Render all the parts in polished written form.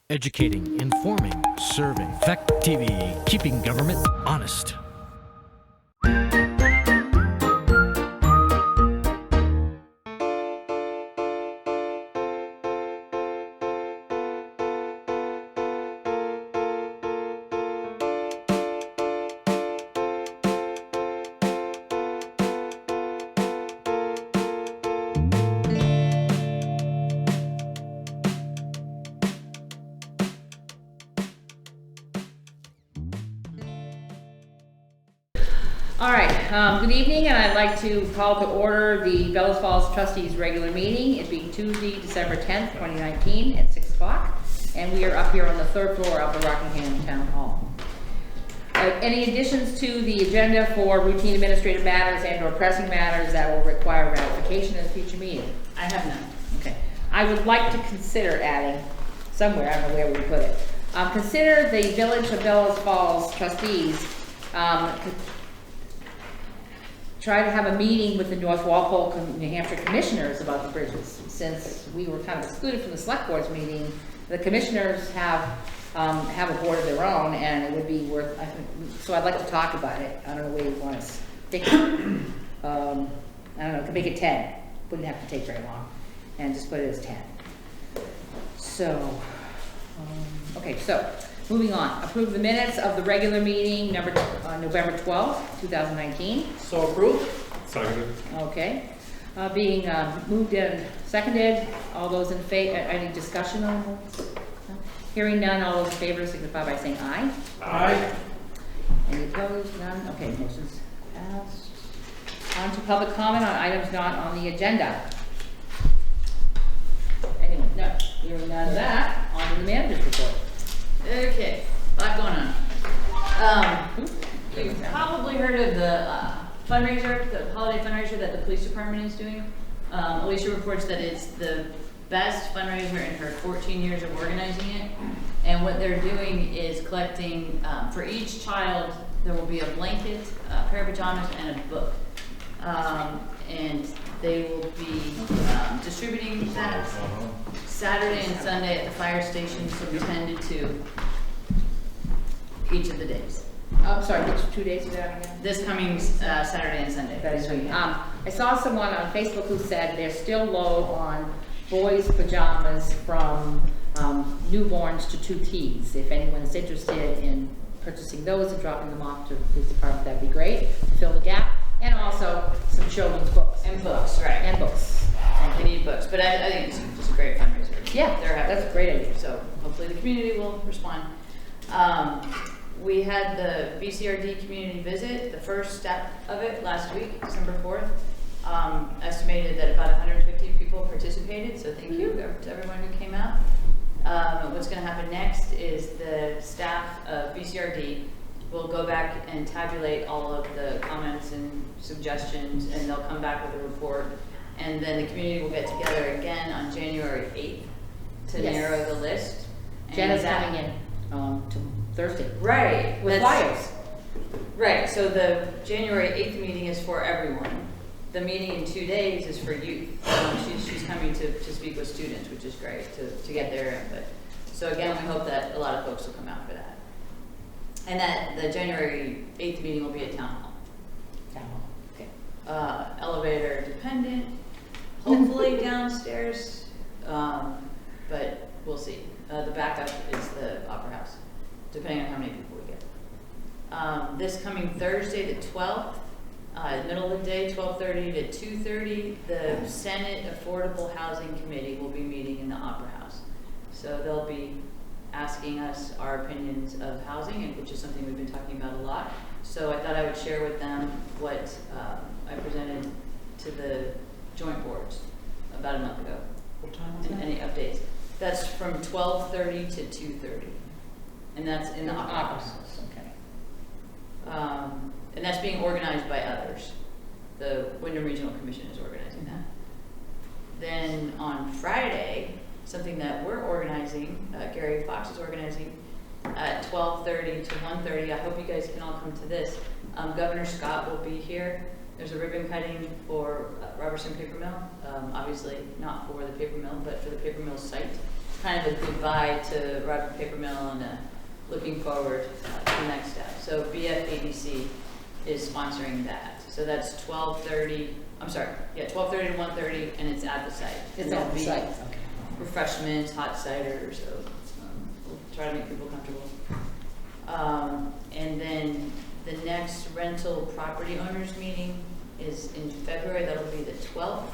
Educating, informing, serving. Fact TV, keeping government honest. All right, good evening, and I'd like to call to order the Bellows Falls Trustees regular meeting. It being Tuesday, December 10th, 2019 at 6 o'clock. And we are up here on the third floor of the Rockingham Town Hall. Any additions to the agenda for routine administrative matters and or pressing matters that will require ratification in a future meeting? I have none. Okay. I would like to consider adding somewhere, I don't know where we put it. Consider the Village of Bellows Falls Trustees try to have a meeting with the North Walpole, New Hampshire commissioners about the bridges. Since we were kind of excluded from the select board's meeting, the commissioners have a board of their own, and it would be worth, I think, so I'd like to talk about it. I don't know where you want us to take it. I don't know, could make it 10. Wouldn't have to take very long. And just put it as 10. So, okay, so moving on. Approve the minutes of the regular meeting November 12th, 2019. So approved. Seconded. Okay. Being moved and seconded. All those in favor, any discussion on this? Hearing none, all those in favor signify by saying aye. Aye. Any opposed? None? Okay, motion's passed. On to public comment on items not on the agenda. Anyone? No. Hearing none of that, on to the manager's report. Okay, a lot going on. You've probably heard of the fundraiser, the holiday fundraiser that the police department is doing. Alicia reports that it's the best fundraiser in her 14 years of organizing it. And what they're doing is collecting, for each child, there will be a blanket, a pair of pajamas, and a book. And they will be distributing that Saturday and Sunday at the fire stations from 10 to 2 each of the days. Oh, sorry, which 2 days is that again? This coming Saturday and Sunday. That is right. I saw someone on Facebook who said they're still low on boys' pajamas from newborns to 2Ts. If anyone is interested in purchasing those and dropping them off to the police department, that'd be great to fill the gap. And also some children's books. And books, right. And books. And they need books, but I think it's just a great fundraiser. Yeah, that's a great idea. So hopefully the community will respond. We had the BCRD community visit, the first step of it last week, December 4th. Estimated that about 150 people participated, so thank you to everyone who came out. What's going to happen next is the staff of BCRD will go back and tabulate all of the comments and suggestions, and they'll come back with a report. And then the community will get together again on January 8th to narrow the list. Jenna's coming in to Thursday. Right. With flyers. Right, so the January 8th meeting is for everyone. The meeting in 2 days is for youth. She's coming to speak with students, which is great to get their input. So again, we hope that a lot of folks will come out for that. And that the January 8th meeting will be at Town Hall. Town Hall, okay. Elevator dependent, hopefully downstairs, but we'll see. The backup is the Opera House, depending on how many people we get. This coming Thursday, the 12th, middle of the day, 12:30 to 2:30, the Senate Affordable Housing Committee will be meeting in the Opera House. So they'll be asking us our opinions of housing, which is something we've been talking about a lot. So I thought I would share with them what I presented to the joint boards about a month ago. What time was that? Any updates? That's from 12:30 to 2:30, and that's in the Opera House. Okay. And that's being organized by others. The Wyndham Regional Commission is organizing that. Then on Friday, something that we're organizing, Gary Fox is organizing, at 12:30 to 1:30. I hope you guys can all come to this. Governor Scott will be here. There's a ribbon cutting for Robertson Paper Mill. Obviously not for the paper mill, but for the paper mill site. kind of a goodbye to Rockford Paper Mill and looking forward to the next step. So BFADC is sponsoring that. So that's 12:30, I'm sorry, yeah, 12:30 to 1:30, and it's at the site. It's And at the there'll be site, okay. refreshments, hot cider, so we'll try to make people comfortable. And then the next rental property owners meeting is in February, that'll be the 12th.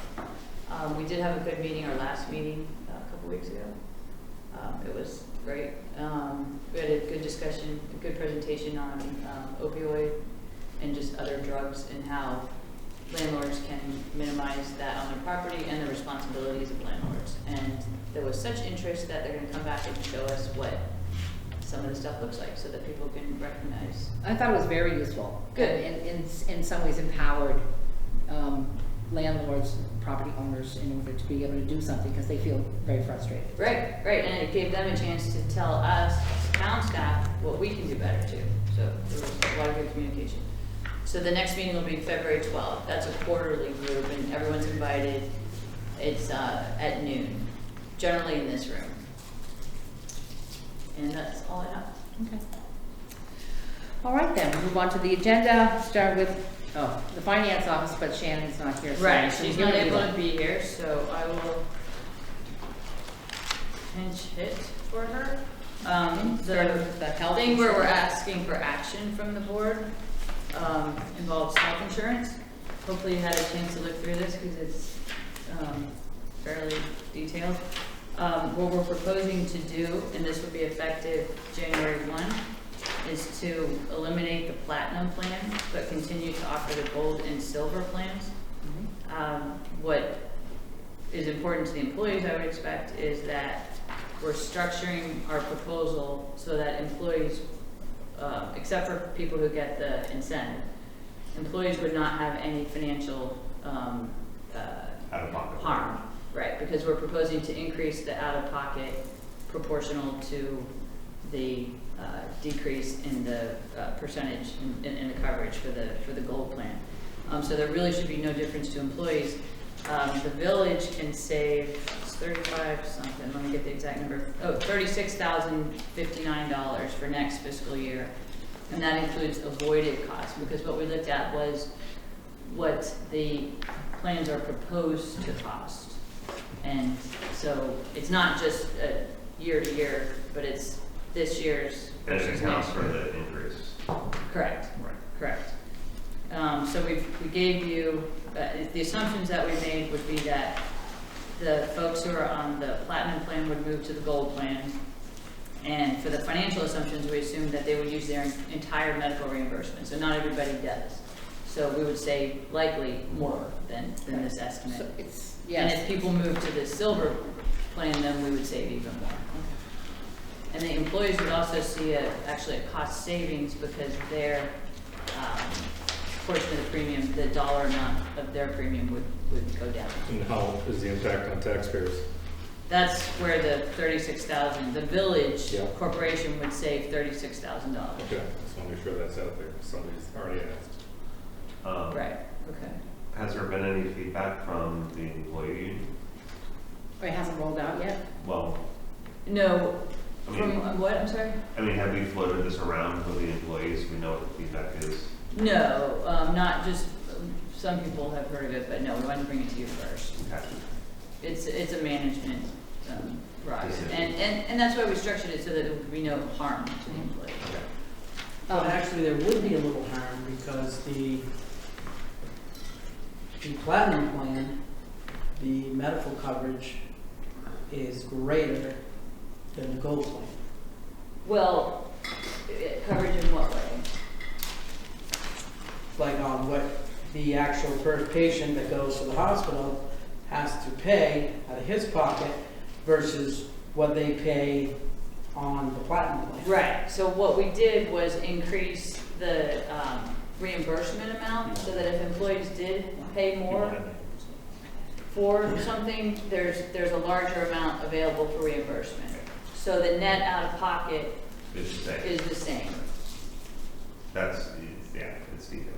We did have a good meeting, our last meeting a couple weeks ago. It was great. We had a good discussion, a good presentation on opioid and just other drugs and how landlords can minimize that on their property and the responsibilities of landlords. And there was such interest that they're gonna come back and show us what some of the stuff looks like so that people can recognize. I thought it was very useful. Good. And in some ways empowered landlords, property owners in order to be able to do something because they feel very frustrated. Right, right, and it gave them a chance to tell us, town staff, what we can do better too. So there was a lot of good communication. So the next meeting will be February 12th. That's a quarterly group and everyone's invited. It's at noon, generally in this room. And that's all I have. Okay. All right then, move on to the agenda. Start with, the finance office, but Shannon's not here. So Right, she's she's gonna not do able that. to be here, so I will pinch hit for her. Start with the health thing where we're insurance. asking for action from the board involves health insurance. Hopefully you had a chance to look through this because it's fairly detailed. What we're proposing to do, and this would be effective January 1, is to eliminate the platinum plan, but continue to offer the gold and silver plans. What is important to the employees, I would expect, is that we're structuring our proposal so that employees, except for people who get the incentive, employees would not have any financial Out-of-pocket. harm. Right, because we're proposing to increase the out-of-pocket proportional to the decrease in the percentage in the coverage for the gold plan. So there really should be no difference to employees. The village can save, it's 35 something, let me get the exact number. Oh, $36,059 for next fiscal year. And that includes avoided costs, because what we looked at was what the plans are proposed to cost. And so it's not just year to year, but it's this year's And it versus accounts next for year. the increase. Correct. Right. Correct. So we gave you, the assumptions that we made would be that the folks who are on the platinum plan would move to the gold plan. And for the financial assumptions, we assumed that they would use their entire medical reimbursement. So not everybody does. So we would say likely more than this estimate. So it's, And yes. if people move to the silver plan, then we would save even more. And the employees would also see actually a cost savings because their portion of the premium, the dollar amount of their premium would go down. And how is the impact on taxpayers? That's where the 36,000, the village Yeah. corporation would save $36,000. Okay, just want to make sure that's out there. Somebody's already asked. Right, okay. Has there been any feedback from the employee union? It hasn't rolled out yet? Well, No, I mean- from what, I'm sorry? have we floated this around with the employees? We know what the feedback is. No, not just, some people have heard of it, but no, we wanted to bring it to you first. Okay. It's a management prerogative, Decision. and that's why we structured it so that there would be no harm to the employee. Okay. But actually, there would be a little harm because the platinum plan, the medical coverage is greater than the gold plan. Well, coverage in what way? Like on what the actual first patient that goes to the hospital has to pay out of his pocket versus what they pay on the platinum plan. Right, so what we did was increase the reimbursement amount so that if employees did pay more for something, there's a larger amount available for reimbursement. So the net out of pocket It's the same. is the same. That's, yeah, it's detailed.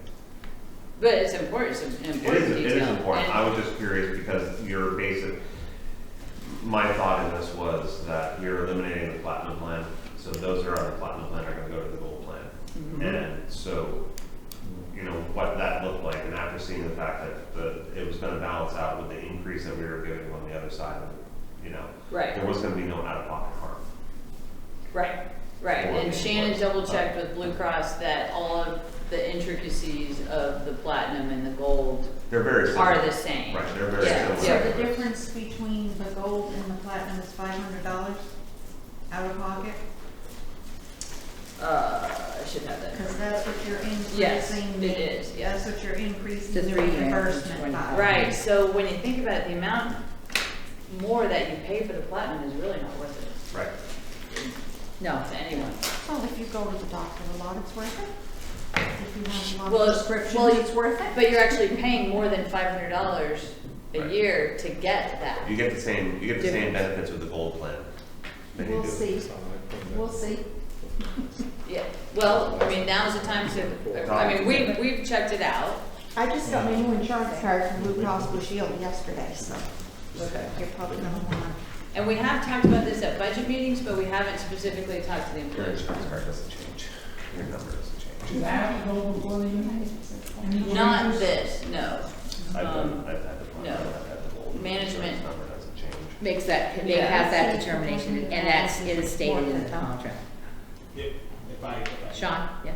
But it's important, it's an important It detail. is important. And- I was just curious because your basic, my thought in this was that you're eliminating the platinum plan, so those who are on the platinum plan are gonna go to the gold plan. And so, you know, what that looked like, and after seeing the fact that it was gonna balance out with the increase that we were giving on the other side, you know, Right. there was gonna be no out-of-pocket harm. Right, right, Or and the Shannon invoice. double checked with Blue Cross that all of the intricacies of the platinum and the gold They're very similar. are the same. Right, they're very Yeah, similar. yeah. So the difference between the gold and the platinum is $500 out of pocket? I should have that. Because that's what you're increasing. Yes, it is, yes. That's what you're increasing To the 3 grand, reimbursement 20. by. Right, so when you think about it, the amount more that you pay for the platinum is really not worth it Right. No. to anyone. Well, if you go to the doctor a lot, it's worth it. If you have a lot Well, of prescriptions, well, it's worth it. But you're actually paying more than $500 a Right. year to get that. You get the same Difference. benefits with the gold plan. than you We'll do. see, So I- we'll see. Yeah, well, I mean, now's the time to, I mean, we've checked it out. I just got my new insurance card from Blue Cross Blue Shield yesterday, so Okay. you're probably gonna wanna. And we have talked about this at budget meetings, but we haven't specifically talked to the Your employees. insurance card doesn't change. Your number doesn't change. Do that go before the end? Not this, no. I've had the plan, no. I've had the gold. Management- Insurance number doesn't change. Makes that, they Yeah. have that determination, and that's, it is stated in the contract. If I, Sean, yes?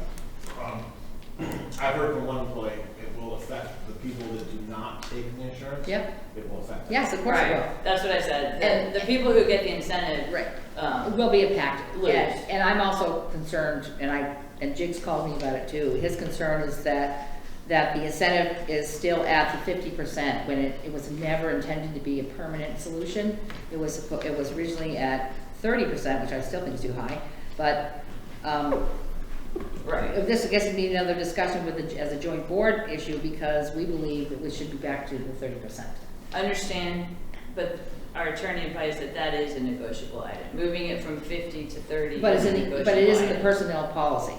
I've heard from one employee, it will affect the people that do not take the insurance. Yep, It will affect them. yes, of course it will. Right, that's what I said. And- The people who get the incentive. Right. It Um, will be impacted. Lose. And I'm also concerned, and Jiggs called me about it too, his concern is that the incentive is still at the 50% when it was never intended to be a permanent solution. It was originally at 30%, which I still think is too high, but, Right. this, I guess, would be another discussion as a joint board issue, because we believe that we should be back to the 30%. I understand, but our attorney advised that that is a negotiable item. Moving it from 50 to 30 But is a it negotiable is in the item. personnel policy.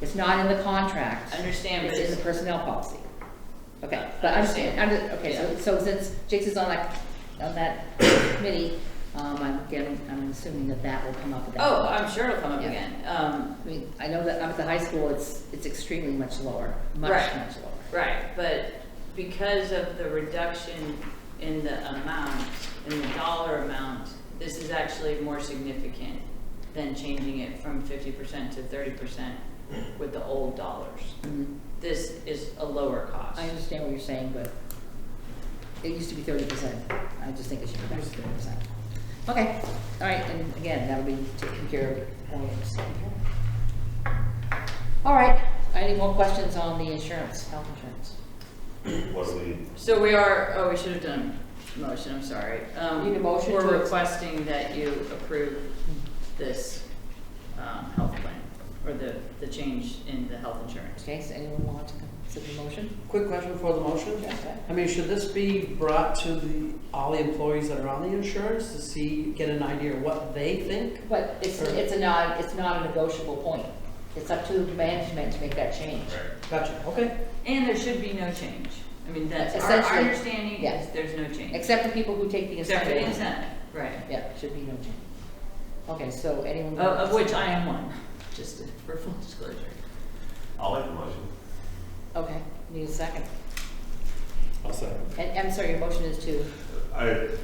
It's not in the contract. I understand, but It's in the it's, personnel policy. Okay, I but understand. okay, so since Jakes is on that committee, I'm assuming that will come up at that. oh, point. I'm sure it'll come up Yeah. again. I mean, I know that up at the high school, it's extremely much lower, much Right. lower. Right, but because of the reduction in the amount, in the dollar amount, this is actually more significant than changing it from 50% to 30% with the old dollars. Mhm. This is a lower cost. I understand what you're saying, but it used to be 30%. I just think it should be back to 30%. Okay, all right, and again, that'll be taken care of at Williams. All right, any more questions on the insurance, health insurance? What do we, So we should have done a motion, I'm sorry. Need a motion We're to- requesting that you approve this, health plan, or the change in the health insurance. Okay, so anyone want to consider the motion? Quick question for the motion. Okay. I mean, should this be brought to all the employees that are on the insurance to see, get an idea of what they think? But it's not a negotiable point. It's up to management to make that change. Gotcha, okay. And there should be no change. I mean, that's, our Essentially, understanding yeah. is there's no change. Except the people who take the Except for incentive. the incentive, right. Yeah, should be no change. Okay, so anyone? Of which I am one, just for full disclosure. I'll make the motion. Okay, need a second. I'll second. And, I'm sorry, your motion is to,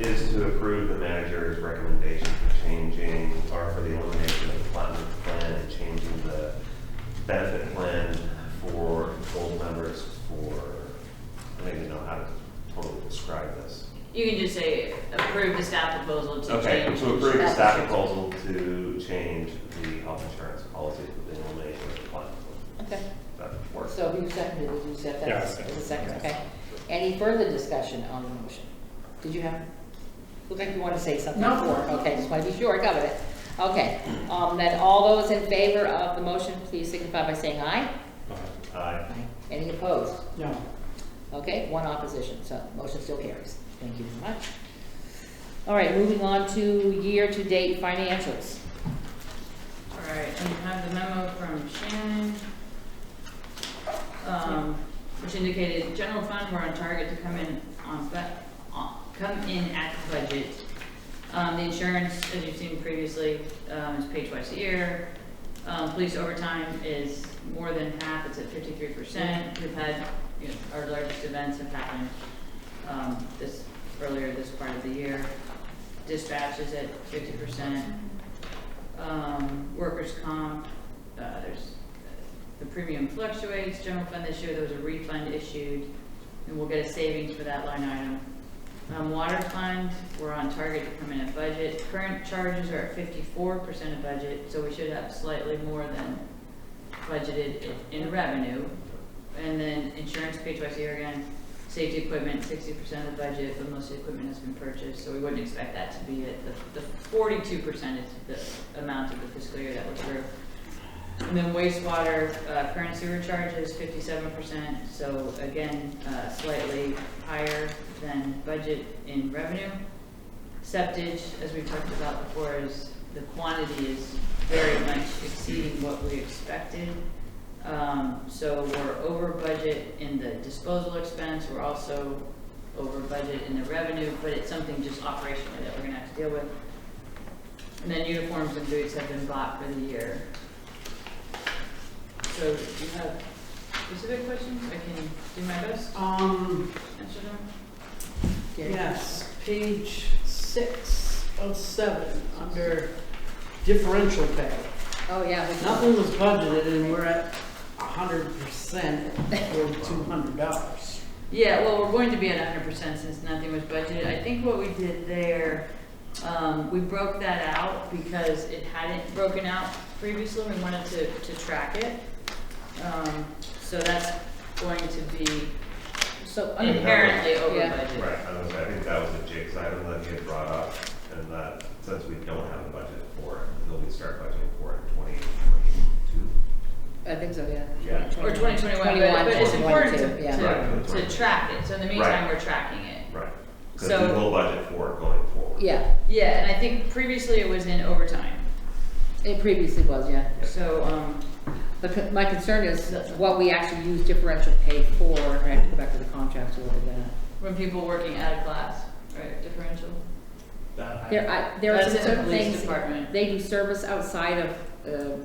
Is to approve the manager's recommendation for changing, or for the elimination of the platinum plan and changing the benefit plan for gold members for, I don't even know how to totally describe this. You can just say, approve the staff proposal to Okay, change. to approve the Health staff insurance. proposal to change the health insurance policy with the elimination of the platinum plan. okay, That works. so who seconded it? Did you set that? Yeah, I as seconded a it. second, okay. Any further discussion on the motion? Did you have, looked like you wanted to say something No. before. Okay, just want to be sure I covered it. Okay, then all those in favor of the motion, please signify by saying aye. Aye. Any opposed? No. Okay, one opposition, so motion still carries. Thank you very much. All right, moving on to year-to-date financials. All right, and you have the memo from Shannon, which indicated general fund, we're on target to come in at the budget. The insurance, as you've seen previously, is paid twice a year. Police overtime is more than half, it's at 53%. We've had, you know, our largest events have happened earlier this part of the year. Dispatch is at 50%. Workers' comp, the premium fluctuates. General fund this year, there was a refund issued, and we'll get a savings for that line item. Water fund, we're on target to come in at budget. Current charges are at 54% of budget, so we should have slightly more than budgeted in revenue. And then insurance paid twice a year again. Safety equipment, 60% of the budget, but most of the equipment has been purchased, so we wouldn't expect that to be it. The 42% is the amount of the fiscal year that we're through. And then wastewater, current sewer charges, 57%, so again, slightly higher than budget in revenue. Septage, as we talked about before, is the quantity is very much exceeding what we expected. So we're over budget in the disposal expense, we're also over budget in the revenue, but it's something just operationally that we're gonna have to deal with. And then uniforms and boots have been bought for the year. So do you have specific questions? I can do my best. Answer them. Yes, page 6 of 7, under differential pay. Oh, yeah. Nothing was budgeted and we're at 100% or $200. Yeah, well, we're going to be at 100% since nothing was budgeted. I think what we did there, we broke that out because it hadn't broken out previously. We wanted to track it. So that's going to be inherently over yeah. budget. Right, I think that was a Jake's item that he had brought up, and that since we don't have a budget for it, until we start budgeting for it in 2022. I think so, yeah. Yeah. Or 2021, but it's important to track it. So in the meantime, we're tracking it. Right, because So- we will budget for it going forward. Yeah, Yeah, and I think previously it was in overtime. it previously was, yeah. So, But my concern is what we actually use differential pay for. I have to go back to the contract to look at that. when people working out of class, right, differential. There are That's some in the certain police things, department. they do service outside of the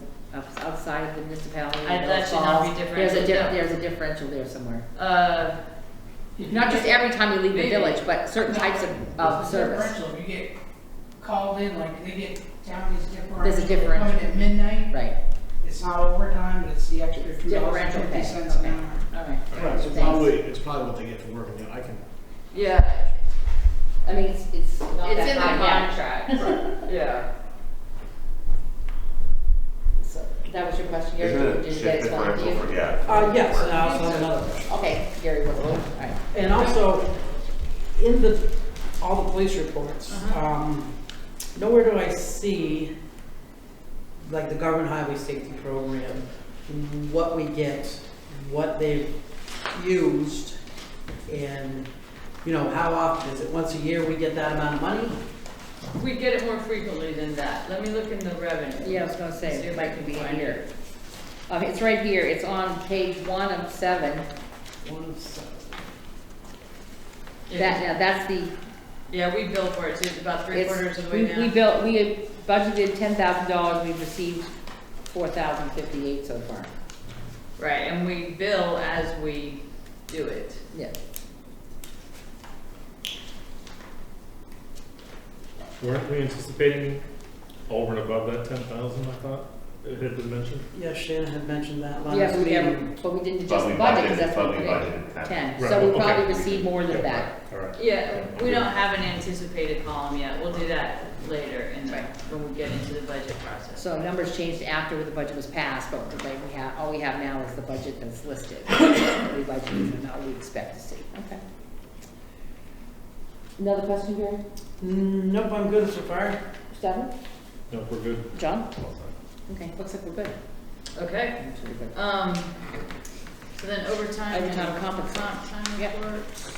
municipality. That should not be differential. There's a differential there somewhere. Not just okay. every time you leave the Maybe. village, but certain types of It's service. differential. If you get called in, like they get counties differential. There's a they differential. come in at midnight. Right. It's not overtime, but it's the extra Differential pay. $2.50 Okay. an hour. All right. Right, so Thanks. it's probably what they get for working there. I can, Yeah, I mean, it's not it's that in the high yet. contract. Yeah. So that was your question, Gary? Isn't it Did you shift get it explained to differential you? for, yeah? Yes, and I also have another question. Okay, Gary, all right. And also, in all the police reports, nowhere do I see, like the government highway safety program, what we get, what they've used, and, you know, how often, is it once a year we get that amount of money? We get it more frequently than that. Let me look in the revenue. Yeah, I was gonna say, See it if I might can be in find here. It's right here, it's on page 1 of 7. 1 of 7. That's the, Yeah, we bill for it too. It's about it's, 3/4 of the way we down. we budgeted $10,000, we've received $4,058 so far. Right, and we bill as we do it. Yeah. Weren't we anticipating over and above that 10,000, I thought, it had been mentioned? Yeah, Shannon had mentioned that last Yeah, meeting. but we didn't But adjust we the budget, because budgeted- that's what but we we did. budgeted 10, Right, so we okay. probably received more than Yeah, that. right, all right. Yeah, we don't have an anticipated column yet. We'll do that later Right. when we get into the budget process. So numbers changed after the budget was passed, but all we have now is the budget that's listed. We budgeted and now we expect to see. Okay. Another question, Gary? Nope, I'm good so far. Stefan? No, we're good. John? All set. Okay, looks like we're good. Okay, Looks like we're good. so then overtime. Overtime and compensation. comp time Yep. reports.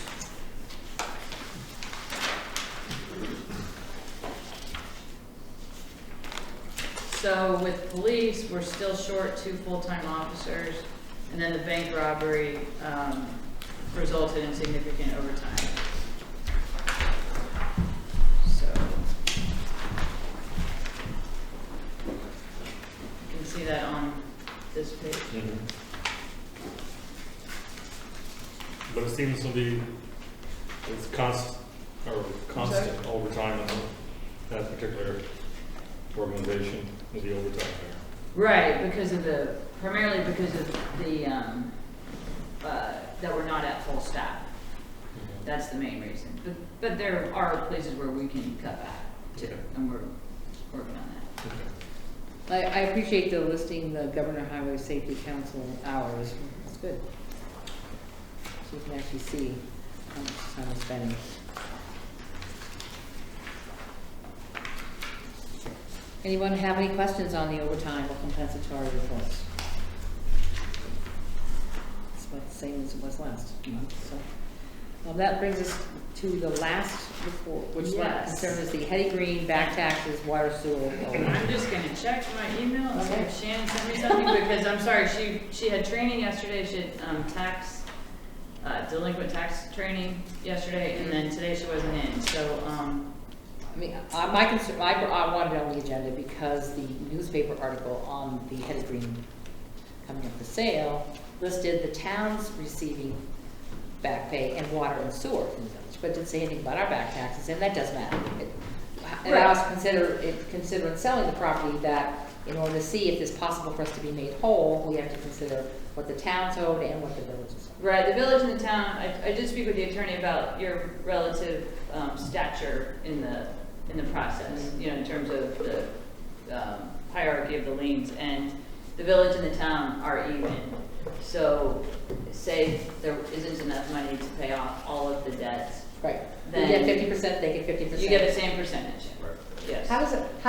So with police, we're still short 2 full-time officers, and then the bank robbery resulted in significant overtime. So see that on this page. But it seems to be, it's constant overtime in that particular organization with the overtime there. Right, primarily because of the, that we're not at full staff. That's the main reason. But there are places where we can cut back too, Okay. and we're working on that. Okay. I appreciate the listing the Governor Highway Safety Council hours. That's good. So you can actually see how much time we're spending. Anyone have any questions on the overtime or compensatory reports? It's about the same as it was last month, so. That brings us to the last report, which Yes. concerns the Hetty Green, back taxes, water sewer. I'm just gonna check my email and see Okay. if Shannon sent me something, because I'm sorry, she had training yesterday, she had, delinquent tax training yesterday, and then today she wasn't in, so, I mean, my concern, I wanted it on the agenda because the newspaper article on the Hetty Green coming up for sale listed the towns receiving back pay and water and sewer in the village, but didn't say anything about our back taxes, and that does matter. And I also considering selling the property, that in order to see if it's possible for us to be made whole, we have to consider what the town's owed and what the village is owed. right, the village and the town, I did speak with the attorney about your relative, stature in the process, you know, in terms of the, hierarchy of the liens, and the village and the town are even. So, say there isn't enough money to pay off all of the debts, Right. We Then- get 50%, they get 50%. you get the same percentage. Yes. How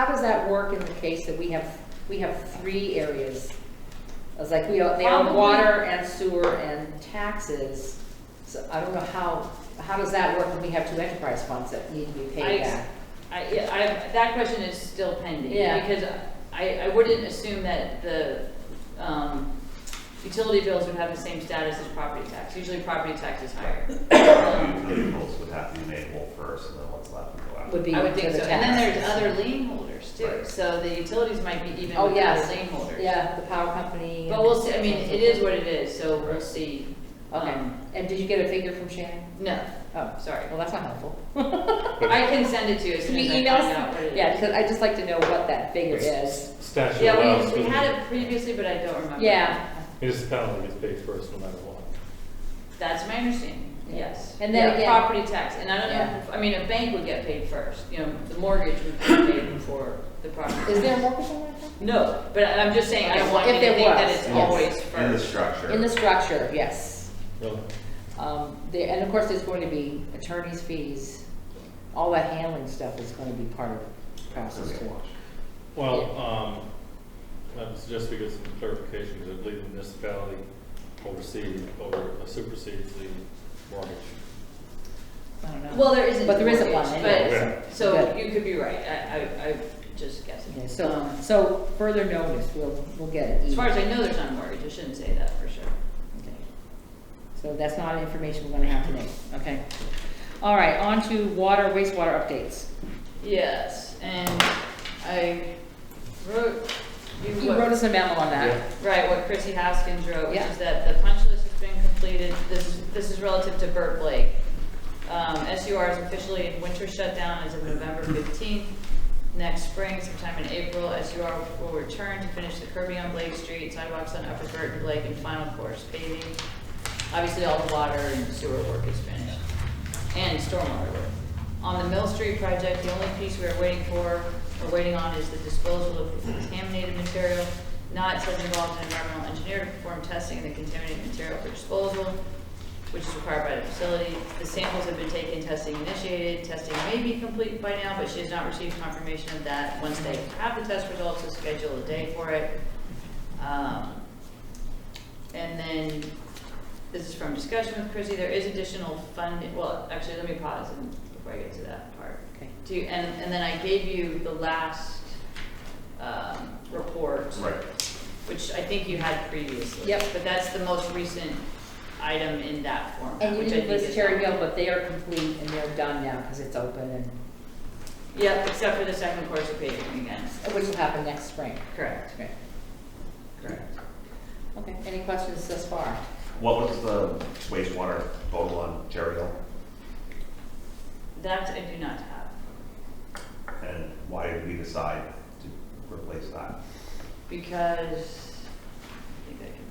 does that work in the case that we have 3 areas? It's like they own Probably- water and sewer and taxes. So I don't know how does that work when we have 2 enterprise funds that need to be paid back? That question is still pending. Yeah. Because I wouldn't assume that the, utility bills would have the same status as property tax. Usually property tax is higher. Utility bills would have to be made whole first, and then what's left would go out. Would be I would to think the so. And then there's tax. other lien holders too. Right. So the utilities might be even Oh, with yes. other lien holders. Yeah, the power company. But we'll see, I mean, it is what it is, so we'll see. Okay, and did you get a figure from Shannon? No, Oh, sorry. well, that's not helpful. I can send it to you as Can soon you as I email find out what it us? is. Yeah, because I'd just like to know what that figure is. Statute Yeah, allows we the had it previously, but I don't remember. Yeah, municipality gets paid first no matter what. That's my understanding, Yeah. yes. And then Yeah, again- property tax, and I don't Yeah. know, I mean, a bank would get paid first, you know, the mortgage would be paid before the property. is there a tax. mortgage on that? No, but I'm just saying, I don't want If you to there think that was, it's yes. always In the first. structure. In the structure, yes. Really? And of course, there's going to be attorney's fees. All that handling stuff is going to be part of the process Okay, too. watch. Well, I would suggest we get some clarification, because I believe the municipality supersedes the mortgage. I don't know. Well, there isn't. But there isn't mortgage, one but- anyway, So Good. you could be right, I just guessing. Okay, so further notice, we'll get it. As far as I know, there's not a mortgage, I shouldn't say that for sure. Okay. So that's not information we're gonna have today, okay? All right, on to water, wastewater updates. Yes, and I wrote you You what- wrote us a memo on that. Right, what Chrissy Haskins wrote, which Yeah. is that the punch list has been completed. This is relative to Burt Blake. SUR is officially in winter shutdown as of November 15th. Next spring, sometime in April, SUR will return to finish the curbing on Blake Street, sidewalks on Upper Burton Blake, and final course paving. Obviously, all the water and sewer work is finished, and stormwater work. On the Mill Street project, the only piece we are waiting on is the disposal of contaminated material. NOTS has involved an environmental engineer to perform testing of the contaminated material for disposal, which is required by the facility. The samples have been taken, testing initiated. Testing may be complete by now, but she has not received confirmation of that. Once they have the test results, they'll schedule a day for it. And then, this is from discussion with Chrissy, there is additional funding, well, actually, let me pause before I get to that part. Okay. And then I gave you the last report. Right. Which I think you had previously. Yep. But that's the most recent item in that format, And you which I didn't think list is. Cherry Hill, but they are complete and they're done now because it's open and, Yep, except for the second course of paving again. which will happen next spring. Correct. Okay. Okay, any questions thus far? What was the wastewater total on Cherry Hill? That I do not have, And why did we decide to replace that? because, I think I can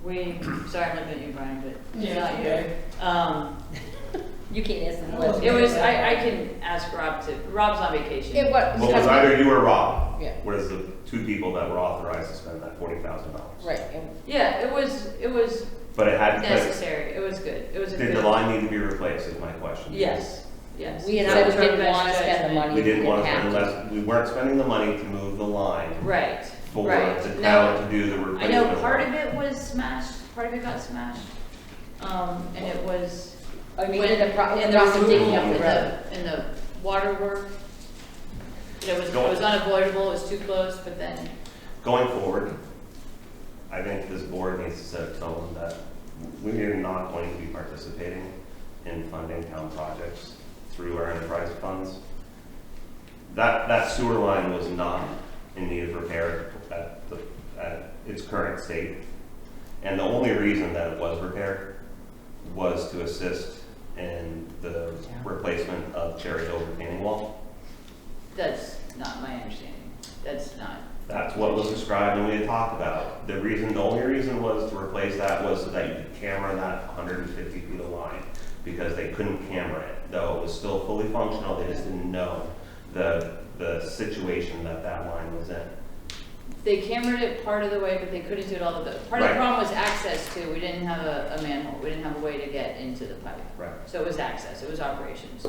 remember this. Sorry, I'm looking at you, Brian, but it's Yeah, not you. okay. You can't answer the list. It was, I can ask Rob to, Rob's on vacation. It was. Well, it was either you or Rob. Yeah. Was the two people that were authorized to spend that $40,000. Right, and Yeah, it was But it had, but necessary, it was good, it was a good. did the line need to be replaced is my question. Yes, yes. we had That said was we our didn't best wanna spend the judgment. money. We didn't want to have spend less, we weren't spending the money to move the line Right, for right. the No, town to do the replacement. I know part of it was smashed, part of it got smashed. And it was. I mean, when- in the process in the of digging removal, up the in road. In the water work. It was unavoidable, it was too close, but then, Going forward, I think this board needs to set a tone that we are not going to be participating in funding town projects through our enterprise funds. That sewer line was not in need of repair at its current state. And the only reason that it was repaired was to assist in the replacement of Cherry Hill retaining wall. that's not my understanding. That's not. That's what was described and we had talked about. The only reason was to replace that was so that you could camera that 150 feet of line, because they couldn't camera it. Though it was still fully functional, they just didn't know the situation that line was in. They cambered it part of the way, but they couldn't do it all of the, part of the Right. problem was access too. We didn't have a manhole, we didn't have a way to get into the pipe. Right. So it was access, it was operations.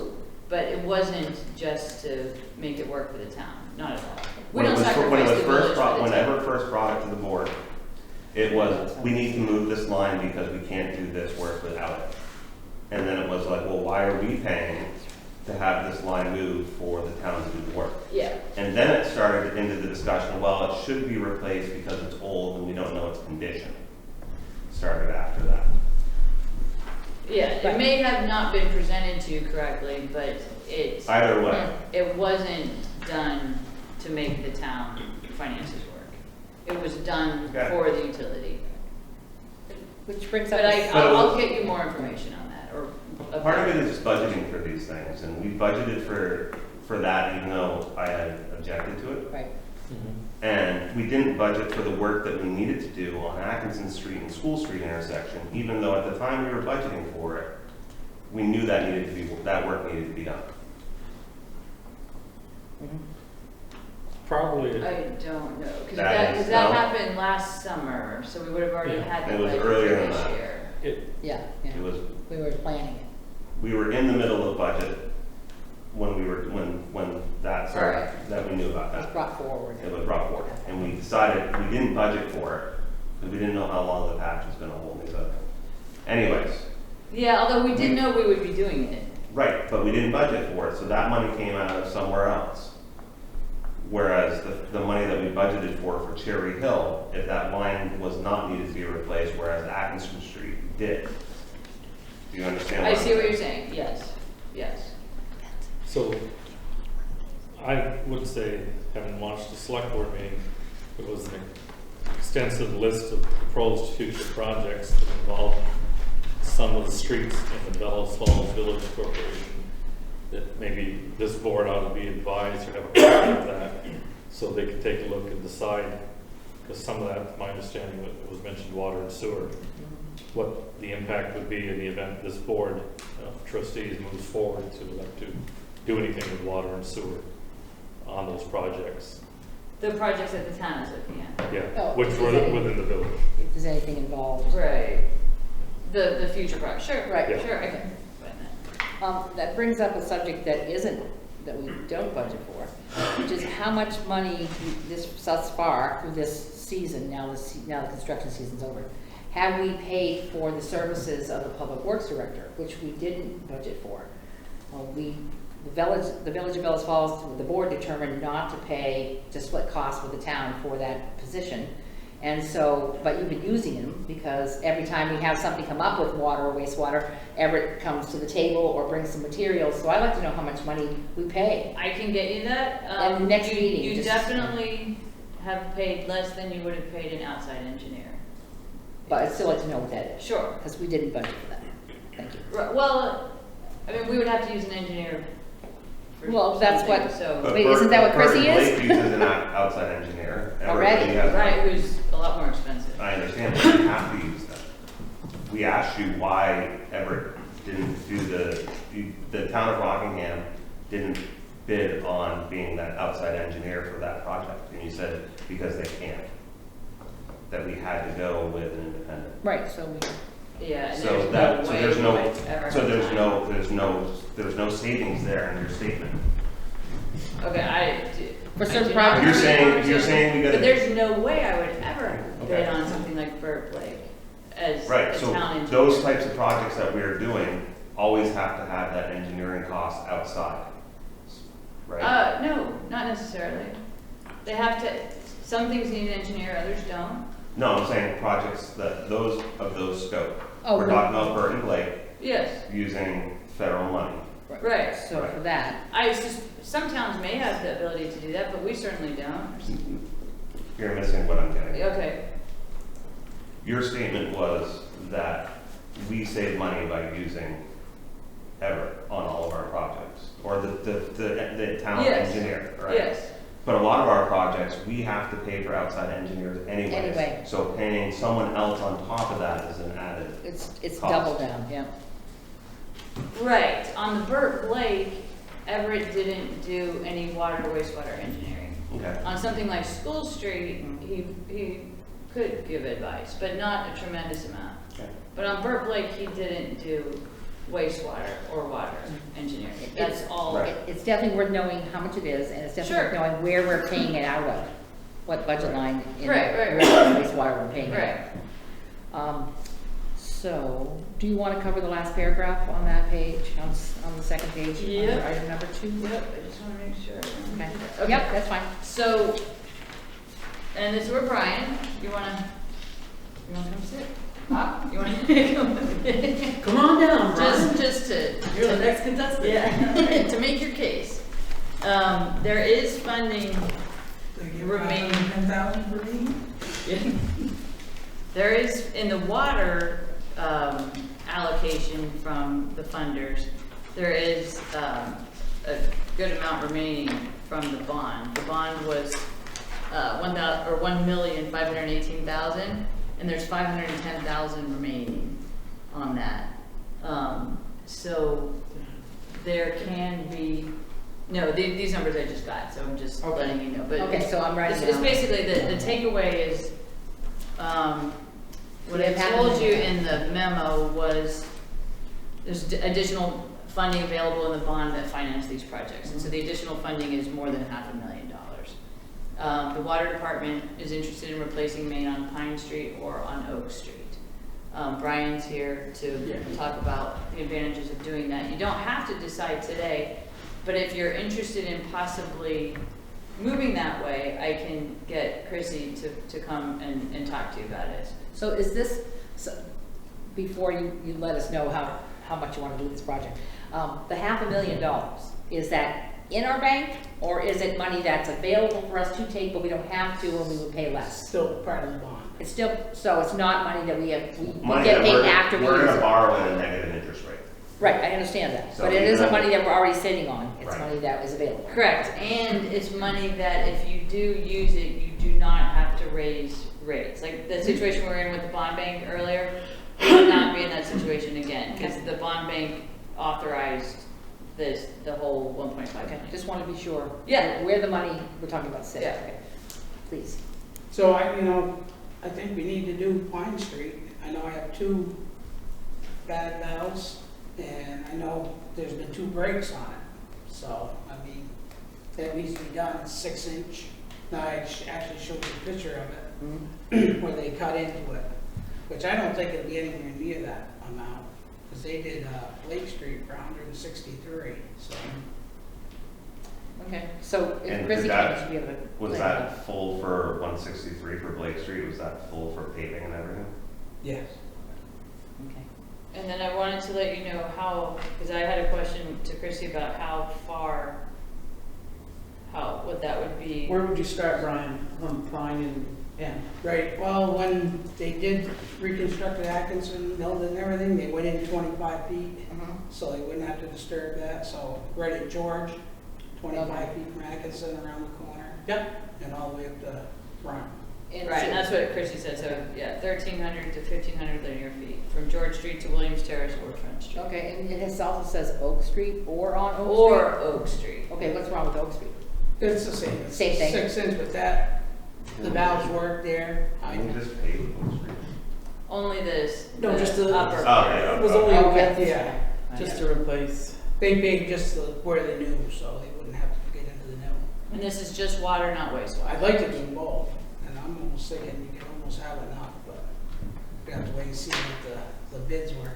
But it wasn't just to make it work for the town, not at all. We don't sacrifice the village for the Whenever town. first brought it to the board, it was, we need to move this line because we can't do this work without it. And then it was like, well, why are we paying to have this line moved for the town to do the work? Yeah, And then it started into the discussion, well, it should be replaced because it's old and we don't know its condition. Started after that. yeah, it may have not been presented to you correctly, but Either way, it wasn't done to make the town finances work. It was done Okay. for the utility. Which brings up. But I'll was- get you more information on that, or. part of it is budgeting for these things, and we budgeted for that even though I had objected to it. Right, And we didn't budget for the work that we needed to do on Atkinson Street and School Street intersection, even though at the time we were budgeting for it, we knew that work needed to be done. Probably, I don't know, because That is- that no. happened last summer, so we would have already Yeah. had It the was budget earlier for than this that. year. yeah, It was, we were planning it. we were in the middle of budget when that started, Right. that we knew about It was that. brought forward. It was brought forward, and we decided, we didn't budget for it, because we didn't know how long the patch was gonna hold me, but anyways. Yeah, although we did know we would be doing it. Right, but we didn't budget for it, so that money came out of somewhere else. Whereas the money that we budgeted for Cherry Hill, if that line was not needed to be replaced, whereas Atkinson Street did. Do you understand? I I'm see what saying? you're saying, yes, yes. so I would say, having watched the select board meeting, it was an extensive list of proposed future projects that involved some of the streets in the Bellows Falls Village Corporation, that maybe this board ought to be advised or have a copy of that, so they could take a look and decide, because some of that, my understanding, was mentioned water and sewer, what the impact would be in the event this board of trustees moves forward to elect to do anything with water and sewer on those projects. The projects that the town is looking at. Yeah, Oh, which were is it- within the village. If there's anything involved. Right. The future project, sure, Right. Yeah. sure, I can find that. That brings up a subject that we don't budget for, which is how much money thus far through this season, now the construction season's over, have we paid for the services of the Public Works Director, which we didn't budget for. The Village of Bellows Falls, the board determined not to split costs with the town for that position. And so, but you've been using him, because every time we have something come up with water or wastewater, Everett comes to the table or brings some materials, so I'd like to know how much money we pay. I can get you that. And the next meeting, You just- definitely have paid less than you would have paid an outside engineer. But I'd still like to know what that is. Sure. Because we didn't budget for that. Thank you. Right, well, I mean, we would have to use an engineer for Well, that's something, what- so. But Wait, isn't that what Burton Chrissy is? Blake uses an outside engineer. Already? Everybody has- Right, who's a lot more expensive. I understand, but we have to use them. We asked you why Everett didn't do the town of Rockingham didn't bid on being that outside engineer for that project. And you said, because they can't. That we had to go with an independent. Right, so we, Yeah, and So there's that, no so way there's we no, would ever so have there's time. there's no savings there in your statement. Okay, For I certain do not projects- You're saying we But gotta. there's no way I would ever bid Okay. on something like Burt Blake as Right, a so town engineer. those types of projects that we're doing always have to have that engineering cost outside, right? No, not necessarily. They have to, some things need an engineer, others don't. No, I'm saying projects that, those of those scope. Oh, We're no. talking about Burton Blake Yes, using federal money. right. so for that, Some towns may have the ability to do that, but we certainly don't. You're missing what I'm getting at. Okay, Your statement was that we save money by using Everett on all of our projects, or the town Yes. engineer, right? yes. But a lot of our projects, we have to pay for outside engineers anyways. Anyway. So paying someone else on top of that is an added. it's Cost. double down, yeah. Right, on the Burt Blake, Everett didn't do any water to wastewater engineering. Okay. On something like School Street, he could give advice, but not a tremendous amount. Okay. But on Burt Blake, he didn't do wastewater or water engineering. That's all. Right. It's definitely worth knowing how much it is, and it's definitely Sure. worth knowing where we're paying it out of, what budget line in Right, right, wastewater we're paying it Right. out of. So, do you want to cover the last paragraph on that page, on the second page? Yep. Under item number 2? Yep, I just want to make sure. Okay. Okay. Yep, that's fine. So, and this is where Brian, you wanna come sit? Huh? You wanna come? Come on down, Brian. Just to. You're the next contestant. Yeah, to make your case. There is funding remaining. 10,000 for me? There is, in the water allocation from the funders, there is a good amount remaining from the bond. The bond was $1,518,000, and there's $510,000 remaining on that. So there can be, no, these numbers I just got, so I'm just Okay. letting you know. But Okay, so I'm writing it's down. basically, the takeaway is, what I We have told half a you million. in the memo was, there's additional funding available in the bond that finance these projects. And so the additional funding is more than $500,000. The water department is interested in replacing main on Pine Street or on Oak Street. Brian's here to talk about the advantages of doing that. You don't have to decide today, but if you're interested in possibly moving that way, I can get Chrissy to come and talk to you about it. So is this, before you let us know how much you want to do this project, the $500,000, is that in our bank, or is it money that's available for us to take, but we don't have to, and we would pay less? Still part of the bond. It's still, so it's not money that we Money get that paid after we we're use gonna it? borrow at a negative interest rate. Right, I understand that, So but it even isn't though- money that we're already sitting on, it's Right. money that is available. Correct, and it's money that if you do use it, you do not have to raise rates. Like the situation we were in with the bond bank earlier, we will not be in that situation again, because the bond bank authorized the whole 1.5 Okay, million. just want to be sure. Yeah. Where the money we're talking about sits, Yeah. okay? Please. So I think we need to do Pine Street. I know I have 2 bad valves, and I know there's been 2 breaks on it. So, I mean, that needs to be done, 6-inch. Now, I actually showed you a picture of it, where they cut into it, which I don't think it'll be anywhere near that amount, because they did Lake Street for 163, so. Okay, so if And Chrissy did came, that- she'd be able to. Was clear it that up. full for 163 for Blake Street? Was that full for paving and everything? Yes. Okay. And then I wanted to let you know how, because I had a question to Chrissy about how what that would be. Where would you start, Brian, on Pine and end? Right, well, when they did reconstruct the Atkinson building and everything, they went in 25 feet, so they wouldn't have to disturb that, so right at George, 25 feet from Atkinson around the corner. Yep. And all the way up to front. Right, and that's what Chrissy said, so, yeah, 1,300 to 1,500 linear feet, from George Street to Williams Terrace or Front Street. Okay, and it also says Oak Street or on Oak Street? Or Oak Street. Okay, what's wrong with Oak Street? It's the same. It's Same thing. 6 inch with that, the valves work there. I can just pay with Oak Street. Only this. No, just the- upper. Oh, part. yeah. It was only a Okay. width, Yeah, just to replace. they paid just where they knew, so they wouldn't have to get into the new. And this is just water, not wastewater. I'd like to do both, and I'm almost thinking you can almost have enough, but we have to wait and see what the bids were.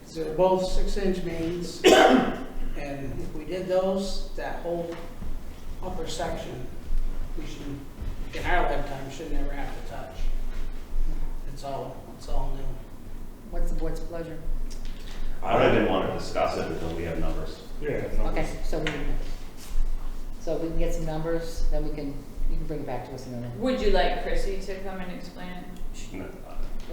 So they're both 6 inch mains, and if we did those, that whole upper section, we should, in our lifetime, should never have to touch. It's all new. What's the board's pleasure? I didn't want to discuss it until we have numbers. Yeah. Okay, so we can get some numbers, then you can bring it back to us in a minute. Would you like Chrissy to come and explain it?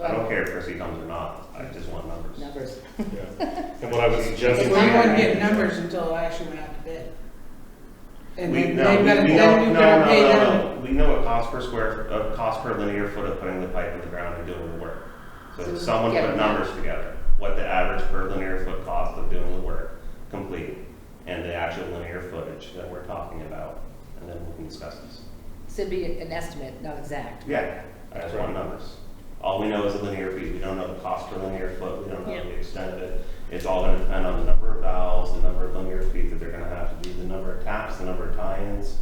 I don't care if Chrissy comes or not, I just want numbers. Numbers. Yeah. And what I was But suggesting. we wouldn't get numbers until it actually went out to bid. And We, then no, they've we, got to, we know, then you've got to pay them. We know what cost per cost per linear foot of putting the pipe in the ground and doing the work. So So someone get put it. numbers together, what the average per linear foot cost of doing the work complete, and the actual linear footage that we're talking about, and then we can discuss this. So it'd be an estimate, not exact. Yeah, I just want numbers. All we know is a linear feet, we don't know the cost per linear foot, we don't know Yeah. the extent of it. It's all gonna depend on the number of valves, the number of linear feet that they're gonna have to do, the number of taps, the number of tie-ins,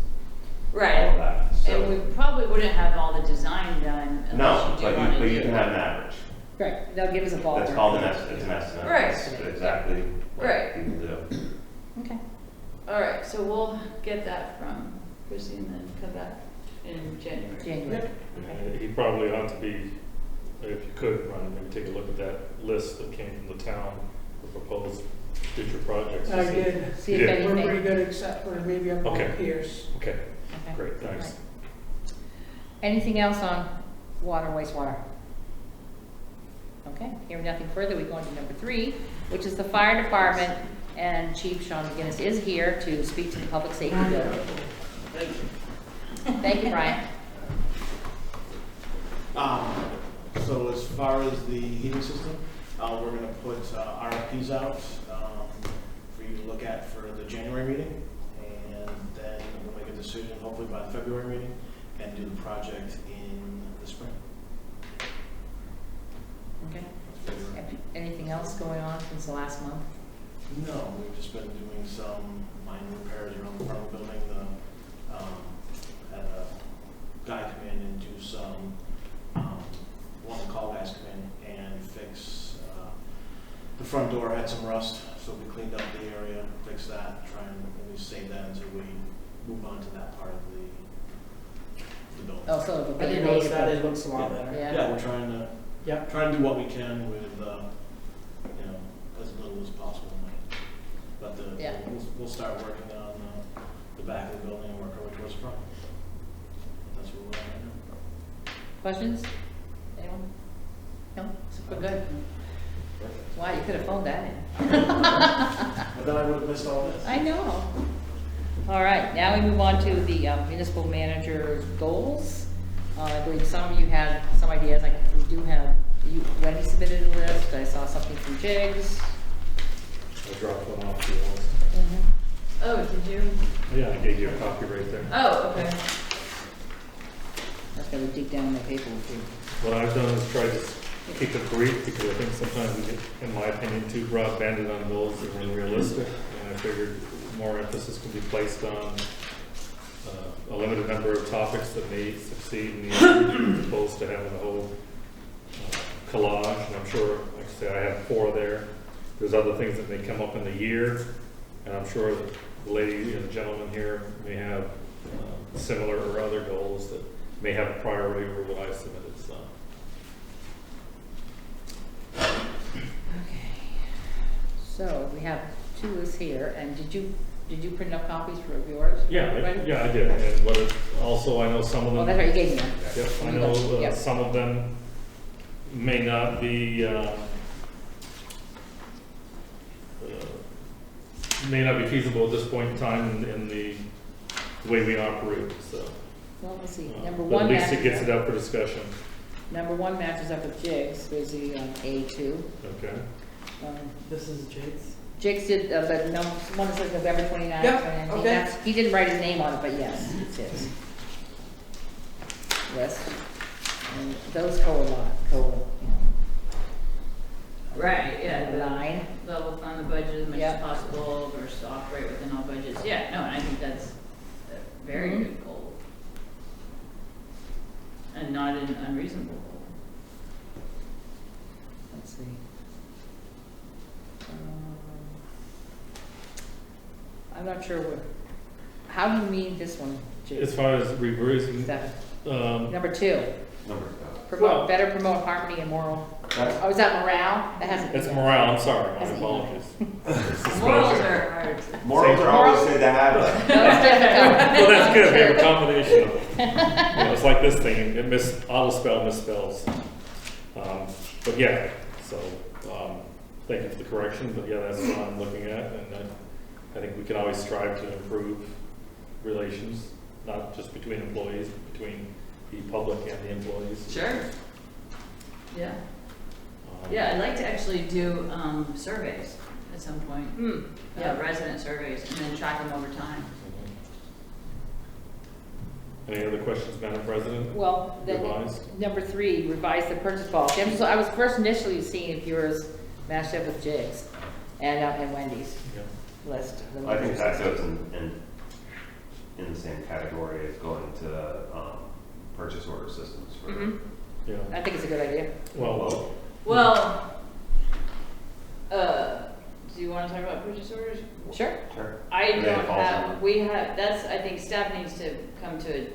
all of Right. that. And So, we probably wouldn't have all the design done no, unless you do want but to you do can have an it. average. Right, they'll give us a ballpark. That's called an estimate, it's an estimate. Right. It's exactly what Right. people do. Okay. All right, so we'll get that from Chrissy and then come back in January. January. He probably ought to be, if you could, Ron, maybe take a look at that list that came from the town for proposed future projects. I did. See if Yeah. We're anything. pretty good except for maybe up on Okay. Pierce. Okay, Okay. great, thanks. Right. Anything else on water, wastewater? Okay, hearing nothing further, we go on to number 3, which is the fire department, and Chief Sean McGinnis is here to speak to the public safety bill. Thank you, Brian. So as far as the heating system, we're gonna put RFPs out for you to look at for the January meeting. And then we'll make a decision hopefully by the February meeting and do the project in the spring. Okay. Anything else going on since the last month? No, we've just been doing some minor repairs around the front of the building. Had a guy come in and do some, one of the call guys come in and fix, the front door had some rust, so we cleaned up the area, fixed that, try and at least save that until we move on to that part of the building. Oh, so the I didn't notice that, it looks a lot better. Yeah. We're trying to, Yep. trying to do what we can with, as little as possible. But Yeah. we'll start working on the back of the building and work our way towards the front. That's where we're at right now. Questions? Anyone? No? So we're good. Wow, you could have phoned that in. But then I would have missed all this. I know. All right, now we move on to the municipal manager's goals. I believe some of you had some ideas, like we do have, Wendy submitted a list, I saw something from Jigs. I dropped one off the list. Oh, did you? Yeah, I gave you a copy right there. Oh, okay. That's gonna dig down my paper too. What I've done is try to keep it brief, because I think sometimes we get, in my opinion, too broad-banded on goals that are unrealistic. And I figured more emphasis can be placed on a limited number of topics that may succeed in the end, as opposed to having a whole collage. And I'm sure, like I say, I have 4 there. There's other things that may come up in the year, and I'm sure that the lady and the gentleman here may have similar or other goals that may have priority over what I submitted, so. Okay. So we have 2 lists here, and did you did you print up copies for yours? Yeah, Right? yeah, I did, and what it, also, I know some of them. Oh, that's right, you gave me one. Yep, I You know got- yeah. some of them may not be, feasible at this point in time in the way we operate, so. Well, let's see, But number at one least it gets matches it up. up for discussion, Number one matches up with Jigs, was the A2. okay? This is Jake's. Jigs did the one that says November 29th. Yep, and okay. He didn't write his name on it, but yes, it's his list. And those go a lot, Right, yeah, the line. level fund the budget as much Yeah. as possible versus operate within all budgets. Yeah, no, and I think that's a very Mhm. good goal. And not an unreasonable goal. Let's see. I'm not sure what, how do you mean this one, Jigs? As far as reversing, Stefan? um, Number two, Number, promote, better promote harmony and moral. that's, Oh, is that morale? That hasn't. it's morale, I'm sorry, my That's an apologies. Morals are hard. morals are always good to have, but No, it's difficult. Well, that's good, we have a combination of them. You know, it's like this thing, it auto spell misspells. But yeah, so, thank you for the correction, but yeah, that's what I'm looking at, and I think we can always strive to improve relations, not just between employees, but between the public and the employees. Sure. Yeah. Um, Yeah, I'd like to actually do surveys at some point. Yeah, resident surveys, and then track them over time. Any other questions, Madam President? Well, then, Revised? number three, revise the purchase policy. I was first initially seeing if yours matched up with Jigs and Wendy's Yeah. list. I think that goes in the same category as going to, purchase order systems for. Mhm. Yeah, I think it's a good idea. well, Well, do you want to talk about purchase orders? Sure. Sure. I And then it don't falls have, on- we have, that's, I think staff needs to come to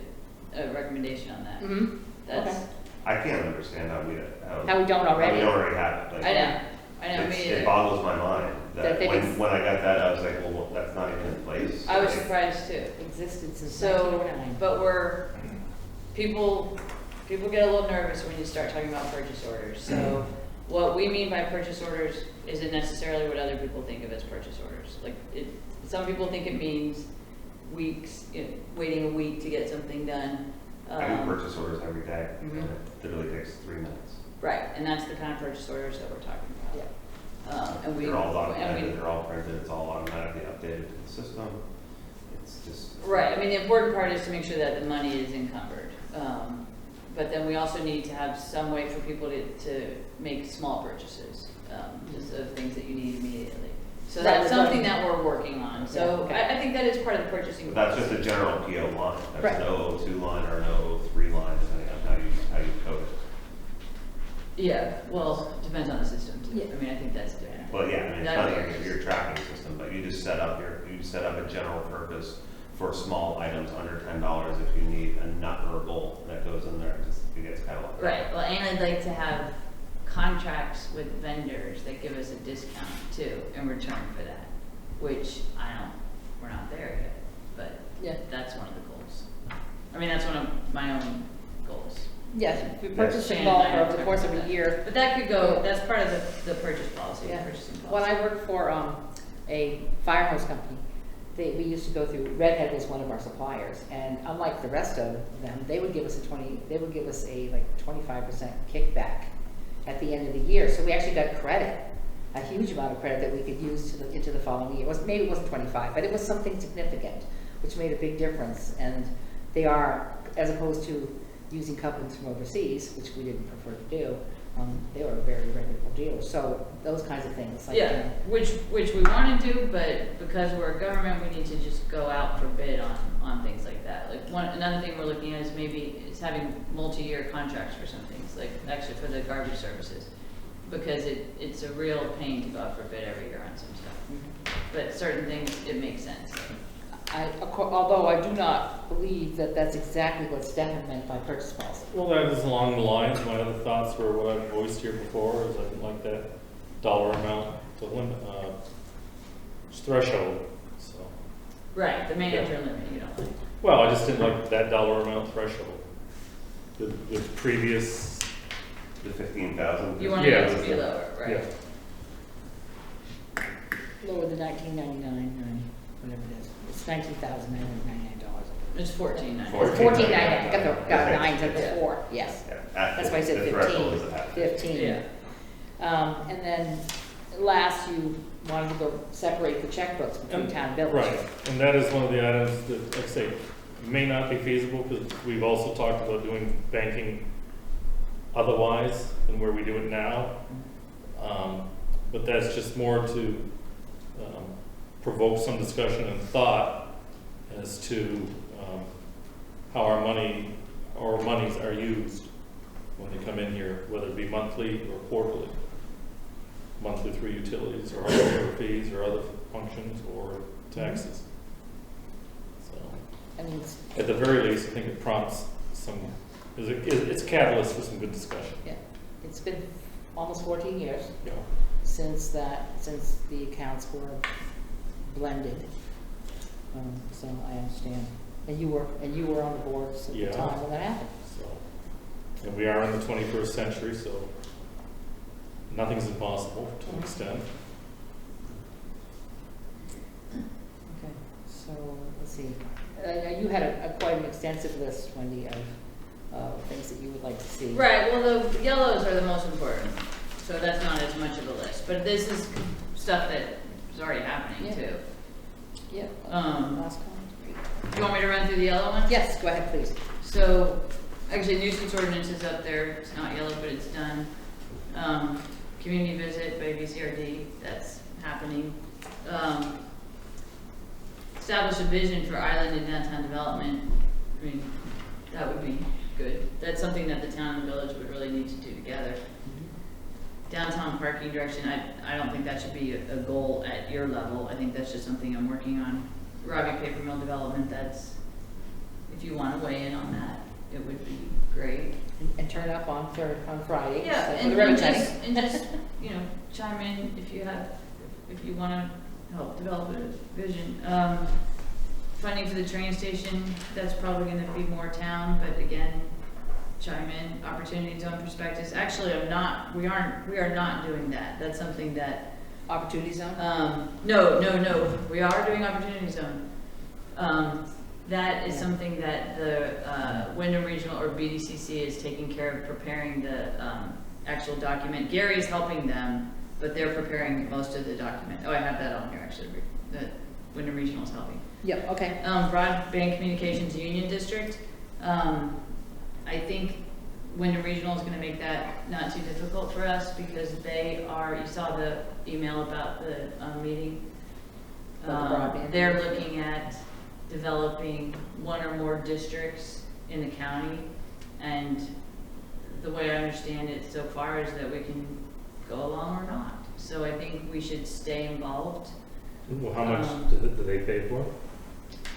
a recommendation on that. Mm-hmm. That's, Okay. I can't understand how we don't already. How we don't already have it. Like, I know, me It either. boggles my mind That that they when, ex- when I got that, I was like, well, that's not even in place. I was Like, surprised too. Existed since So, 1909. but people get a little nervous when you start talking about purchase orders. So what we mean by purchase orders isn't necessarily what other people think of as purchase orders. Like some people think it means weeks, waiting a week to get something done. I do purchase orders every day, Mhm. and it literally takes 3 minutes. Right, and that's the kind of purchase orders that we're talking about. Yeah. They're all documented, they're all printed, it's all automatically updated to the system. It's just. Right, I mean, the important part is to make sure that the money is encumbered. But then we also need to have some way for people to make small purchases, just of things that you need immediately. So Right, that's right. something that we're working on. So Yeah, okay. I think that is part of the purchasing. But that's just a general PO line, Right. that's no O2 line or no O3 line, depending on how you code it. Yeah, well, depends on the system too. Yeah. I mean, I think that's different. Well, yeah, I mean, it's That not like varies. your tracking system, but you just set up a general purpose for small items under $10 if you need a nut or a bolt that goes in there, it gets kind of like. Right, well, and I'd like to have contracts with vendors that give us a discount too in return for that, which we're not there yet, but Yeah. that's one of the goals. I mean, that's one of my own goals. Yes, we purchase in Shannon and I bulk have over the course of talked a about year. But that could go, that's part of the purchase policy, Yeah. purchasing When policy. I worked for a fire hose company, we used to go through, Redhead was one of our suppliers, and unlike the rest of them, they would give us a 25% kickback at the end of the year. So we actually got credit, a huge amount of credit that we could use into the following year. Maybe it wasn't 25, but it was something significant, which made a big difference. And they are, as opposed to using companies from overseas, which we didn't prefer to do, they were a very reputable dealer. So those kinds of things. Like, Yeah, which we want to do, but because we're a government, we need to just go out for bid on things like that. Like another thing we're looking at is having multi-year contracts for some things, like actually for the garbage services, because it's a real pain to go out for bid every year on some stuff. But certain things, it makes sense. although I do not believe that that's exactly what Stefan meant by purchase policy. well, that is along the lines, my other thoughts were what I've voiced here before, is I didn't like that dollar amount to limit, threshold, so. Right, the manager limit you don't like. Well, I just didn't like that dollar amount threshold. The previous, The 15,000? You wanted Yeah, it to be lower, right? yeah, Lower than $19.99, whatever it is. It's $19,999. It's $14.99. It's $14.99, got nines at the Yeah. 4, yes. Yeah, at That's why I said the threshold 15. is at 15. Yeah. And then last, you wanted to go separate the checkbooks between town and village. right. And that is one of the items that, like I say, may not be feasible because we've also talked about doing banking otherwise than where we do it now. But that's just more to provoke some discussion and thought as to how our monies are used when they come in here, whether it be monthly or quarterly. Monthly through utilities or other fees or other functions or taxes. So, I mean, it's, at the very least, I think it prompts some, it's a catalyst for some good discussion. yeah, it's been almost 14 years You know, since the accounts were blended. So I understand. And you were on the boards at the Yeah. time when that happened. so, and we are in the 21st century, so nothing's impossible to an extent. Okay, so let's see. You had quite an extensive list, Wendy, of things that you would like to see. Right, well, the yellows are the most important, so that's not as much of a list, but this is stuff that is already happening Yeah. too. Yep. Um, Last comment. Do you want me to run through the yellow ones? Yes, go ahead, please. So, actually nuisance ordinance is up there, it's not yellow, but it's done. Community visit by VCRD, that's happening. Establish a vision for island and downtown development, I mean, that would be good. That's something that the town and village would really need to do together. Downtown parking direction, I don't think that should be a goal at your level, I think that's just something I'm working on. Robbie Paper Mill development, that's, if you want to weigh in on that, it would be great. And turn up on Friday. Yeah, so for and the ribbon and cutting. just, you know, chime in if you want to help develop a vision. Funding for the train station, that's probably going to be more town, but again, chime in. Opportunity zone perspectives. Actually, we are not doing that. That's something that, Opportunity zone? no, we are doing opportunity zone. That is something that the Wyndham Regional or BDCC is taking care of, preparing the actual document. Gary's helping them, but they're preparing most of the document. Oh, I have that on here actually. The Wyndham Regional is helping. Yep, okay. Broadband Communications Union District. I think Wyndham Regional is going to make that not too difficult for us because they are, you saw the email about the meeting. About the broadband. They're looking at developing one or more districts in the county, and the way I understand it so far is that we can go along or not. So I think we should stay involved. Well, how much do they pay for?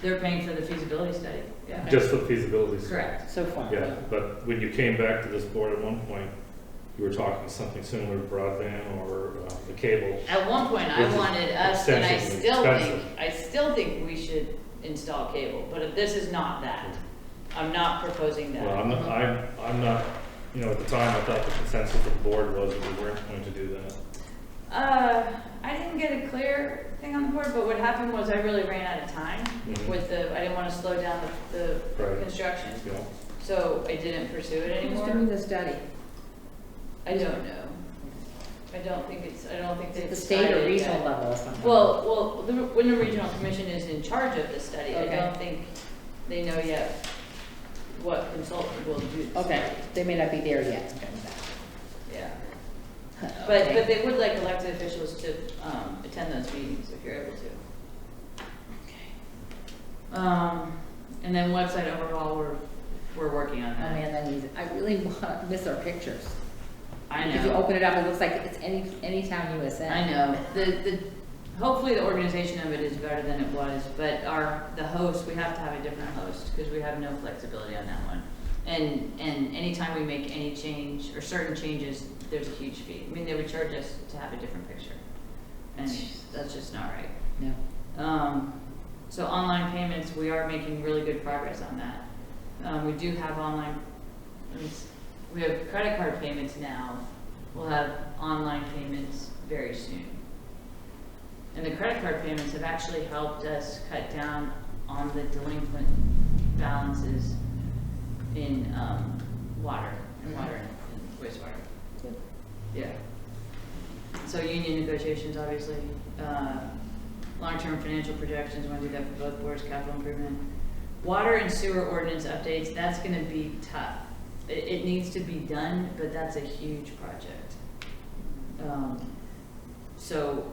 They're paying for the feasibility study. Yeah. Just for the feasibility study? Correct. So far. Yeah, but when you came back to this board at one point, you were talking something similar to broadband or the cable. At one point, Which I is wanted us, and extensive. I still think we should install cable, but this is not that. I'm not proposing that. Well, I'm not, you know, at the time, I thought the consensus of the board was that we weren't going to do that. I didn't get a clear thing on the board, but what happened was I really ran out of time Mhm. with I didn't want to slow down the Right. construction, You know, so I didn't pursue it Who's anymore. doing the study? I don't know. I don't think At they've the state or decided regional yet. level or something? Well, the Wyndham Regional Commission is in charge of the study. Okay. I don't think they know yet what consultant will do the Okay, study. they may not be there yet. Yeah. But Okay. they would like elected officials to attend those meetings if you're able to. And then website overhaul, we're working on Oh that. man, that needs, I really want to miss our pictures. I If you know. open it up, it looks like it's any town USA. I know. Hopefully the organization of it is better than it was, but the host, we have to have a different host because we have no flexibility on that one. And anytime we make any change or certain changes, there's a huge fee. I mean, they would charge us to have a different picture. And that's just not right. No. So online payments, we are making really good progress on that. We do have online, we have credit card payments now. We'll have online payments very soon. And the credit card payments have actually helped us cut down on the delinquent balances in water and wastewater. Good. Yeah. So union negotiations, obviously, long-term financial projections, want to do that for both boards, capital improvement. Water and sewer ordinance updates, that's gonna be tough. It needs to be done, but that's a huge project. So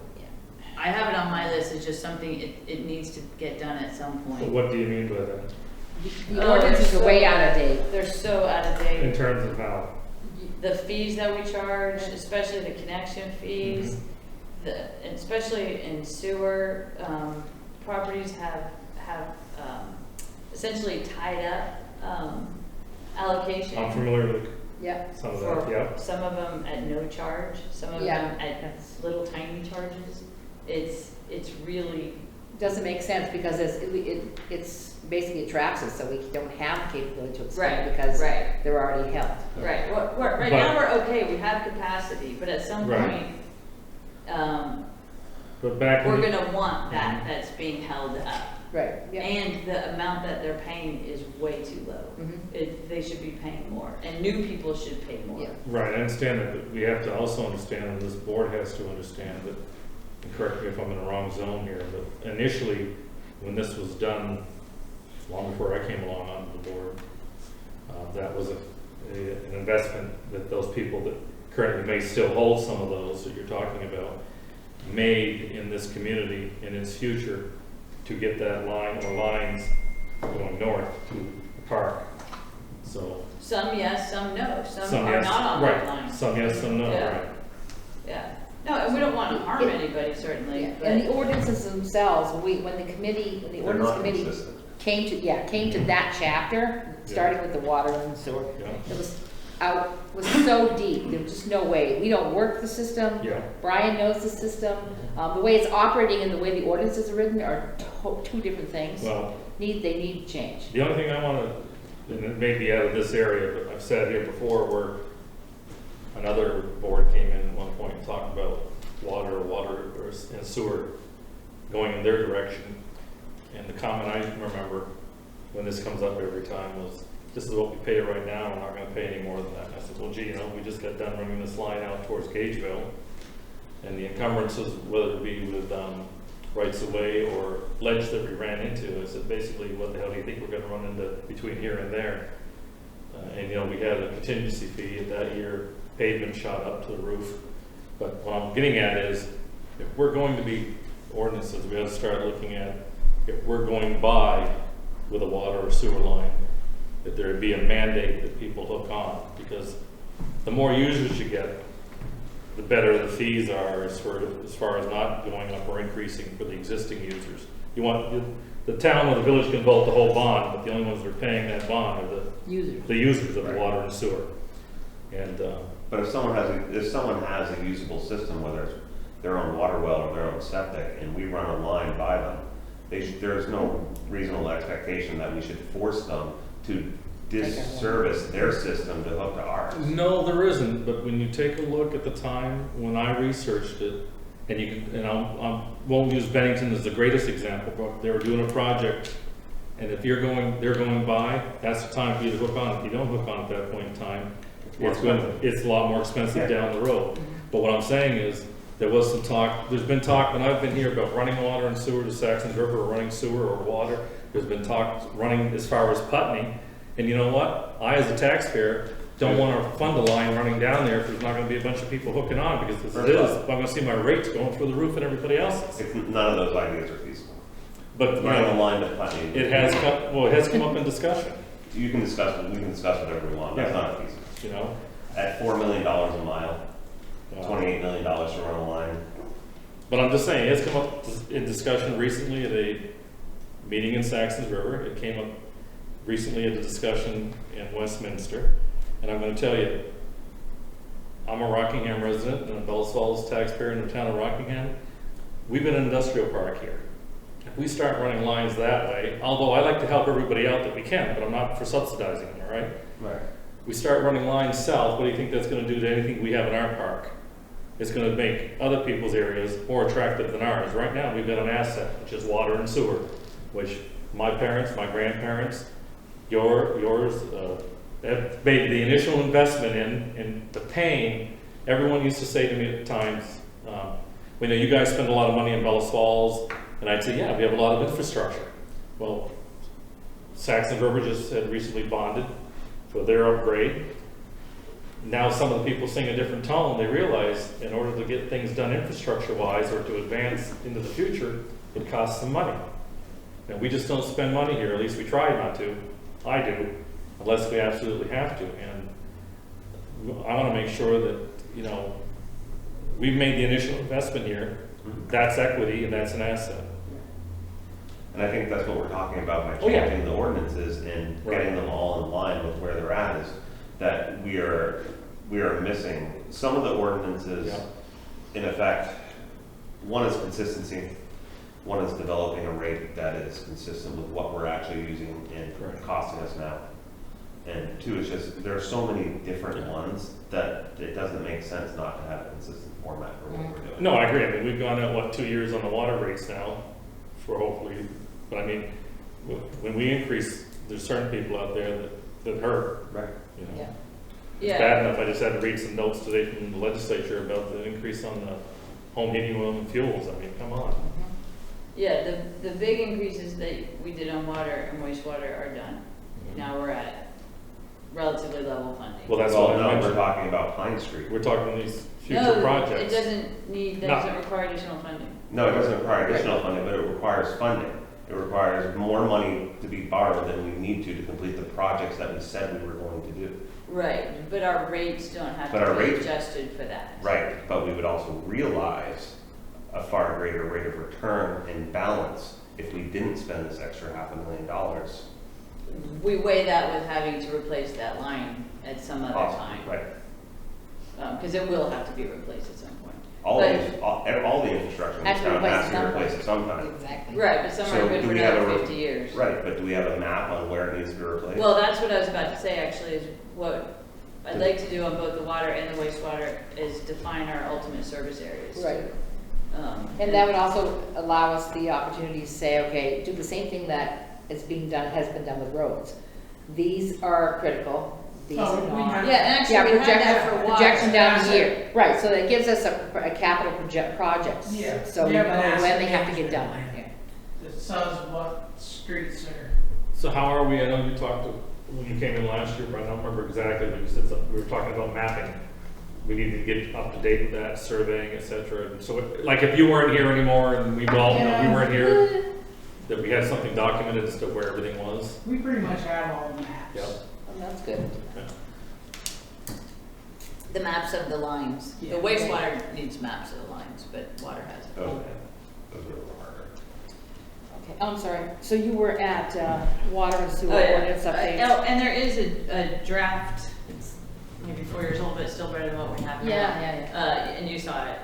I have it on my list, it's just something, it needs to get done at some So point. what do you mean by that? The ordinances are way out of date. They're so out of In date. terms of how? The fees that we charge, especially the connection fees, especially in sewer, properties have essentially tied up allocation. I'm familiar with Yeah. some of For that, yeah. some of them at no charge, some of Yeah. them at little tiny charges. It's really, Doesn't make sense because it's basically it traps us, so we don't have the capability to expand Right, because right. they're already held. right, right But- now we're okay, we have capacity, but at some Right. point, But back in we're the- gonna want that that's being held up. Right, yeah. And the amount that they're paying is way too low. Mhm. They should be paying more, and new people should pay more. Yeah. Right, I understand that, but we have to also understand, and this board has to understand that, and correct me if I'm in the wrong zone here, but initially, when this was done, long before I came along on the board, that was an investment that those people that currently may still hold some of those that you're talking about, made in this community in its future to get that line or lines going north to the park. So, Some yes, some no, some some are yes, not on that right, line. some yes, some no, Yeah. right. Yeah, no, and we don't want to harm anybody, certainly, Yeah, but. and the ordinances themselves, when the They're ordinance not committee consistent. came to that chapter, starting with the water and the sewer, Yeah. it was so deep, there was just no way. We don't work the system. Yeah. Brian knows the system. The way it's operating and the way the ordinances are written are two different things. Well, They need change. the only thing I want to, and it may be out of this area, but I've said here before where another board came in at one point and talked about and sewer going in their direction. And the comment I remember when this comes up every time was, this is what we pay right now, we're not going to pay any more than that. And I said, well, gee, we just got done running this line out towards Gageville. And the encumbrances, whether it be with rights of way or ledge that we ran into, I said, basically, what the hell do you think we're going to run into between here and there? And we had a contingency fee that year, pavement shot up to the roof. But what I'm getting at is, if we're going to be ordinances, we have to start looking at, if we're going by with a water or sewer line, that there be a mandate that people hook on, because the more users you get, the better the fees are as far as not going up or increasing for the existing users. You want, the town or the village can vote the whole bond, but the only ones that are paying that bond are the users of the water and sewer. And, But if someone has a usable system, whether it's their own water well or their own septic, and we run a line by them, there's no reasonable expectation that we should force them to disservice their system to hook to ours. no, there isn't, but when you take a look at the time when I researched it, and I won't use Bennington as the greatest example, but they were doing a project, and if they're going by, that's the time for you to hook on. If you don't hook on at that point in time, it's a lot more expensive down the road. But what I'm saying is, there's been talk, when I've been here, about running water and sewer to Saxon's River, or running sewer or water. There's been talk running as far as Putney. And you know what? I, as a taxpayer, don't want to fund a line running down there if there's not going to be a bunch of people hooking on, because as it is, I'm going to see my rates going through the roof and everybody else's. None of those ideas are feasible. But, Running a line to Putney. it has come up in discussion, We can discuss whatever we want, that's Yeah. not feasible. At $4 million a mile, $28 million to run a line. But I'm just saying, it's come up in discussion recently at a meeting in Saxon's River. It came up recently at a discussion in Westminster. And I'm going to tell you, I'm a Rockingham resident and a Bellows Falls taxpayer in the town of Rockingham. We've been an industrial park here. if we start running lines that way, although I like to help everybody out that we can, but I'm not for subsidizing them, all right? Right. We start running lines south, what do you think that's gonna do to anything we have in our park? It's gonna make other people's areas more attractive than ours. Right now, we've got an asset, which is water and sewer, which my parents, my grandparents, yours, have made the initial investment in the pain. Everyone used to say to me at times, we know you guys spend a lot of money in Bellows Falls, and I'd say, yeah, we have a lot of infrastructure. Well, Saxon River just had recently bonded for their upgrade. Now some of the people sing a different tone. They realize in order to get things done infrastructure-wise or to advance into the future, it costs some money. And we just don't spend money here, at least we try not to. I do, unless we absolutely have to. And I want to make sure that, you know, we've made the initial investment here. That's equity and that's an asset. And I think that's what we're talking about by Oh, yeah. changing the ordinances and Right. getting them all in line with where they're at, is that we are missing some of the ordinances. Yeah. In effect, one is consistency, one is developing a rate that is consistent with what we're actually using and Correct. costing us now. And two is just, there are so many different Yeah. ones that it doesn't make sense not to have a consistent format for what we're doing. No, I agree. I mean, we've gone out, 2 years on the water rates now for hopefully, but I mean, when we increase, there's certain people out there that hurt, Right. you know. Yeah. It's bad enough, I just had to read some notes today from the legislature about the increase on the home heating oil and fuels. I mean, come on. Yeah, the big increases that we did on water and wastewater are done. Now we're at relatively level funding. Well, that's Well, what I no, we're mentioned. talking about Pine Street. We're talking these future No, projects. it doesn't need, that No. doesn't require additional funding. No, it doesn't require additional funding, but it requires funding. It requires more money to be borrowed than we need to complete the projects that we said we were going to do. Right, but our rates don't have But our to be rates- adjusted for that. Right, but we would also realize a far greater rate of return and balance if we didn't spend this extra $500,000. We weigh that with having to replace that line at some other Possibly, time. right. Because it will have to be replaced at some point. All But- the infrastructure in this Has to be town has to be replaced replaced at some time. Exactly. Right, but some So are good do for we have another a- 50 years. Right, but do we have a map on where it needs to be replaced? Well, that's what I was about to say, actually, is what I'd like to do on both the water and the wastewater is define our ultimate service areas. Right. And that would also allow us the opportunity to say, okay, do the same thing that has been done with roads. These are critical, these Oh, are we not. have- Yeah, and actually, we had that for water. Projection down the Yeah. year, right, so that gives us a capital projects. Yeah. So we We know have an when asset they have to get done. management Yeah. It says what streets are. So how are we, I know you talked to, when you came in last year, but I don't remember exactly, but you said something, we were talking about mapping. We need to get up to date with that, surveying, et cetera. And so, like, if you weren't here anymore and we all know we weren't here, that we had something documented as to where everything was. We pretty much have all the maps. Yep. Oh, that's good. The maps of the lines. The Yeah. wastewater needs maps of the lines, but water has it. Those are a little harder. Okay, I'm sorry, so you were at water and sewer Oh, yeah. ordinance update? Oh, and there is a draft, it's maybe 4 years old, but it's still better than what we have now. Yeah. And you saw it,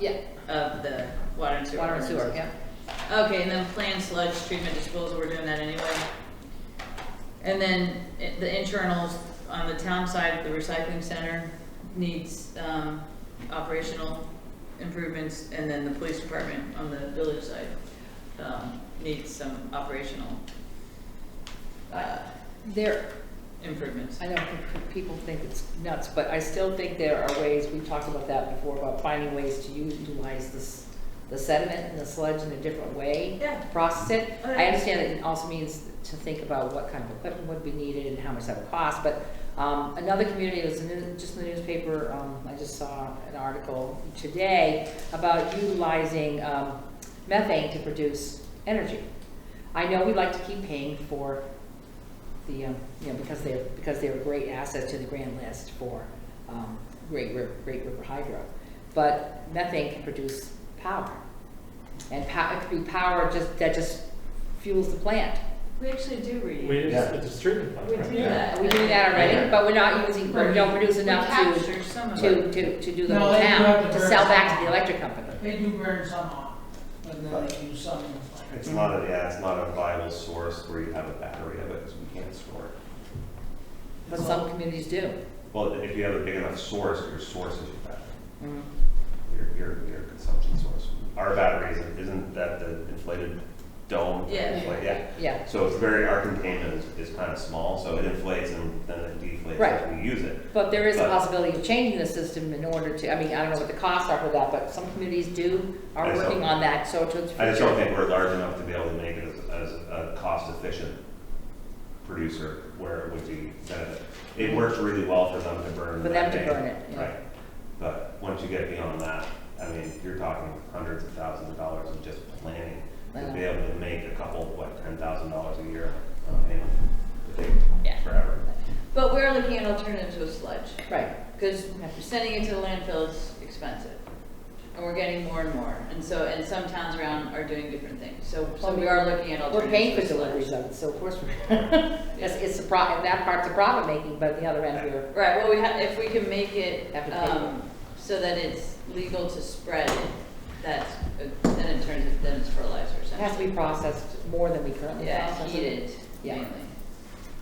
Yeah, of the water and sewer. water and sewer, ordinance. yeah. Okay, and then planned sludge treatment disposal, we're doing that anyway. And then the internals on the town side, the recycling center needs, operational improvements, and then the police department on the village side, needs some operational, There, improvements. I know people think it's nuts, but I still think there are ways, we've talked about that before, about finding ways to utilize the sediment and the sludge in a different way. Yeah. Process it. Oh, yeah. I understand that it also means to think about what kind of equipment would be needed and how much that would cost, but another community, it was just in the newspaper, I just saw an article today about utilizing methane to produce energy. I know we like to keep paying for the, you know, because they're a great asset to the grand list for Great River Hydro. But methane can produce power. And it could be power that just fuels the plant. We actually do read. It's a treatment plant, We right? do Yeah. that. We're doing that already, but we're not using, we don't produce We enough capture some of it. to do the No, whole they do have town, to to burn sell some back off. to the electric company. They do burn some off, but and then they use some. It's not a, yeah, it's not a viable source where you have a battery of it, because we can't store it. But some communities do. Well, if you have a big enough source, your source is your battery, Mhm. your consumption source. Our battery isn't that the inflated dome? Yeah. Yeah. Yeah, So it's our containment is kind of small, so it inflates and then it deflates Right. as we use it. but there is a But- possibility of changing the system in order to, I mean, I don't know what the costs are for that, but some communities are I just working don't- on that, so to. I just don't think we're large enough to be able to make it as a cost-efficient producer where it would be benefit. It works really well for them to burn. For them to methane, burn it, yeah. Right. But once you get beyond that, I mean, you're talking hundreds of thousands of dollars of just planning to be able to make a couple, $10,000 a year on a payment. It takes Yeah. forever. But we're looking at alternatives to a sludge, Right, because sending it to the landfill is expensive. And we're getting more and more, and some towns around are doing different things, so we are looking at we're alternatives. paying for to sludge. deliveries of it, so of course we're, it's that part's a profit making, but on the other end, we're, Right, well, if we can make it, Have to pay for it. so that it's legal to spread it, that's, then it turns, then it's fertilizer it has to be processed more than we currently Yeah, process. it. heated, Yeah. mainly.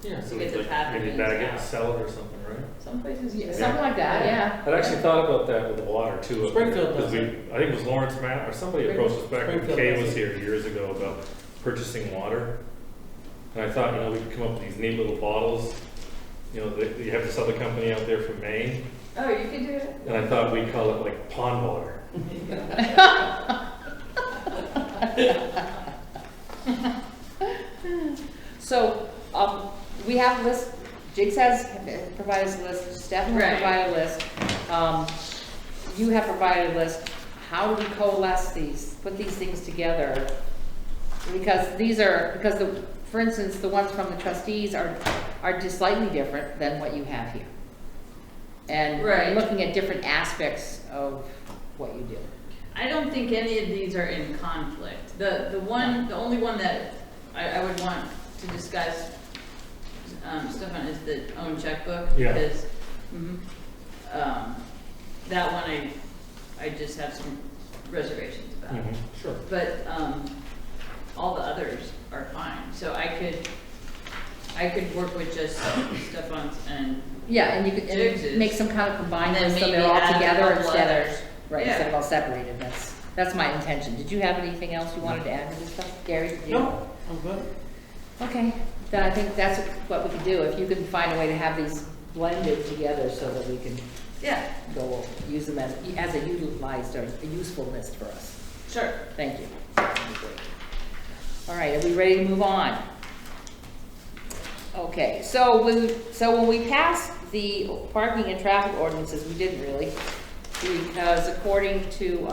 Yeah, So so get the like pathogens maybe bag it out. and sell it or something, right? Some places, Yeah, do. something like that, yeah. I'd actually thought about that with the water too. Springfield Because does I think it was Lawrence Matt, or somebody approached us back when Springfield Kay does was it. here years ago about purchasing water. And I thought, we could come up with these neat little bottles. You have this other company out there from Maine, Oh, you can do it? and I thought we'd call it like pond water. So, we have a list, Jigs has provided us a list, Steph has Right. provided a list. You have provided a list. How do we coalesce these, put these things together? Because for instance, the ones from the trustees are just slightly different than what you have here. And Right. looking at different aspects of what you do. I don't think any of these are in conflict. The only one that I would want to discuss, Stefan, is the own checkbook. Yeah. Because, that one I just have some reservations about. Sure. But, all the others are fine. So I could work with just Stefan's and, Yeah, and you could Jigs is- make some kind of combined and then list so maybe they're all add a together couple instead of, others. right, Yeah. instead of all separated. That's my intention. Did you have anything else you wanted to add to this stuff? Gary? did you? No, I'm good. Okay, then I think that's what we could do. If you can find a way to have these blended together so that we can yeah, use them as a utilized or a useful list for us. sure. Thank you. All right, are we ready to move on? Okay, so when we passed the parking and traffic ordinances, we didn't really, because according to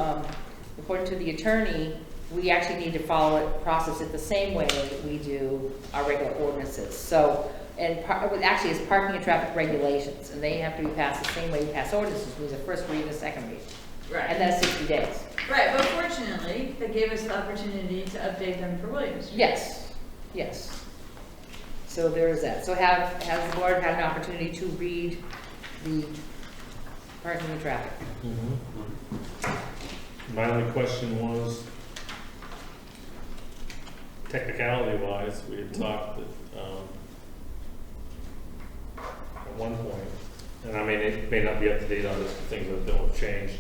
the attorney, we actually need to follow it, process it the same way we do our regular ordinances. So, actually it's parking and traffic regulations, and they have to be passed the same way we pass ordinances, which is a first read and a second read. Right. And then it's 60 days. Right, but fortunately, they gave us the opportunity to update them for Williams. Yes, yes. So there is that. So has the board had an opportunity to read the parking and traffic? My only question was, technicality wise, we had talked that, at one point, and I mean, it may not be up to date on this, things that don't have changed,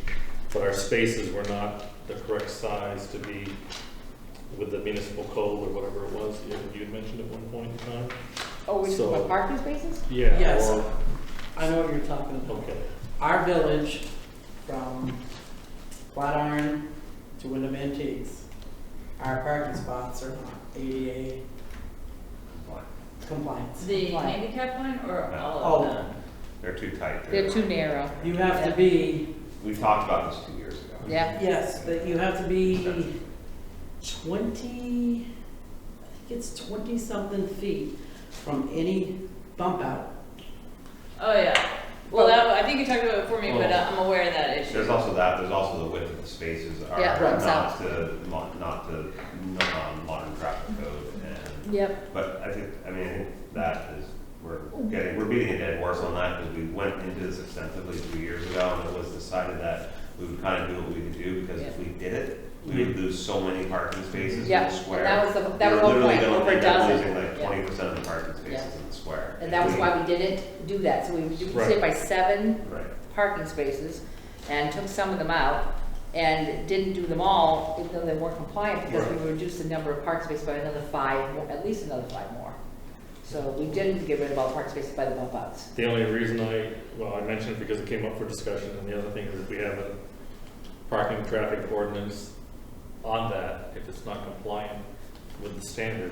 but our spaces were not the correct size to be with the municipal code or whatever it was you had mentioned at one point in time. Oh, we're talking So- about parking spaces? Yeah. Yes. Or, I know what you're talking about. okay. Our village, from Flatiron to Wyndham Antiques, our parking spots are not ADA compliance. The Why? handicap one or all All of of them? them. They're too tight. They're too narrow. You have to be, We talked about this 2 years ago. Yeah. yes, but you have to be 20, I think it's 20-something feet from any bump out. Oh, yeah. Well, I think you talked about it before me, but I'm aware of that issue. There's also that, there's also the width of the spaces are Yeah, right, not to modern traffic code. And, Yep. but I think that is, we're beating a dead horse on that because we went into this extensively 2 years ago and it was decided that we would kind of do what we could do because if we did it, we would lose so many parking spaces in Yeah, the and square. that was the We were whole literally point, gonna over a end up dozen. losing like Yeah. 20% of the parking spaces Yeah. in the square. And that was why we didn't do that, so we reduced it by 7 Right. parking spaces and took some of them out and didn't do them all, even though they weren't compliant, because we Right. reduced the number of parking spaces by another 5, more, at least another 5 more. So we didn't get rid of all the parking spaces by the bump outs. The only reason I mentioned it because it came up for discussion, and the other thing is if we have a parking traffic ordinance on that, if it's not compliant with the standard,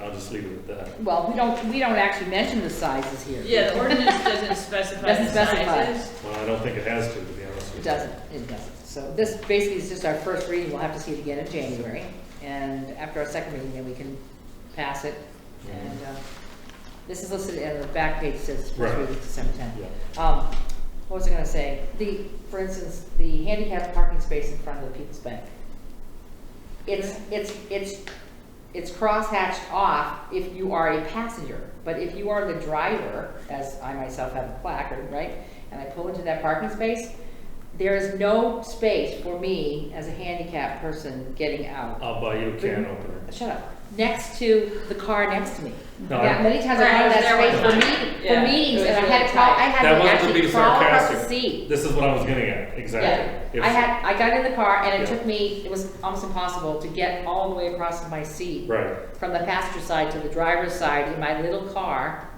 I'll just leave it at that. Well, we don't actually mention the sizes here. Yeah, the ordinance doesn't specify Doesn't the specify. sizes. Well, I don't think it has to be honest with It you. doesn't. So this basically is just our first reading, we'll have to see it again in January. And after our second reading, then we can pass it. And this is listed, and the back page says first Right. reading December 10th. Yeah. What was I gonna say? For instance, the handicapped parking space in front of the People's Bank. It's cross-hatched off if you are a passenger, but if you are the driver, as I myself have a placard, right? And I pull into that parking space, there is no space for me as a handicapped person getting out. I'll buy you a can opener. Shut up. Next to the car next to me. No, Yeah, many times I Right, found I was that there space one for time. meetings, Yeah, for meetings, it was and I really had to crawl, I had That to wasn't to actually be crawl across the sarcastic. seat. This is what I was getting at, exactly. If- I got in the car and it Yeah. took me, it was almost impossible to get all the way across my seat. Right. From the passenger side to the driver's side in my little car.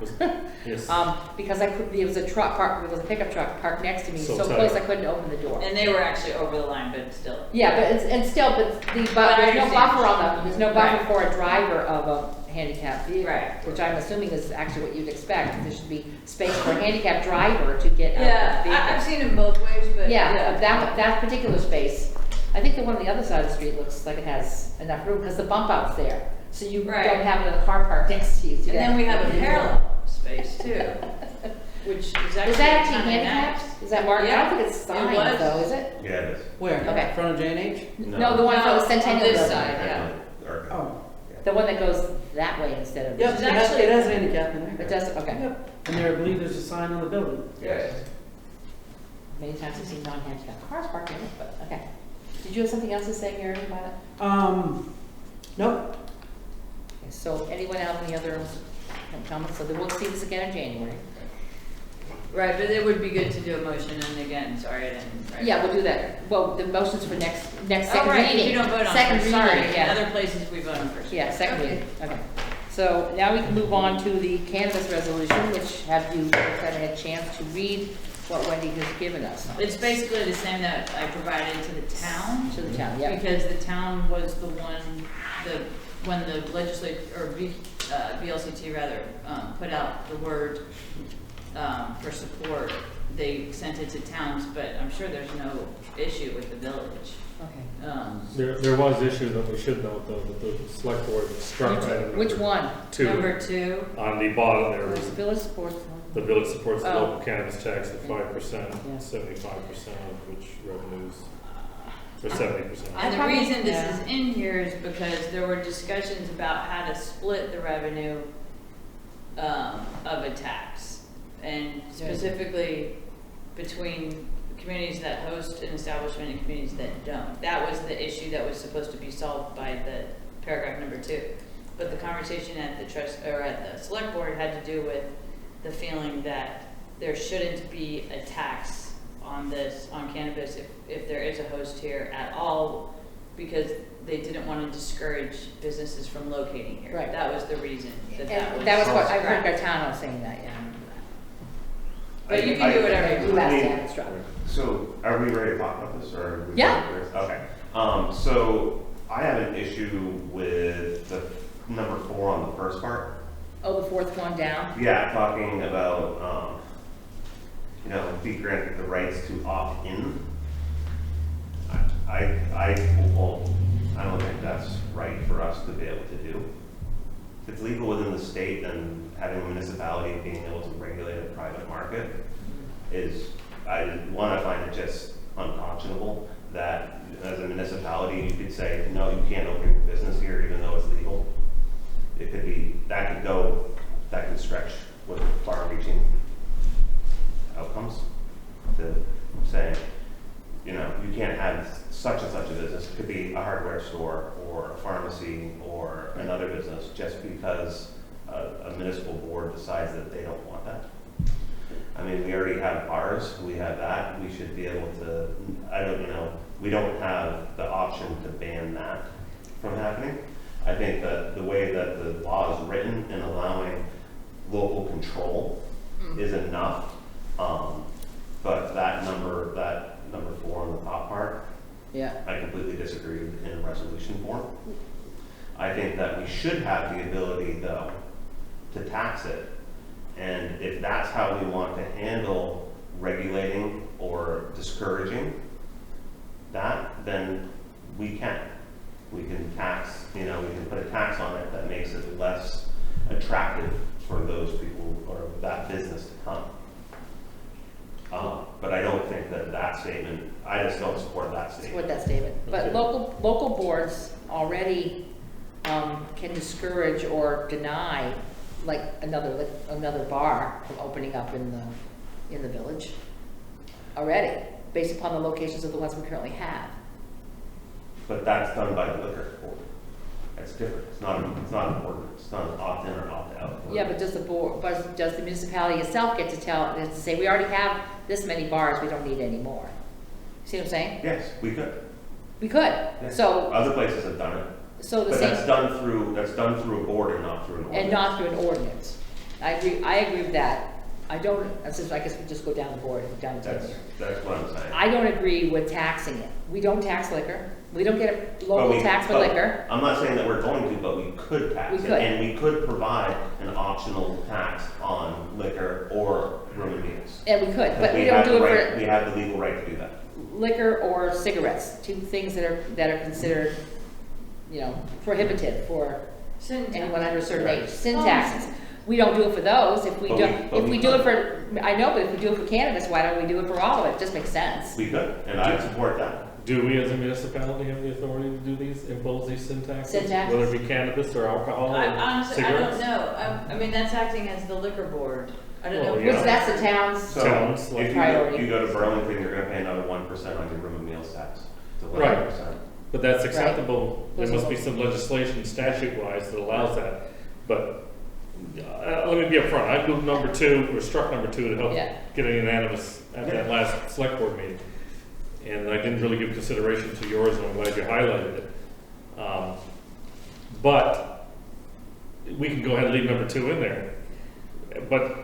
Yes. Because there was a truck parked, there was a pickup truck parked next to me, So so tight. close I couldn't open the door. And they were actually over the line, but still. Yeah, but there's no understand. buffer on them, there's no buffer Right. for a driver of a handicapped vehicle. Right. Which I'm assuming is actually what you'd expect, there should be space for a handicapped driver to get out of Yeah, the vehicle. I've seen it both ways, but. Yeah, that particular space, I think the one on the other side of the street looks like it has enough room, because the bump out's there. So you Right. don't have another car parked next to you. And then we have a parallel space too, which is actually. Is that actually kinda handicapped? nice. Is that marked? I Yeah, don't think it's it signed was. though, is it? Yeah, it is. Where? Okay. In front of J&H? No, the one for the on Centennial this Building. side, yeah. Or- Oh. The one that goes that way instead of. Yep, is it has, actually- it has handicap in there. It does, okay. Yep. And there, I believe there's a sign on the building. Yes. Many times I've seen non-handicapped cars parked in it, but, okay. Did you have something else to say, Mary, about it? Nope. Okay, so anyone have any other comments? So then we'll see this again in January. Right, but it would be good to do a motion, and again, sorry, I didn't. write Yeah, it. we'll do that. Well, the motion's for next Oh, second right, 'cause reading. you don't vote on Second first, reading, sorry. In yeah. other places, we vote on first. Yeah, second Okay. reading, okay. So now we can move on to the cannabis resolution, which have you had a chance to read what Wendy has given us? It's basically the same that I provided to the town. To the town, yeah. Because the town was the one, when the legislature, or VLCT rather, put out the word, for support, they sent it to towns, but I'm sure there's no issue with the village. Okay. There was issue that we should note though, that the select board struck item Which number one? 2. Number 2, On the bottom there was, Village supports. the village supports the Oh. local cannabis tax at 5%, Yeah. 75% of which revenues, or 70%. and the probably- reason this yeah. is in here is because there were discussions about how to split the revenue, of a tax. And specifically between communities that host an establishment and communities that don't. That was the issue that was supposed to be solved by the paragraph number 2. But the conversation at the select board had to do with the feeling that there shouldn't be a tax on cannabis if there is a host here at all, because they didn't want to discourage businesses from locating here. Right. That was the reason that And that was what, I heard scrapped. our town was saying that, yeah. But you can do whatever you You want. asked to have it struck. So, are we ready to talk about this, or? are we- Yeah. Okay. So, I have an issue with the number 4 on the first part. Oh, the fourth one down? Yeah, talking about, be granted the rights to opt in. I don't think that's right for us to be able to do. If it's legal within the state, then having a municipality being able to regulate a private market I find it just unconscionable that as a municipality, you could say, no, you can't open your business here even though it's legal. It could be, that could stretch with far-reaching outcomes to saying, you can't have such and such a business, it could be a hardware store or a pharmacy or another business, just because a municipal board decides that they don't want that. I mean, we already have bars, we have that, we should be able to, we don't have the option to ban that from happening. I think that the way that the law is written and allowing local control is enough. But that number 4 on the top part, Yeah. I completely disagree with in resolution form. I think that we should have the ability, though, to tax it. And if that's how we want to handle regulating or discouraging that, then we can. We can tax, we can put a tax on it that makes it less attractive for those people or that business to come. But I don't think that statement, I just don't support that statement. Support that statement. But Okay. local boards already can discourage or deny like another bar from opening up in the village already, based upon the locations of the ones we currently have. But that's done by the liquor board. That's different. It's not an ordinance. It's not an opt-in or opt-out. Yeah, but does the municipality itself get to say, we already have this many bars, we don't need any more? See what I'm saying? Yes, we could. We could. Yeah. So Other places have done it. the But same. that's done through a board and not through an ordinance. And not through an ordinance. I agree with that. I guess we just go down the board, down the table here. That's what I'm saying. I don't agree with taxing it. We don't tax liquor. We don't get a But local tax for but liquor. I'm not saying that we're going to, but we could tax We it. could. And we could provide an optional tax on liquor or room and meals. And we could, but we We don't have do the it right, for we have the legal right to do that. liquor or cigarettes, two things that are considered, prohibitive for anyone under a certain age. Sin taxes. We don't do it for those. If we But do, we- but if we we do it could. for, I know, but if we do it for cannabis, why don't we do it for all of it? It just makes sense. We could, and I support that. Do we as a municipality have the authority to do these, impose these sin taxes? Sin taxes? Whether it be cannabis or alcohol or Honestly, I cigarettes? don't know. I mean, that's acting as the liquor board. I don't know. Well, if yeah. Which that's the town's. So Towns, like- if Priority. you go to Burlington, you're gonna pay another 1% on your room and meals tax. To Right. 1%. But that's acceptable. There Those must are be some legislation statute-wise that allows that. But let me be upfront. I moved number 2, or struck number 2 to help Yeah. get a unanimous at that last select board meeting. And I didn't really give consideration to yours, and I'm glad you highlighted it. But we can go ahead and leave number 2 in there. But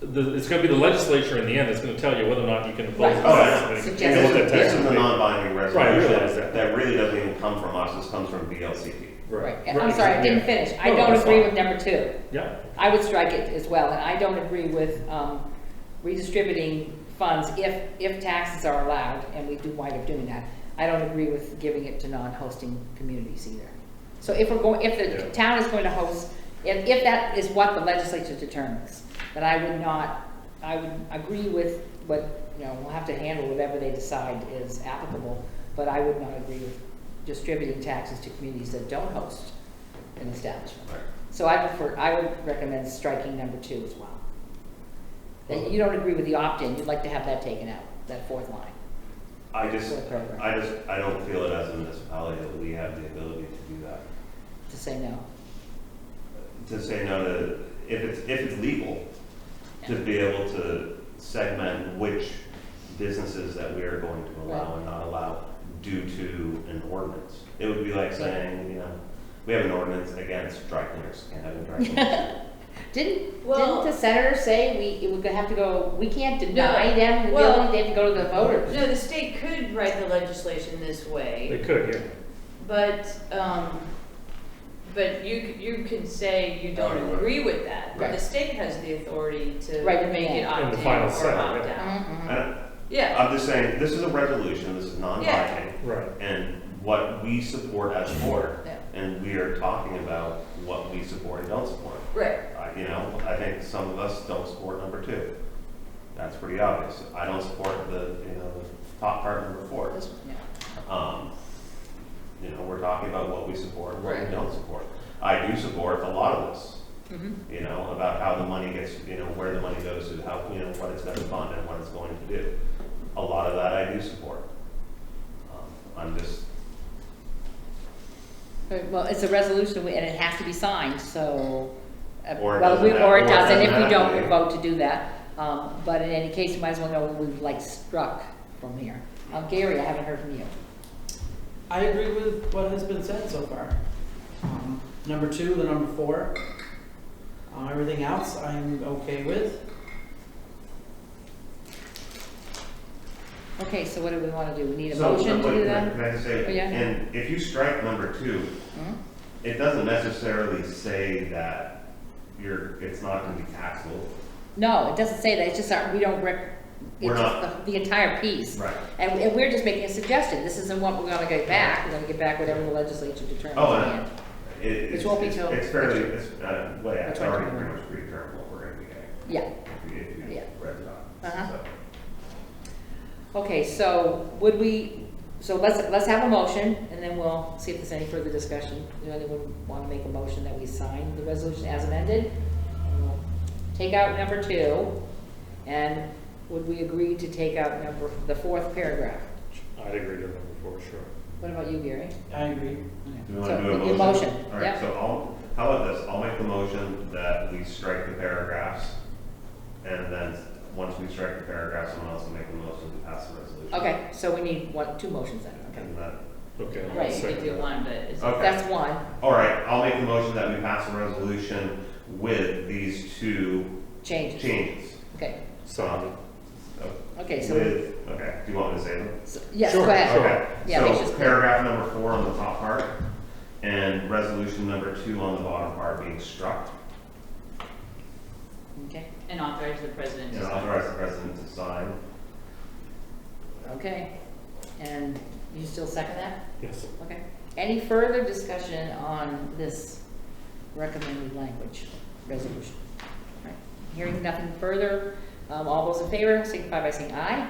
it's going to be the legislature in the end that's going to tell you whether or not you can impose Right. a Oh, tax. yeah. And Suggest- what that tax This is would a be. non-binding Right, I realize resolution that. that really doesn't even come from us. This comes from VLCT. Right. And I'm sorry, I didn't finish. I No, don't that's agree fine. with number 2. Yeah. I would strike it as well, and I don't agree with redistributing funds if taxes are allowed, and we do wind up doing that. I don't agree with giving it to non-hosting communities either. So if the Yeah. town is going to host, and if that is what the legislature determines, then I would agree with what, we'll have to handle whatever they decide is applicable, but I would not agree with distributing taxes to communities that don't host an establishment. Right. So I would recommend striking number 2 as well. That you don't agree with the opt-in, you'd like to have that taken out, that 4th line. I program. don't feel it as a municipality that we have the ability to do that. To say no. To say no to, if it's legal, to be able to segment which businesses that we are going to allow Right. and not allow due to an ordinance. It would be like saying, we have an ordinance against dry cleaners, can't have any dry cleaners. Didn't Well- the senator say we would have to go, we can't deny No. them the Well- ability, they have to go to the voters? No, the state could write the legislation this They way, could, yeah. but you can say you don't agree with that. But Right. the state has the authority to Right, to make make it it. opt In the in final or say, opt yeah. out. Mhm. Yeah, I'm just saying, this is a resolution, this is non-binding. Right. And what we support as a board, Yeah. and we are talking about what we support and don't support. right. I think some of us don't support number 2. That's pretty obvious. I don't support the top part, number 4. This- yeah. We're talking about what we support and what we Right. don't support. I do support a lot of this, Mhm. about how the money gets, where the money goes to, how, what it's going to fund and what it's going to do. A lot of that I do support. Well, it's a resolution, and it has to be signed, so, Or it well, doesn't have- or it or it doesn't, if doesn't we don't, have to we be. vote to do that. But in any case, you might as well know what we've like struck from here. Gary, I haven't heard from you. I agree with what has been said so far. Number 2, the number 4. Everything else I'm okay with. Okay, so what do we want to do? We need a So, motion to wait, do that? Can I just say, Oh, yeah. and if you strike number 2, Mhm. it doesn't necessarily say that it's not gonna be taxable. No, it doesn't say that, it's just our, we don't We're it's not- just the entire piece. Right. And we're just making a suggestion, this isn't what we're gonna get back, we're gonna get back whatever the legislature determines Oh, in the and end. it's, Which won't be till- it's fairly, it's, well, yeah, it's Which one? already pretty much predetermined what we're gonna be getting. Yeah, If you Yeah. read it up. Uh-huh. So, okay, so let's have a motion, and then we'll see if there's any further discussion. Does anyone want to make a motion that we sign the resolution as amended? And we'll take out number 2, and would we agree to take out the 4th paragraph? I'd agree to number 4, sure. What about you, Gary? I agree. Do we So, wanna do a your motion? motion, All right, yep. so how about this, I'll make the motion that we strike the paragraphs, and then, once we strike the paragraphs, someone else will make the motion to pass the resolution. Okay, so we need 2 motions then, okay. And that, Okay. I'll Right, You second could do that. one, but it's. Okay. That's one, all right, I'll make the motion that we pass a resolution with these 2 changes, changes. okay. Second. Okay, so, Okay, do you want me to say them? yes, Sure, go ahead. sure. Okay, Yeah, make so sure- paragraph number 4 on the top part, and resolution number 2 on the bottom part being struck, Okay, And authorize the president to and sign. authorize the president to sign. okay. And you still second that? Yes. Okay. Any further discussion on this recommended language resolution? All right. Hearing nothing further, all those in favor signify by saying aye.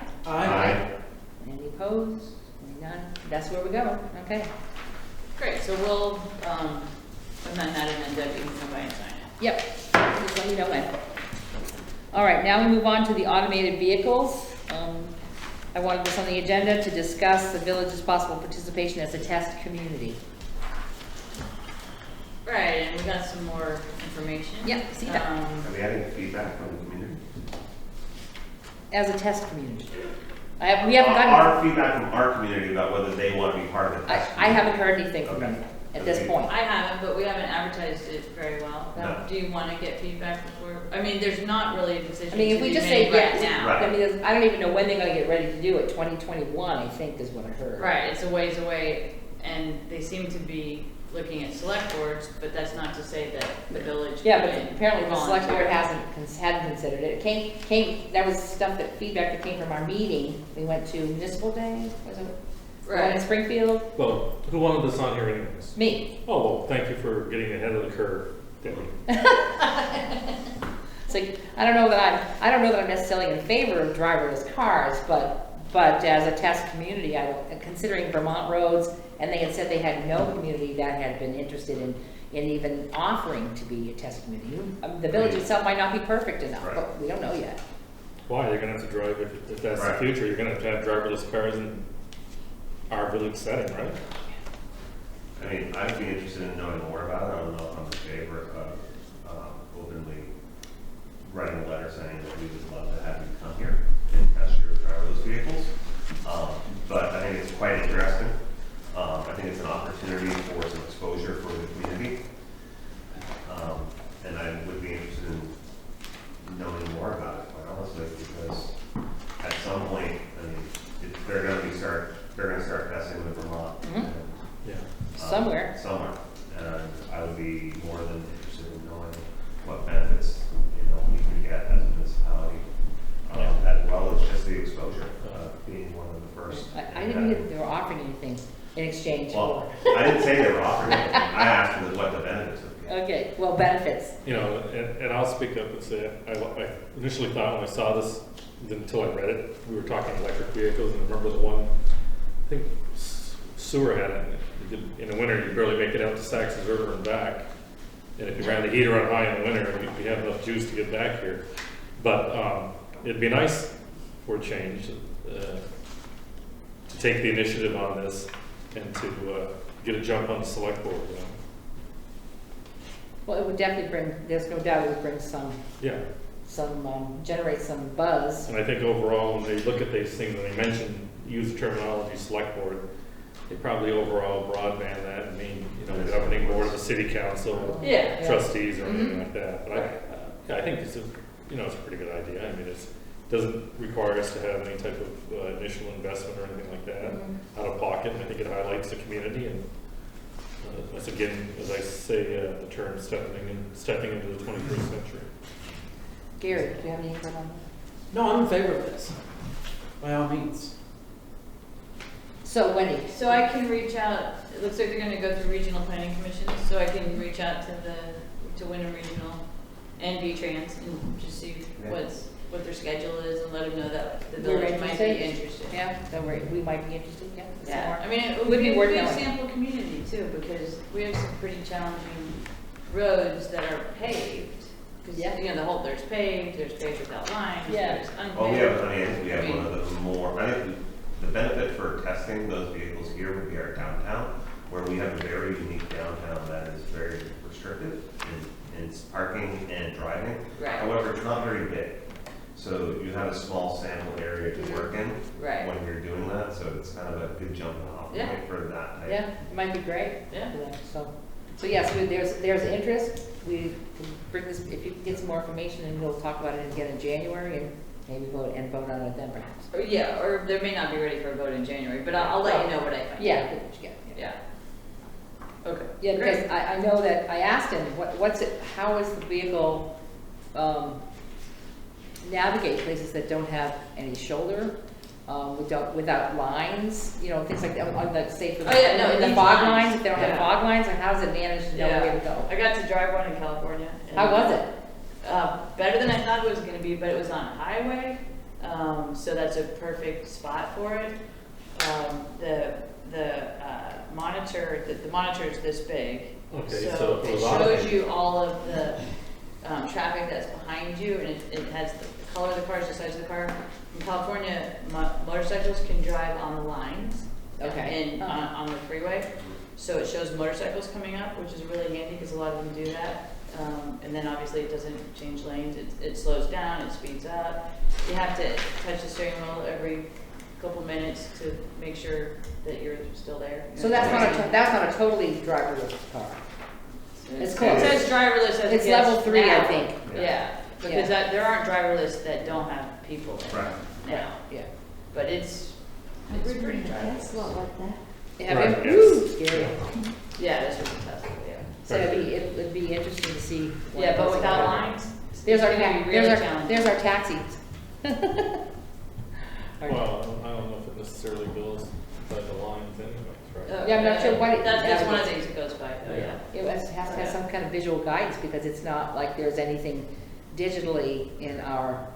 Any opposed? Any none? That's where we go. Okay. Great, so we'll, amend that and then Debbie can come by and sign it. Yep. Just let me know when. All right, now we move on to the automated vehicles. I wanted this on the agenda to discuss the village's possible participation as a test community. Right, and we got some more information. Yep, see that. Are we having feedback from the community? As a test community. We haven't gotten. Our feedback from our community about whether they want to be part of the test. I haven't heard anything from Okay. them at this Okay. point. I haven't, but we haven't advertised it very well. No. Do you want to get feedback before? I mean, there's not really a decision I mean, to if we be just say made right yes, now. Right. I mean, I don't even know when they're gonna get ready to do it, 2021, I think is what I heard. Right, it's a ways away, and they seem to be looking at select boards, but that's not to say that the village. Yeah, but can apparently the select board volunteer. hadn't considered it. It came, that was stuff feedback that came from our meeting. We went to municipal day, was it? The one in Right. Springfield? Well, who wanted this on here anyways? Me. Oh, well, thank you for getting ahead of the curve, Debbie. It's like, I don't know that I'm necessarily in favor of driverless cars, but as a test community, considering Vermont roads, and they had said they had no community that had been interested in even offering to be a test community. The village itself might not be perfect enough, Right. but we don't know yet. Why? You're gonna have to drive, if that's the Right. future, you're gonna have to have driverless cars in our village setting, right? I mean, I'd be interested in knowing more about it. I don't know if I'm in favor of openly writing a letter saying that we would love to have you come here and test your driverless vehicles. But I think it's quite interesting. I think it's an opportunity for some exposure for the community. And I would be interested in knowing more about it, quite honestly, because at some point, I mean, they're gonna start testing with Vermont. Mhm. and, Yeah. Somewhere. Somewhere. And I would be more than interested in knowing what benefits, we can get as a municipality, as well as just the exposure, being one of the first. I didn't hear that they were offering anything in exchange for. Well, I didn't say they were offering it. I asked what the benefits would be. Okay, well, benefits. You know, and I'll speak up and say, I initially thought when I saw this, until I read it, we were talking electric vehicles, and I remember the one, I think Sewer had it. In the winter, you barely make it out to Saxon's River and back. And if you ran the heater on high in the winter, you have enough juice to get back here. But it'd be nice for a change to take the initiative on this and to get a jump on the select board, you know? Well, it would definitely bring, there's no doubt it would bring some, Yeah, generate some buzz. and I think overall, when they look at these things, and they mention, use the terminology select board, they probably overall broadband that and mean, you know, the governing board of the city council, Yeah. trustees or anything Mhm. like that. But I think it's a, you know, it's a pretty good idea. I mean, doesn't require us to have any type of initial investment or anything like that out of pocket. And I think it highlights the community and that's again, as I say, the term stepping into the 21st century. Gary, do you have any input on that? No, I'm in favor of this, by all means. So Wendy, So I can reach out, it looks like they're gonna go through regional planning commissions, so I can reach out to Wyndham Regional and V-Trans and just see what their schedule is and let them know that the You're village might be interested? interested. yeah, don't worry, we might be interested, yeah. some Yeah, more. I mean, it Would would be be a worth good knowing. sample community too, because we have some pretty challenging roads that are paved. Cause, Yeah. you know, there's paved without lines, Yeah. there's unpaved. Well, I think we have one of the more, I think the benefit for testing those vehicles here would be our downtown, where we have a very unique downtown that is very restrictive in parking and driving. Right. However, it's not very big. So you have a small sample area to work in Right. when you're doing that, so it's kind of a good jumping off Yeah. point for that type. Yeah, it might be great. Yeah. So yes, there's interest, we can bring this, if you can get some more information, and we'll talk about it again in January, and maybe vote on it then perhaps. Or they may not be ready for a vote in January, but I'll let you know what I find. Yeah, good, yeah. Yeah. Okay. Yeah, because Great. I know that, I asked him, how is the vehicle, navigate places that don't have any shoulder, without lines, you know, things like that, on the, say for Oh, yeah, no, it in the needs fog lines. lines, if they don't have Yeah. fog lines, or how does it manage to know where to go? I got to drive one in California. and, How was it? Better than I thought it was gonna be, but it was on a highway, so that's a perfect spot for it. The monitor is this big. Okay, So so it a lot of shows things. you all of the, traffic that's behind you, and it has the color of the cars, the size of the car. In California, motorcycles can drive on the lines. Okay. And on the freeway, so it shows motorcycles coming up, which is really handy, because a lot of them do that. And then obviously it doesn't change lanes, it slows down, it speeds up. You have to touch the steering wheel every couple minutes to make sure that you're still there. So that's not a totally driverless car. It's close. It says driverless as it It's gets level 3, I now. think. Yeah, because there aren't driverless that don't have people in Right. now, Yeah. but it's pretty driverless. Have Right, you? yes. Woo, scary. Yeah, this was a test, yeah. So it would be interesting to see. what Yeah, but goes without on. lines, There's our, it's gonna be really challenging. there's our taxis. Well, I don't know if it necessarily goes by the lines anyways, right? Yeah, I'm not sure what it- That's one of the things that goes by, oh, Yeah. yeah. It has to have some kind of visual guidance, because it's not like there's anything digitally in our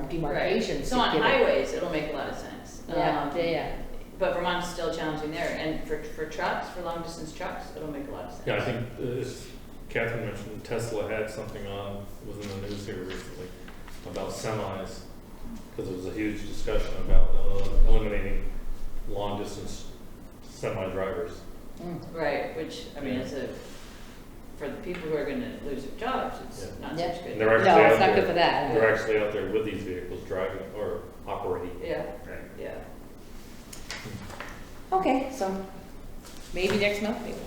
demarcations. Right. So to on give it- highways, it'll make a lot of sense. Yeah, yeah. But Vermont's still challenging there, and for trucks, for long distance trucks, it'll make a lot of sense. Yeah, I think, as Catherine mentioned, Tesla had something on, was in the news here recently, about semis, because it was a huge discussion about eliminating long-distance semi-drivers. Right, which, I mean, for the people who are gonna lose their jobs, it's Yeah. not Yeah. such good. And they're actually No, it's out not there- good for that. They're actually out there with these vehicles driving or operating. Yeah, Right. yeah. Okay, so maybe next month, maybe.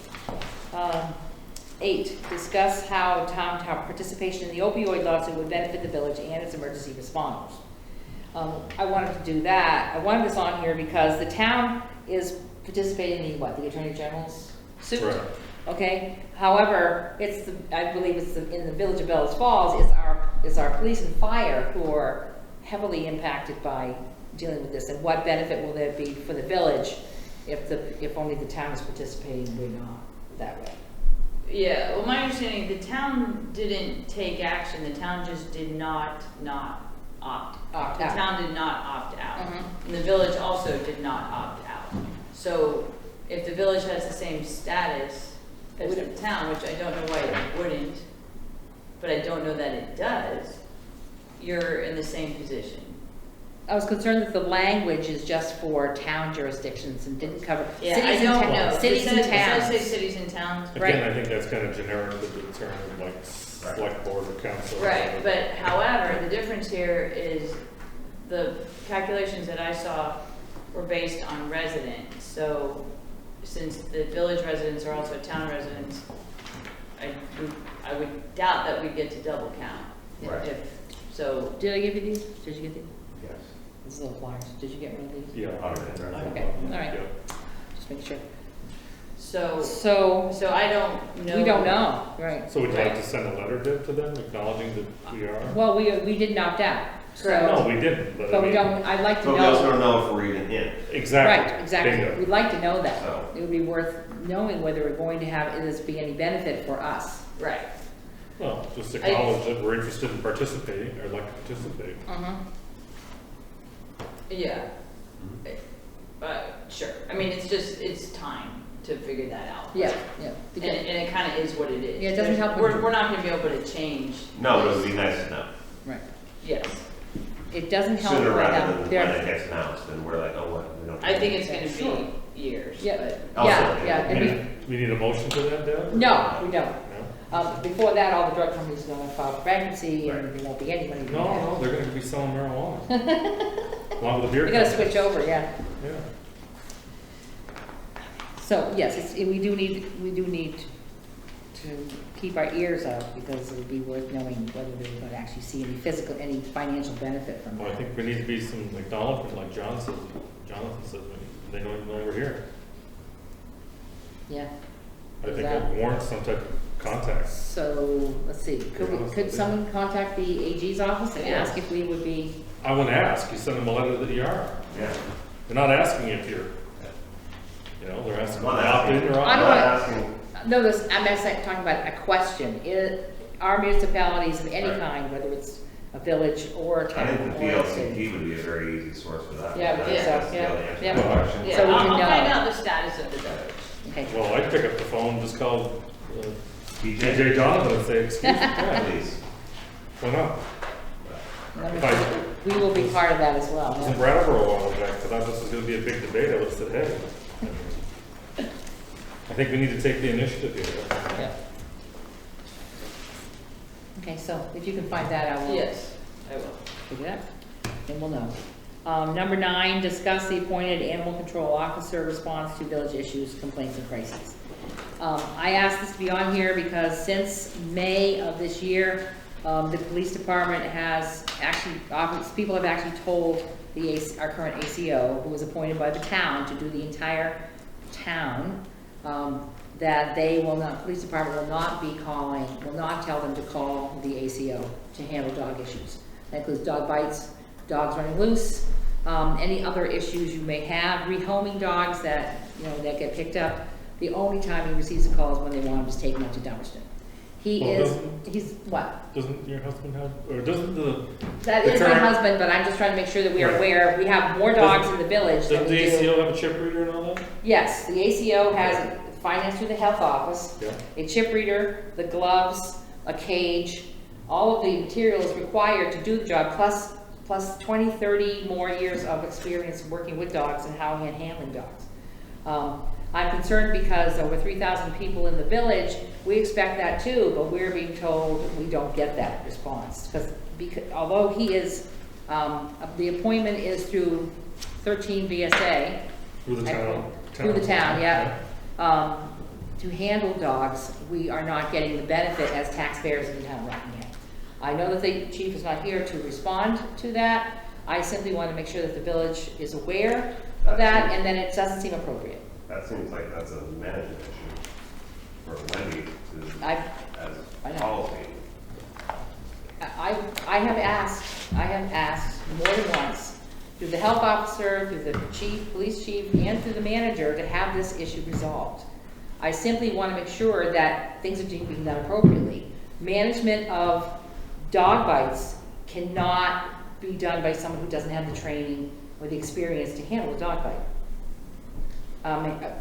8, discuss how town participation in the opioid lawsuit would benefit the village and its emergency responders. I wanted to do that. I wanted this on here because the town is participating in the Attorney General's suit? Right. Okay, however, I believe it's in the village of Bellows Falls, is our police and fire who are heavily impacted by dealing with this, and what benefit will there be for the village if only the town is participating, we're not that way? Yeah, well, my understanding, the town didn't take action, the town just did not opt. Opt The out. town did not opt out. Mhm. And the village also did not opt out. So if the village has the same status as the town, which I don't know why it wouldn't, but I don't know that it does, you're in the same position. I was concerned that the language is just for town jurisdictions and didn't cover Yeah, cities I and don't towns. know. Cities and It says towns. cities and towns. Right. Again, I think that's kind of generic with the term like select board or council. or Right, whatever. but however, the difference here is the calculations that I saw were based on residents. So since the village residents are also town residents, I would doubt that we'd get to double count. Right. So, Did I give you these? Did you get these? Yes. These little flyers. Did you get one of these? Yeah. Okay, all right. Yeah. Just make sure. so So, I don't know. we don't know, right? So would you like Right. to send a letter to them acknowledging that we are? Well, we didn't opt out. So- No, we didn't, but I But we mean. don't, I'd like to But we also know. don't know if we're even in. Exactly. Right, exactly. Bingo. We'd like to know that. So- It would be worth knowing whether we're going to have, this be any benefit for us. Right. Well, just acknowledge that we're interested in participating, or like to participate. Yeah. But sure. I mean, it's time to figure that out. Yeah, yeah. And it kind of is what it is. Yeah, it doesn't help when- We're not going to be able to change. No, but it would be nice to know. Right. Yes. It doesn't help Sooner right rather now. than when There- it gets announced, and we're like, oh, what, we don't. I think it's going to Sure. be years. Yeah, But Also, yeah, and Do we need a motion to that, Deb? no, we don't. No? Before that, all the drug companies are gonna file for bankruptcy and there won't be any money. to No, get. no, they're gonna be selling marijuana. Along with the beer. We're gonna companies. switch over, yeah. Yeah. So, yes, we do need to keep our ears out because it would be worth knowing whether they're gonna actually see any financial benefit from Well, I that. think there needs to be some acknowledgement, like Jonathan says, they don't even know we're here. Yeah. I think Exactly. it warrants some type of contact. So, let's see, could someone contact the AG's office and Yeah. ask if we would be, I wouldn't ask, you send them a letter that you are. Yeah. They're not asking if you're, they're asking I'm not opt in or asking, opt I I'm don't not out. asking, no, I'm actually talking about a question. Are municipalities of any Right. kind, whether it's a village or a I town think the or a city? VLCT would be a very easy source for that. Yeah, we think so, That's the yeah, only answer to yeah. the question. yeah, So we I'll can I'll find know. out the status of the village. Okay. Well, I'd pick up the phone, just call TJ, DJ Jonathan and say, excuse me, yeah, please. why not? We will be part of that as well. I was yeah. in Brattleboro a while back, so I thought this was gonna be a big debate, I would've said, hey. I think we need to take the initiative here. Yeah. Okay, so if you can find that, I will. Yes, I will. Figure it out, then we'll know. Number 9, discuss the appointed animal control officer response to village issues, complaints, and crises. I asked this to be on here because since May of this year, the police department has actually, people have actually told our current ACO, who was appointed by the town to do the entire town, that police department will not tell them to call the ACO to handle dog issues. That includes dog bites, dogs running loose, any other issues you may have, rehoming dogs that get picked up. The only time he receives a call is when they want him to take him out to Dummerston. He's what? Doesn't your husband have, or doesn't the? That the is my current- husband, but I'm just trying to make sure that we are Right. aware, we have more dogs in the village than Doesn't we the do. ACO have a chip reader and all that? Yes, the ACO has it financed through the health office, Yeah. a chip reader, the gloves, a cage, all of the materials required to do the job, plus 20, 30 more years of experience working with dogs and how and handling dogs. I'm concerned because over 3,000 people in the village, we expect that too, but we're being told we don't get that response. Because although he is, the appointment is through 13 VSA. Through the town? Through the town, yeah. To handle dogs, we are not getting the benefit as taxpayers in the town of Rockingham. I know that the chief is not here to respond to that. I simply want to make sure that the village is aware of that and then it doesn't seem appropriate. That seems like that's a management issue for Wendy to, I as know. policy. I have asked more than once, through the health officer, through the chief, police chief, and through the manager, to have this issue resolved. I simply want to make sure that things are being done appropriately. Management of dog bites cannot be done by someone who doesn't have the training or the experience to handle a dog bite.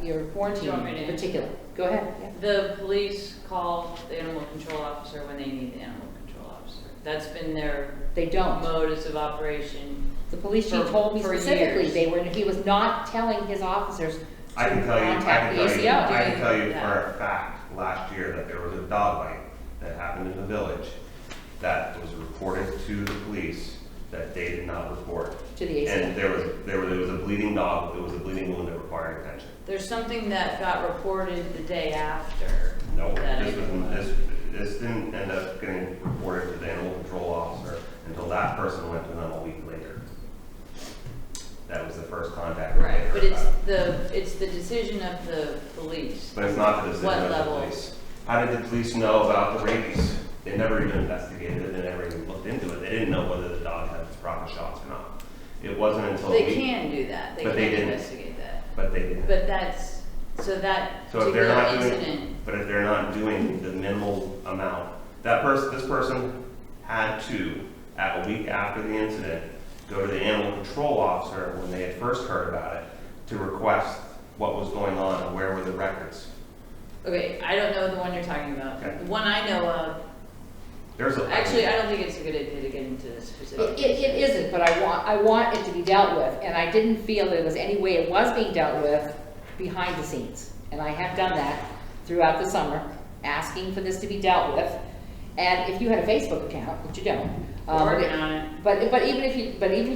Your quarantine Do you want me to in answer? particular. Go ahead, yeah. The police call the animal control officer when they need the animal control officer. That's been their They don't. modus of operation. The police chief For- told me for specifically, years. he was not telling his officers to I can tell you, contact the ACO. I can tell you Yeah. for a fact, last year, that there was a dog bite that happened in the village that was reported to the police that they did not report. To the ACO. And there was a bleeding dog, there was a bleeding wound that required attention. There's something that got reported the day after. No, that this didn't end up getting reported to the animal control officer until that person went to them a week later. That was the first contact. that they Right, heard but about. it's the decision of the police. But it's not the decision What of the level? police. How did the police know about the rabies? They never even investigated it, they never even looked into it. They didn't know whether the dog had its proper shots or not. It wasn't until They we, can do that, they But can they didn't. investigate that. but they didn't. But that's, so that So if they're particular not doing, incident, but if they're not doing the minimal amount, this person had to, at a week after the incident, go to the animal control officer when they had first heard about it to request what was going on and where were the records. okay, I don't know the one you're talking about. Okay. The one I know of, There's a. actually, I don't think it's a good idea to get into the specifics. It isn't, but I want it to be dealt with, and I didn't feel there was any way it was being dealt with behind the scenes. And I have done that throughout the summer, asking for this to be dealt with. And if you had a Facebook account, which you don't. Working on it. But even if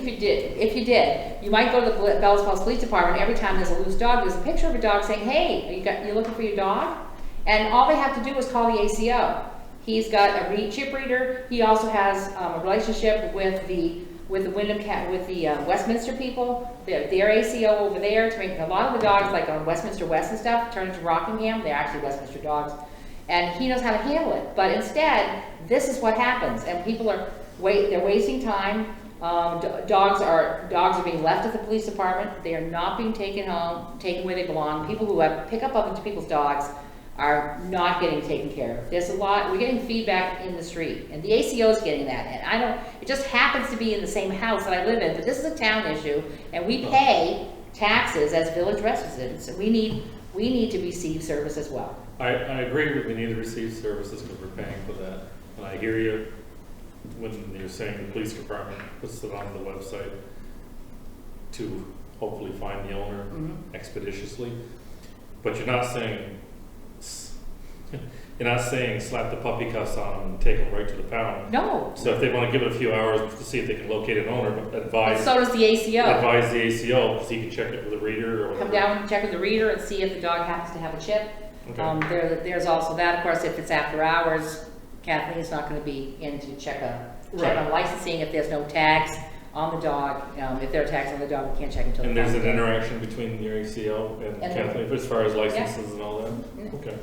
you did, you might go to the Bellows Falls Police Department, every time there's a loose dog, there's a picture of a dog saying, hey, you looking for your dog? And all they have to do is call the ACO. He's got a chip reader. He also has a relationship with the Westminster people, their ACO over there, to make a lot of the dogs, like on Westminster West and stuff, turn into Rockingham. They're actually Westminster dogs, and he knows how to handle it. But instead, this is what happens, and people they're wasting time. Dogs are being left at the police department. They are not being taken home, taken where they belong. People who pick up other people's dogs are not getting taken care of. We're getting feedback in the street, and the ACO is getting that. And it just happens to be in the same house that I live in, but this is a town issue, and we pay taxes as village residents. We need to receive service as well. I agree that we need to receive services because we're paying for that. And I hear you when you're saying the police department puts it on the website to hopefully find the owner expeditiously. But you're not saying slap the puppy cuffs on them and take them right to the pound. No. So if they want to give it a few hours to see if they can locate an owner, but And so does the ACO. advise the ACO because he can check it with a reader or whatever. Come down and check with the reader and see if the dog happens to have a chip. Okay. There's also that, of course, if it's after hours, Kathleen's not gonna be in to check on licensing if there's no tags on the dog. If there are tags on the dog, we can't check until. And the there's an dog- interaction between your ACO and And- Kathleen as far as licenses and all that? Yeah. Okay.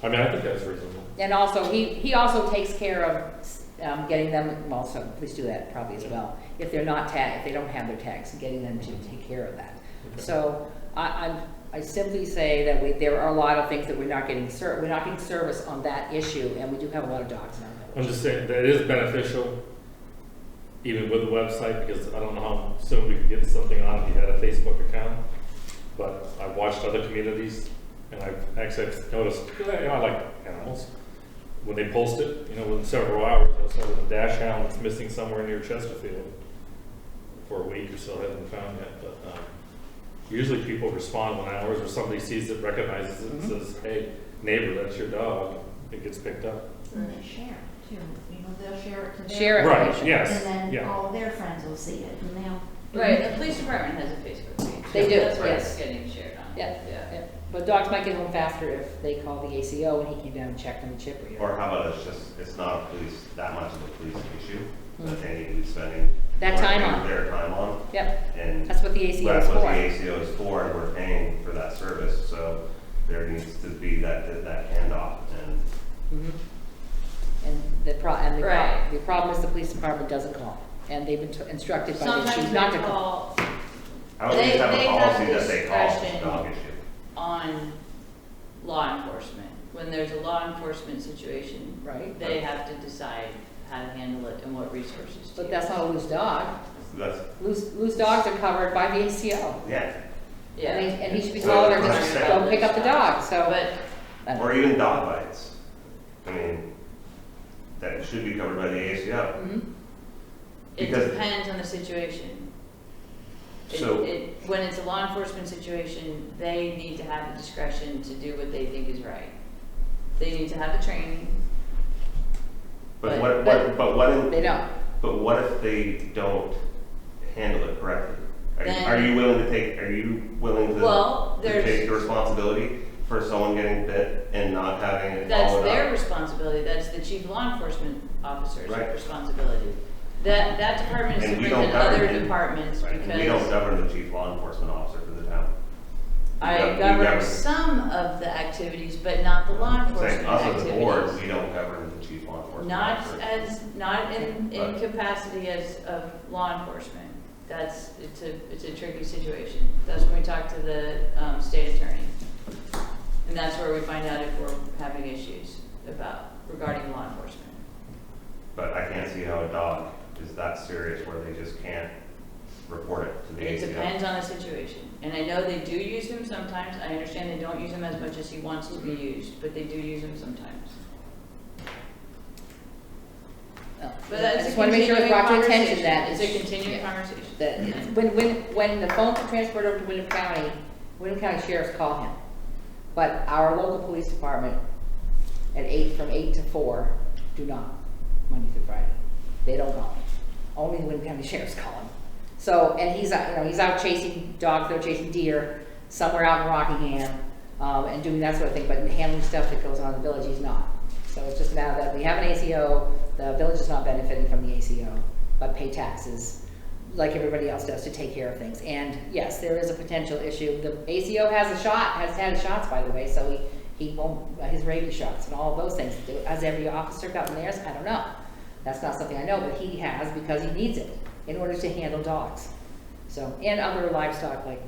I mean, I think that's reasonable. And also, he also takes care of getting them, well, so please do that probably as well, if they're not tagged, if they don't have their tags, and getting them to take care of that. Okay. So I simply say that there are a lot of things that we're not getting service on that issue, and we do have a lot of dogs in our I'm village. just saying that it is beneficial, even with the website, because I don't know how soon we could get something on if you had a Facebook account. But I've watched other communities, and I've noticed, I like animals. When they post it, within several hours, I saw a dash hound that's missing somewhere near Chesterfield for a week or so, hasn't been found yet. But usually people respond within hours, or somebody sees it, recognizes it, and says, hey, neighbor, that's your dog. It gets picked up. And they share it too, they'll share it to their. Share it. Right, information. yes, And then yeah. all of their friends will see it, and they'll. Right, the police department has a Facebook page. They do, That's where yes. it's getting shared on. Yeah. But dogs might get home faster if they call the ACO and he came down and checked on the chip reader. Or how about it's not that much of a police issue that they need to be spending That time on. their time on. Yep, And that's what the ACO is that's what the for. ACO is for, and we're paying for that service, so there needs to be that handoff, and Mhm. And the Right. problem is the police department doesn't call, and they've been instructed by the Sometimes chief not they to call. call I would at least have a They have policy that they call discretion. dog issue. on law enforcement. When there's a law enforcement situation, Right. they have to decide how to handle it and what resources to But use. that's not a loose dog. That's, Loose dogs are covered by the ACO. yeah, Yeah. And he should be So told, or that's just what I'm go saying. pick up the dog, so. But or even dog bites. I mean, that should be covered by the ACO. Mhm. It Because- depends on the situation. So- When it's a law enforcement situation, they need to have the discretion to do what they think is right. They need to have the training. But But- They don't. but what if they don't handle it correctly? Then- Are you willing to Well, to there's- take the responsibility for someone getting bit and not having it That's followed their up? responsibility, that's the chief law enforcement officer's Right. responsibility. That department is And we different don't than other govern it. departments Right, and we don't because govern the chief law enforcement officer for the town. I We govern some of the activities, but not the law I'm enforcement saying us as a board, activities. we don't govern the chief law enforcement Not officer. not in But- capacity as of law enforcement. It's a tricky situation. That's when we talk to the state attorney. And that's where we find out if we're having issues regarding law enforcement. But I can't see how a dog is that serious where they just can't report it to the It ACO. depends on the situation. And I know they do use him sometimes. I understand they don't use him as much as he wants to be used, but they do use him sometimes. But I that's just a want to make sure it's brought to continuing attention that It's a continuing yeah, conversation. that when the phones are transferred over to Wyndham County sheriffs call him. But our local police department from 8 to 4 do not, Monday through Friday. They don't call him. Only the Wyndham County sheriffs call him. So, and he's out chasing dogs, they're chasing deer, somewhere out in Rockingham, and doing that sort of thing, but handling stuff that goes on in the village, he's not. So it's just a matter that we have an ACO, the village is not benefiting from the ACO, but pay taxes like everybody else does to take care of things. And yes, there is a potential issue. The ACO has had shots, by the way, so he won't, his rabies shots and all of those things. Has every officer gotten theirs? I don't know. That's not something I know, but he has because he needs it in order to handle dogs. So, and other livestock like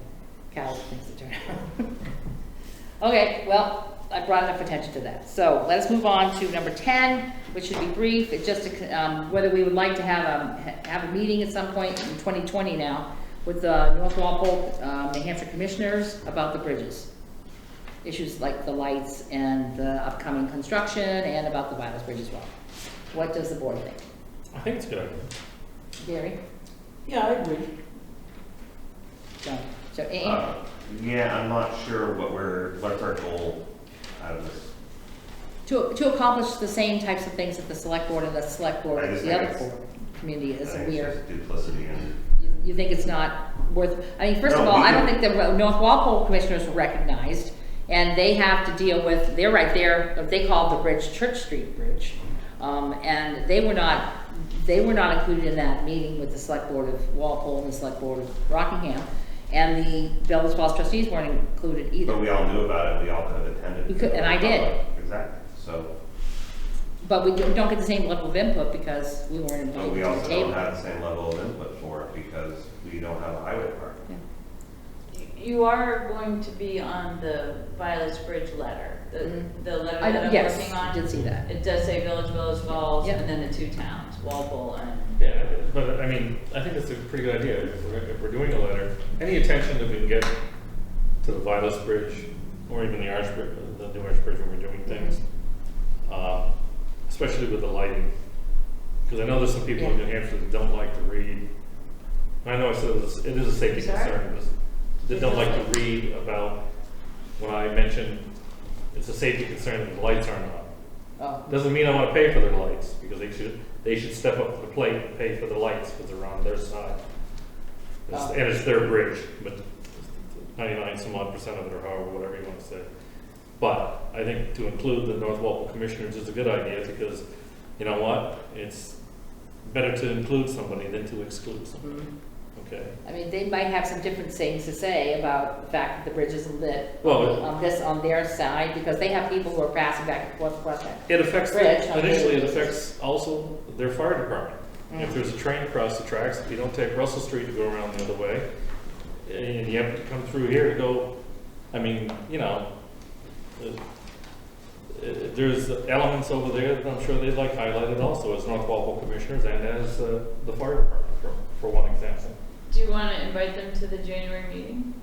cows and things that turn out. Okay, well, I brought enough attention to that. So let us move on to number 10, which should be brief. It's just whether we would like to have a meeting at some point in 2020 now with the North Walpole, New Hampshire commissioners about the bridges. Issues like the lights and the upcoming construction and about the Bellows Bridge as well. What does the board think? I think it's a good idea. Gary? Yeah, I agree. John? So, Ann? Yeah, I'm not sure what's our goal out of this. To accomplish the same types of things that the select board and I just the think other it's- board community I is, think and we it's are. just duplicity and. You think it's not worth, I mean, first of No, all, we I don't can- think the North Walpole commissioners were recognized, and they have to deal with, they're right there, they call the bridge Church Street Bridge. And they were not included in that meeting with the select board of Walpole and the select board of Rockingham, and the Bellows Falls trustees weren't included either. But we all knew about it, we all could have attended. We could, and I did. Exactly, so, But we don't get the same level of input because we weren't but invited we to the also don't table. have the same level of input for it because we don't have a highway department. You are going to be on the Violet's Bridge letter, the letter that I'm working Yes, I on. did see that. It does say Village, Bellows Falls, Yep. and then the two towns, Walpole and. Yeah, but I mean, I think it's a pretty good idea. If we're doing a letter, any attention that we can get to the Vilas Bridge, or even the Arch Bridge, the new Arch Bridge when we're doing things, especially with the lighting. Because I know there's some people in New Hampshire that don't like to read. I know I said it is a safety Sorry? concern, that don't like to read about when I mentioned it's a safety concern that the lights aren't on. Oh, Doesn't mean I want to pay for their lights, because they should step up to the plate and pay for the lights, because they're on their side. Oh. And it's their bridge, but 99 some odd % of it, or however, whatever you want to say. But I think to include the North Walpole Commissioners is a good idea, because you know what? It's better to include somebody than to exclude somebody, okay? I mean, they might have some different things to say about the fact that the bridge isn't lit Well, on their side, because they have people who are passing back and forth across that. It affects, Bridge, initially it okay. affects also their fire department. If there's a train across the tracks, if you don't take Russell Street to go around the other way, and you have to come through here to go, I mean, you know, there's elements over there that I'm sure they'd like highlighted also as North Walpole Commissioners and as the fire department, for one example. Do you want to invite them to the January meeting?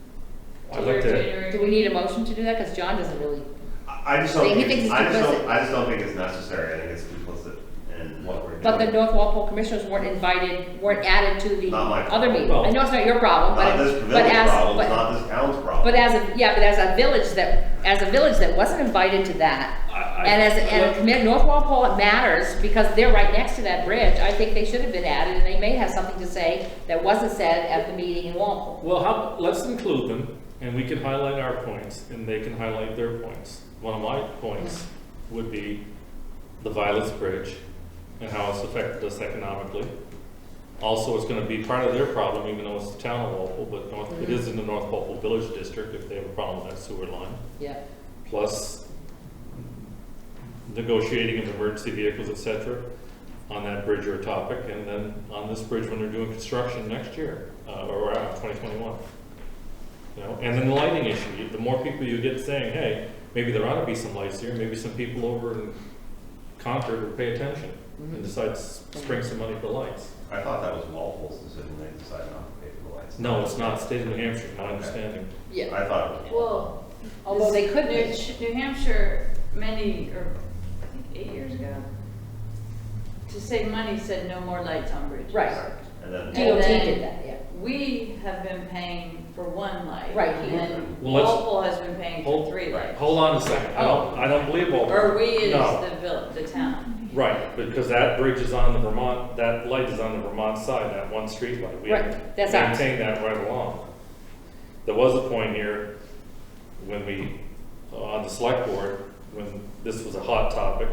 I'd like to, Do we need a motion to do that? Because John doesn't really, I just don't He think, thinks it's I duplicit. just don't think it's necessary, I think it's duplicit, and But the North Walpole commissioners weren't added to the Not my other meeting. problem. I know it's not your problem, Not but, this but village as, problem, it's but, not this town's problem. but as a village that wasn't invited to that, and North Walpole matters because they're right next to that bridge, I think they should have been added, and they may have something to say that wasn't said at the meeting in Walpole. Well, let's include them, and we can highlight our points, and they can highlight their points. One of my points would be the Violets Bridge and how it's affected us economically. Also, it's gonna be part of their problem, even though it's the town of Walpole, but it is in the North Walpole Village District if they have a problem with that sewer line. Yeah. Plus negotiating of emergency vehicles, et cetera, on that bridge or topic, and then on this bridge when they're doing construction next year, or around 2021. You know, and then the lighting issue, the more people you get saying, hey, maybe there ought to be some lights here, maybe some people over in Concord will pay attention and decide to spring some money for lights. I thought that was Walpole's decision, they decided not to pay for the lights. No, it's not, state of New Hampshire, my understanding. Yeah. I thought it was. Well, Although they could be. New Hampshire, I think 8 years ago, to save money, said no more lights on bridges. Right. And then, DOT did that, yeah. We have been paying for one light. Right. And Well, let's- Walpole has been paying for 3 lights. Hold on a second, I don't believe Walpole. Or we is No. the village, the town. Right, because that bridge is on the Vermont, that light is on the Vermont side, that one street light. We Right, that's ours. maintain that right along. There was a point here when we, on the select board, when this was a hot topic,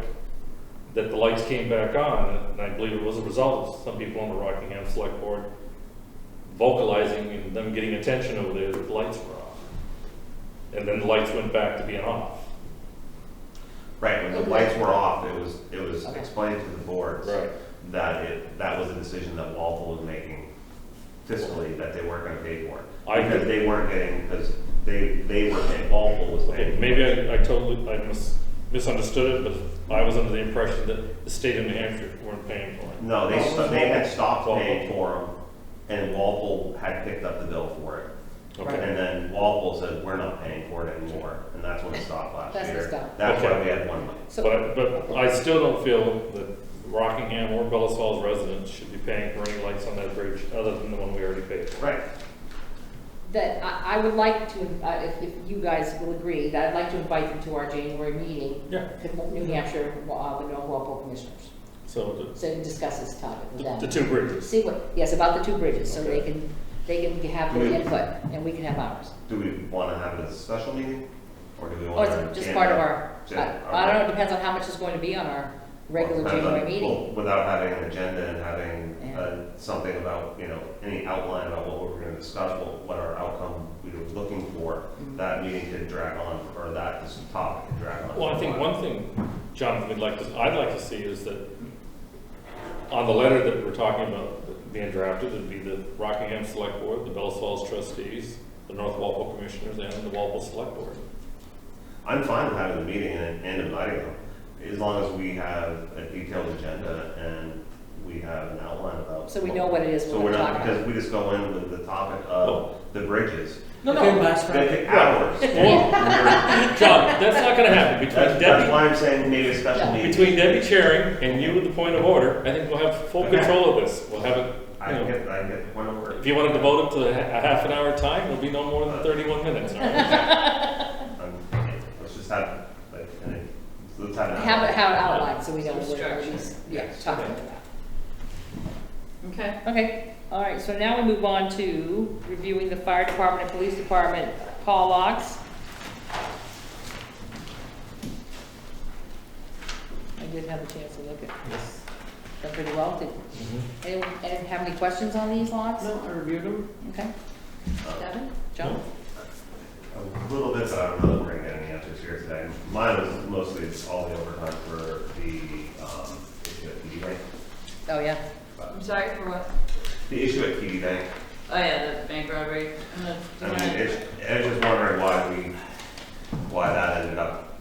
that the lights came back on, and I believe it was a result of some people on the Rockingham Select Board vocalizing and them getting attention over there that the lights were off. And then the lights went back to being off. right, when the lights were off, it was explained to the boards Right. that was a decision that Walpole was making fiscally, that they weren't gonna pay for it. I Because could- they weren't getting, because they were paying, Walpole was Okay, paying. maybe I misunderstood it, but I was under the impression that the state of New Hampshire weren't paying for it. No, they had stopped Walpole. paying for them, and Walpole had picked up the bill for it. Okay. And then Walpole said, we're not paying for it anymore, and that's when it stopped last That's when it year. stopped. That's why Okay. we had one light. So, But I still don't feel that Rockingham or Bellows Falls residents should be paying for any lights on that bridge other than the one we already paid for. Right. that I would like to, if you guys will agree, that I'd like to invite them to our January meeting. Yeah. To New Hampshire, the North Walpole Commissioners, So so we can discuss this topic with them. the two bridges. See what, yes, about the two bridges, so Okay. they can have their input, and we can have ours. Do we want to have a special meeting, or do we Or want is to? it just part of our, Yeah, I don't know, it depends on how much is going to be on our regular January meeting. Without having an agenda and having Yeah. something about, any outline about what we're going to discuss, what our outcome we were looking for, Mm-hmm. that meeting could drag on, or this topic could drag on. Well, I think one thing, Jonathan, I'd like to see is that on the letter that we're talking about being drafted, it'd be the Rockingham Select Board, the Bellows Falls Trustees, the North Walpole Commissioners, and the Walpole Select Board. I'm fine with having the meeting and inviting them, as long as we have a detailed agenda and we have an outline about. So we know what it is So we're we're not, talking because about. we just go in with the topic of the bridges. No, Okay, no, last They Friday. take hours. John, that's not gonna happen. That's why I'm saying maybe a special meeting. Between Debbie chairing and you with the point of order, I think we'll have full control of this. We'll have it, I get the point of order. if you want to devote it to a half an hour time, it'll be no more than 31 minutes. all right? Let's just have, let's have an. Have it outlined, so we know Some what we're, structure. talking about. Okay. Okay, all right, so now we move on to reviewing the fire department and police department call logs. I did have a chance to look at this, done pretty well. Did anyone have any questions on these logs? No, I reviewed them. Okay. Devin, Joe? A little bit, but I don't know if we're gonna get any answers here today. Mine was mostly all the overtime for the, issue at TD Bank. Oh, yeah. I'm sorry for what? The issue at TD Bank. Oh, yeah, the bank robbery. I mean, I was just wondering why that ended up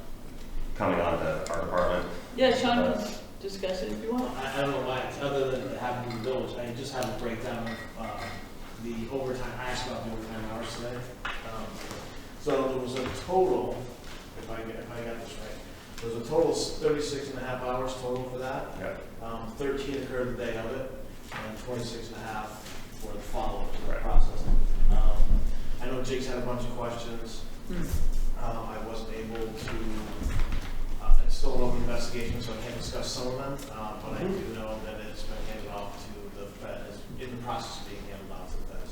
coming onto our department. Yeah, Sean can discuss it if you want. I don't know why, other than it happened in the village, I just have a breakdown of the overtime, I asked about the overtime hours today. So there was a total, if I got this right, There was a total of 36 and a half hours total for that. Yeah. 13 occurred the day of it, and 26 and a half for the follow-up to the Right. process. I know Jake's had a bunch of questions. I wasn't able to, it's still an open investigation, so I can't discuss some of them, but I do know that it's been handed off to the Fed, is in the process of being handed off to the Feds.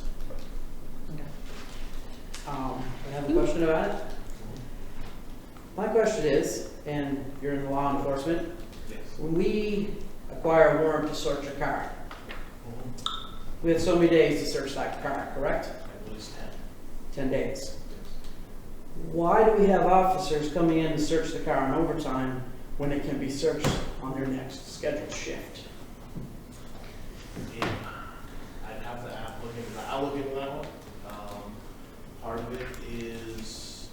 I have a question about it. My question is, and you're in law enforcement, Yes. when we acquire a warrant to search a car, we have so many days to search that car, correct? At least 10 10. days. Why do we have officers coming in to search the car in overtime when it can be searched on their next scheduled shift? Yeah. I'd have to look into that. I'll look into that one. Part of it is,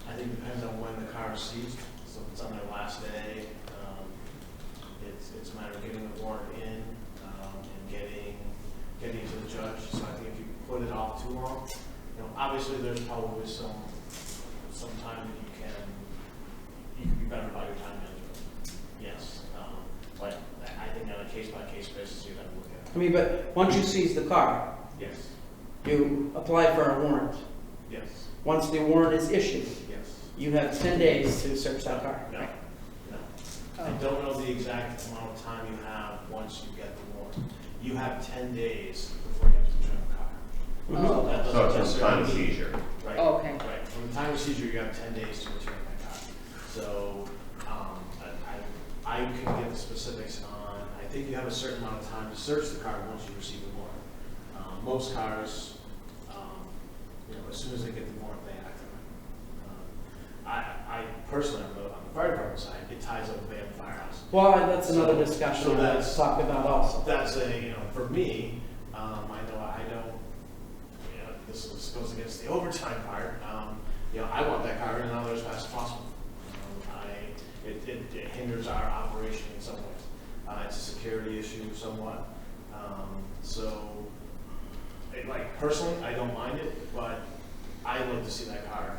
I think depends on when the car is seized. So if it's on their last day, it's a matter of getting the warrant in and getting to the judge. So I think if you put it off too long, obviously there's probably some time that you can be better about your time management. Yes, but I think on a case-by-case basis, you have to look at it. I mean, but once you seize the car, Yes, you apply for a warrant. yes, Once the warrant is issued, yes. you have 10 days to search that car. No, no. I don't know the exact amount of time you have once you get the warrant. You have 10 days before you have to return the car. Mhm. That So doesn't it's a time of necessarily mean- seizure. Right. Oh, okay. Right. From the time of seizure, you have 10 days to return that car. So, I can get the specifics on, I think you have a certain amount of time to search the car once you receive the warrant. Most cars, as soon as they get the warrant, they act on it. I personally, on the fire department side, it ties up a van firehouse. Well, that's another discussion So I'd like to that's- talk about also. That's for me, I know I don't, this goes against the overtime part. I want that car in and out there as fast as possible. It hinders our operation in some ways. It's a security issue somewhat. Personally, I don't mind it, but I'd like to see that car.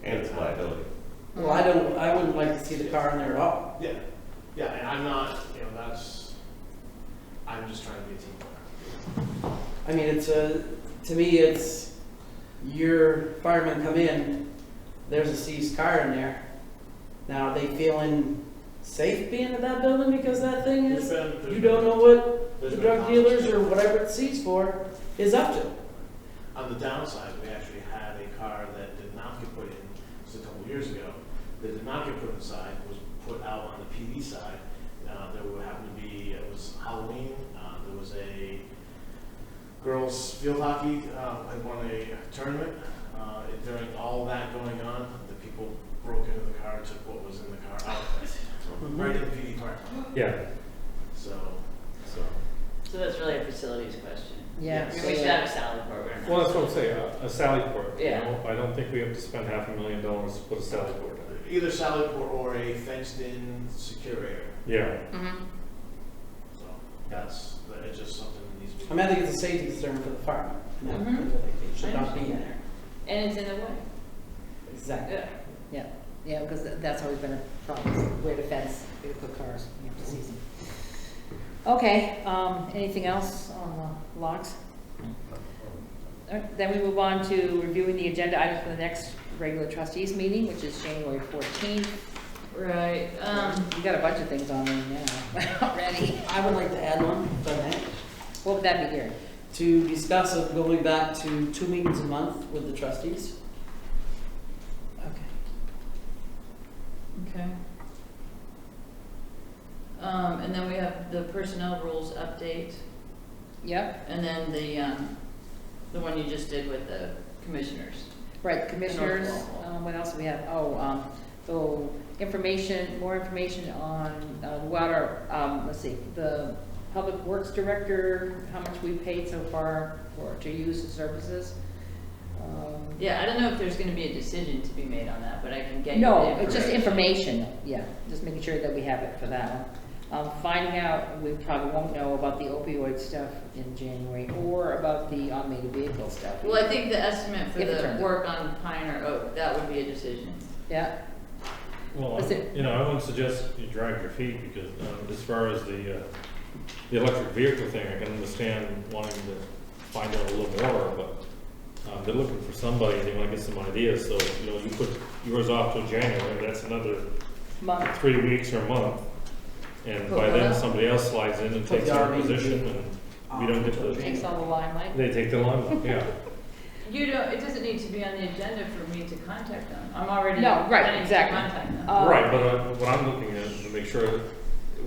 And it's liability. Well, I wouldn't like to see the car in there at all. Yeah, yeah, and I'm not, I'm just trying to be a team player. I mean, to me, it's your firemen come in, there's a seized car in there. Now, are they feeling safe being in that building because that thing is, you don't know what the drug dealers or whatever it's seized for is up to. On the downside, we actually had a car that did not get put in, just a couple years ago, that did not get put inside, was put out on the PD side. There would happen to be, it was Halloween, there was a girls field hockey, had won a tournament. During all that going on, the people broke into the car, took what was in the car out, right in the PD park. Yeah. So. So that's really a facilities question. Yeah. I mean, we should have a salary program. Well, that's what I'm saying, a sally port. Yeah. I don't think we have to spend $500,000 to put a sally port in. Either sally port or a fenced-in secure area. Yeah. So it's just something that needs to be. I mean, I think it's a safety concern for the firemen. Mhm. It should not be in there. And it's in the way. Exactly. Yeah. Yeah, because that's always been a problem, where to fence, where to put cars, you have to seize them. Okay, anything else on the locks? All right, then we move on to reviewing the agenda items for the next regular trustees meeting, which is January 14th. Right, We got a bunch of things on there now already. I would like to add one, if I may, What would that be, Gary? to discuss of going back to 2 meetings a month with the trustees. Okay. okay. And then we have the personnel rules update, Yep, and then the one you just did with the commissioners. right, commissioners, North Walpole. what else do we have? So more information on water, let's see, the Public Works Director, how much we paid so far to use the services. Yeah, I don't know if there's gonna be a decision to be made on that, but I can get you the No, it's just information, yeah, just making sure that we have it for that one. Finding out, we probably won't know about the opioid stuff in January, or about the automated vehicle stuff. Well, I think the estimate for If it the turns out. work on Pine or Oak, that would be a decision. Yeah, Well, Was it- you know, I wouldn't suggest you drag your feet because, as far as the electric vehicle thing, I can understand wanting to find out a little more, but they're looking for somebody and they want to get some ideas. So, you know, you put yours off till January, that's another Month. 3 weeks or a month. And Put by what then, up? somebody else slides in and Put takes the our RV position and we don't get the, Takes all the limelight. they take the limelight, yeah. You don't, it doesn't need to be on the agenda for me to contact them. I'm already No, right, planning to exactly. contact them. Right, but what I'm looking at is to make sure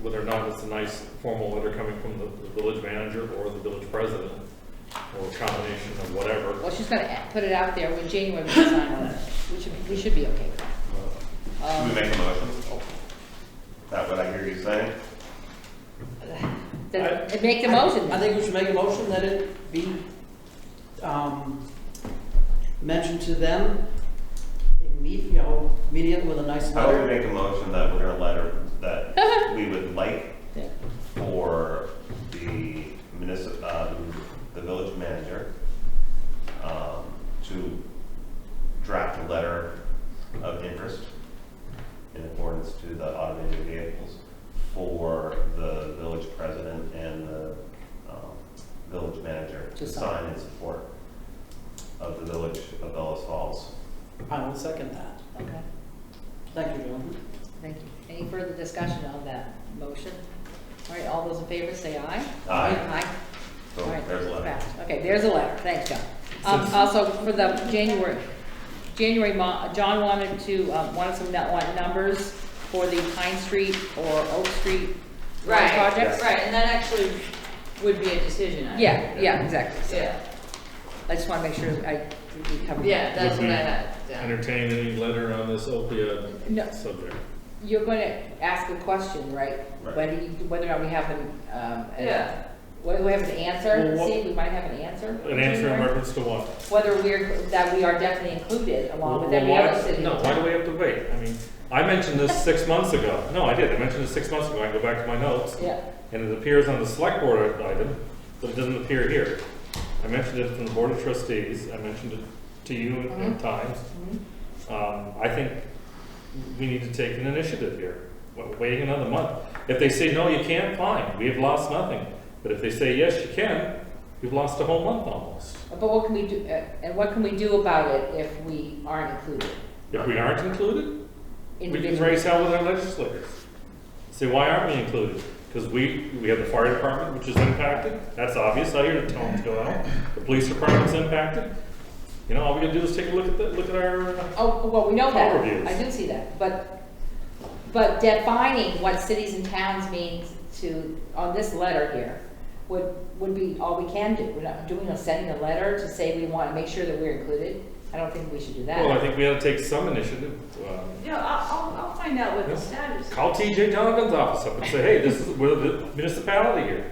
whether or not it's a nice formal letter coming from the village manager or the village president, or a combination of whatever. Well, she's gonna put it out there when January we can sign on it. We should be okay with that. Should we make a motion? Is that what I hear you saying? Then make the motion I then. think we should make a motion that it be, mentioned to them immediately with a nice How would we letter. make a motion that we're gonna letter that we would like Yeah. for the the village manager, to draft a letter of interest in accordance to the automated vehicles for the village president and the, village manager To to sign. sign in support of the village of Bellows Falls. I will second that. Okay, Thank you, John. thank you. Any further discussion on that motion? All right, all those in favor say aye. Aye. Aye. So All right, there's a letter. passed. Okay, there's a letter, thanks, John. Since- Also, for the January, John wanted to, wanted some numbers for the Pine Street or Oak Street road Right, projects. right, and that actually would be a decision item. Yeah, exactly. So Yeah, I just wanna make sure we cover. yeah, that's Would what I we had down. entertain any letter on this opioid No. subject? You're gonna ask a question, right? Right. Whether or not we have an, Yeah. whether we have an answer, Well, what- see, we might have an answer. An answer in reference to what? Whether that we are definitely included along with Well, every why- other city. No, why do we have to wait? I mean, I mentioned this 6 months ago. No, I did. I mentioned this 6 months ago. I go back to my notes. Yeah, And it appears on the select board item, but it doesn't appear here. I mentioned it from the board of trustees. I mentioned it to you at times. I think we need to take an initiative here. Waiting another month. If they say, no, you can't, fine. We have lost nothing. But if they say, yes, you can, you've lost a whole month almost. but what can we do, and what can we do about it if we aren't included? If we aren't included, we can Individually? raise hell with our legislators. Say, why aren't we included? Because we have the fire department, which is impacted. That's obvious. I hear the tones go out. The police department's impacted. You know, all we gotta do is take a look at our, Oh, well, we know that, Overviews. I do see that, but defining what cities and towns means to, on this letter here, would be all we can do. We're not doing sending a letter to say we want to make sure that we're included. I don't think we should do that. well, I think we ought to take some initiative. You know, I'll find out what the Yeah. status is. Call TJ Donovan's office up and say, hey, we're the municipality here.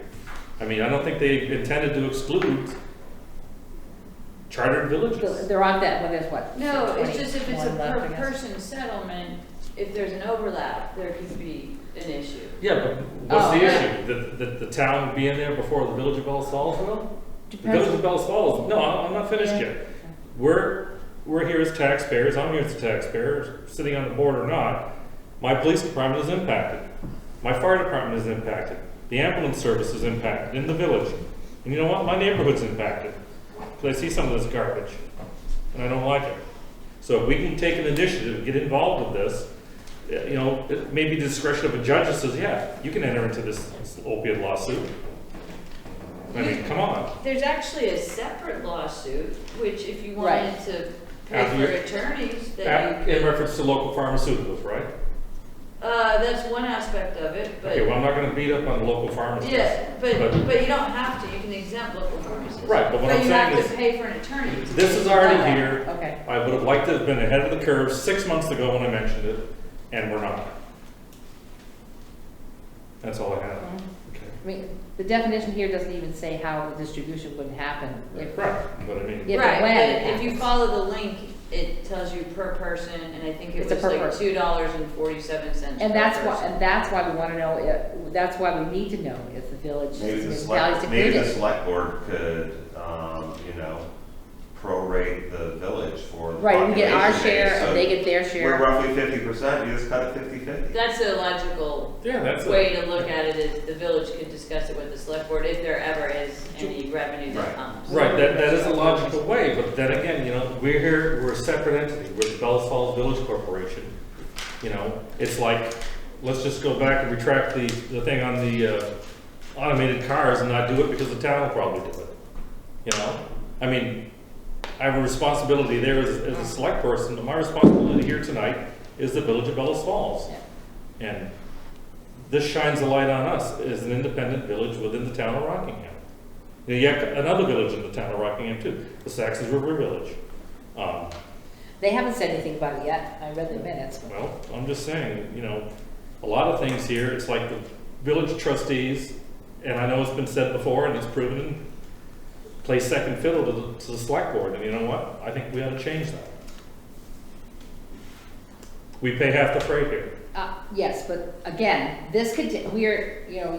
I mean, I don't think they intended to exclude chartered villages. They're on that, well, there's what? No, it's just if it's a 21 left, I per guess. person settlement, if there's an overlap, there could be an issue. Yeah, but what's Oh, the yeah. issue? That the town would be in there before the village of Bellows Falls will? The Depends. village of Bellows Falls, no, I'm not finished Yeah. yet. We're here as taxpayers, I'm here as a taxpayer, sitting on the board or not. My police department is impacted. My fire department is impacted. The ambulance service is impacted in the village. And you know what? My neighborhood's impacted. Because I see some of this garbage, and I don't like it. So if we can take an initiative, get involved with this, you know, it may be the discretion of a judge that says, yeah, you can enter into this opiate lawsuit. I mean, come on. There's actually a separate lawsuit, which if you Right. wanted to pay After for you- attorneys, then In reference to local pharmaceuticals, right? that's one aspect of it, but. Okay, well, I'm not gonna beat up on the local pharmacists. Yeah, but But- you don't have to, you can exempt local pharmacists. Right, but what I'm you saying have is- to pay for an attorney. to This take is it already down. here. Okay. I would have liked to have been ahead of the curve 6 months ago when I mentioned it, and we're not. That's all I have. Okay. I mean, the definition here doesn't even say how the distribution would happen. If- Right, but I mean, If and Right, when it but if you happens. follow the link, it tells you per person, and I think it It's a was per like person. $2.47. And per that's why, person. and that's why we want to know, that's why we need to know if the village, Maybe the municipalities select, maybe the included. select board could, you know, prorate separate the village for the Right, we get our population base, share so and they get their we're share. roughly 50%, you just cut it 50-50. That's a logical Yeah, that's way to look at it, is the village could discuss it with the select board if there ever is any revenue that Right. comes. Right, that is a logical way, but then again, you know, we're here, we're a separate entity, we're the Bellows Falls Village Corporation. You know, it's like, let's just go back and retract the thing on the automated cars and not do it because the town will probably do it. You know, I mean, I have a responsibility there as a select person, but my responsibility here tonight is the village of Bellows Falls. Yeah. And this shines a light on us as an independent village within the town of Rockingham. You know, you have another village in the town of Rockingham too, the Saxons River Village. They haven't said anything about it yet. I read the minutes. But Well, I'm just saying, you know, a lot of things here, it's like the village trustees, and I know it's been said before and it's proven, play second fiddle to the select board, and you know what? I think we ought to change that. We pay half the freight here. Yes, but again, this could, we're, you know,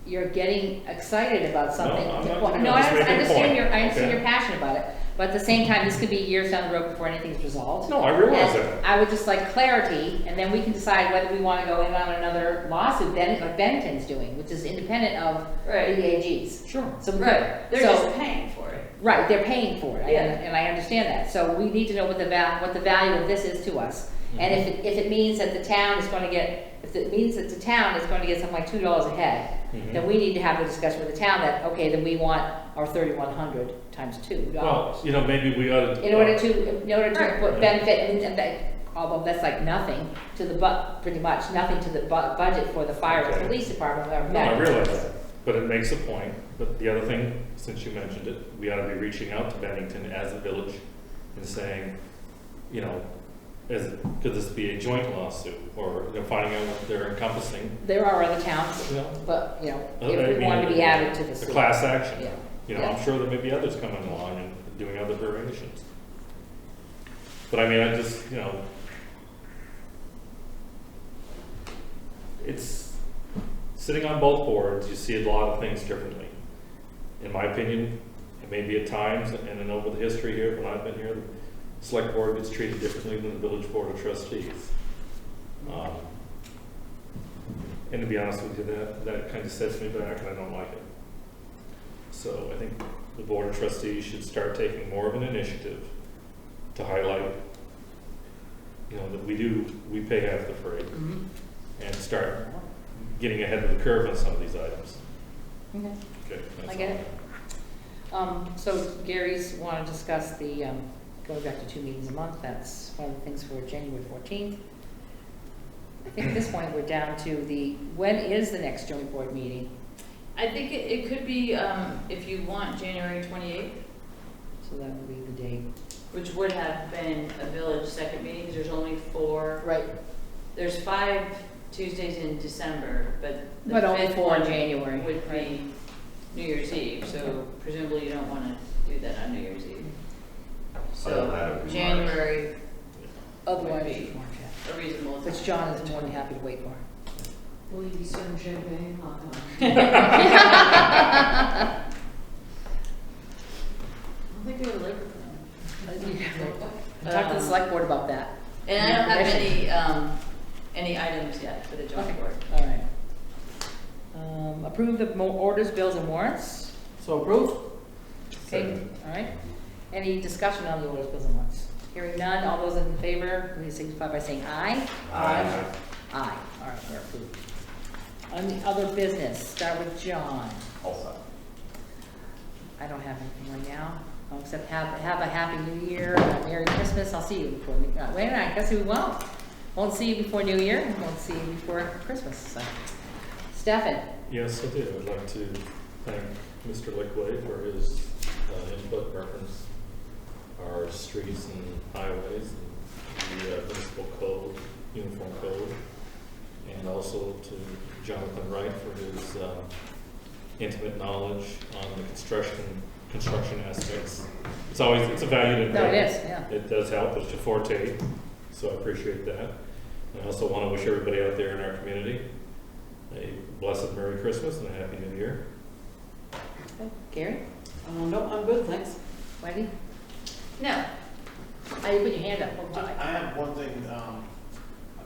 you're getting excited about something. I'm not- Well, I'm no, I just making a understand point, I understand okay? you're passionate about it, but at the same time, this could be years down the road before anything's resolved. No, I realize And that. I would just like clarity, and then we can decide whether we wanna go in on another lawsuit, like Bennington's doing, which is independent of Right. the AGs. Sure. So we could- Right, they're so- just paying for it. Right, they're paying for it, Yeah. and I understand that, so we need to know what the value of this is to us. And if it means that the town is gonna get, if it means that the town is going to get something like $2 a head, then we need to have a discussion with the town that, okay, then we want our 3,100 times $2. Well, you know, maybe we ought to. In order to Right. put benefit, and that, although that's like nothing to the pretty much nothing to the budget for the fire and Okay. police department. Or No, I realize that, but it makes a point. But the other thing, since you mentioned it, we ought to be reaching out to Bennington as a village and saying, you know, could this be a joint lawsuit, or you know, finding out what they're encompassing, There are other towns, you know, but, you know, I if we mean, wanted to be added to this. a class action. Yeah. You know, Yeah. I'm sure there may be others coming along and doing other variations. But I mean, I just, you know, it's sitting on both boards, you see a lot of things differently. In my opinion, it may be at times, and then over the history here, when I've been here, the select board gets treated differently than the village board of trustees. And to be honest with you, that kind of sets me back, and I don't like it. So I think the board of trustees should start taking more of an initiative to highlight, you know, that we pay half the freight, Mhm. and start getting ahead of the curve on some of these items. Okay. Okay, that's I get all. it. So Gary's want to discuss the, going back to 2 meetings a month, that's one of the things for January 14th. I think at this point, we're down to when is the next joint board meeting? I think it could be, if you want, January 28th, So that would be the date. which would have been a village second meeting, because there's only 4. Right. There's 5 Tuesdays in December, but the But only 5th 4 in one January, would right. be New Year's Eve, so presumably you don't want to do that on New Year's Eve. Other than that, it So would be January, Otherwise, Would be. it's March, yeah. a reasonable. Which John is more than happy to wait for. Will you be serving champagne? I don't think we have a liquor Talk to the select board about that. And I don't have Permission. any items yet for the joint Okay. board. All right. Approve the orders, bills, and warrants. So approved? Okay, Second. all right. Any discussion on the orders, bills, and warrants? Hearing none, all those in favor, please signify by saying aye. Aye. Aye, all right, we're approved. On the other business, start with John. Also. I don't have anything right now, except have a happy new year, and a Merry Christmas. I'll see you before, wait a minute, I guess we won't. Won't see you before New Year, and won't see you before Christmas, so. Stefan, Yes, I do. I'd like to thank Mr. Lickway for his input, reference our streets and highways, and the municipal code, uniform code, and also to Jonathan Wright for his intimate knowledge on the construction aspects. It's a valued input. no, it is, yeah. It does help, it's your forte, so I appreciate that. I also want to wish everybody out there in our community a blessed Merry Christmas and a Happy New Year. Okay. Gary, No, I'm good, thanks. Wendy? No. I put your hand up. What would you like? I have one thing, I'm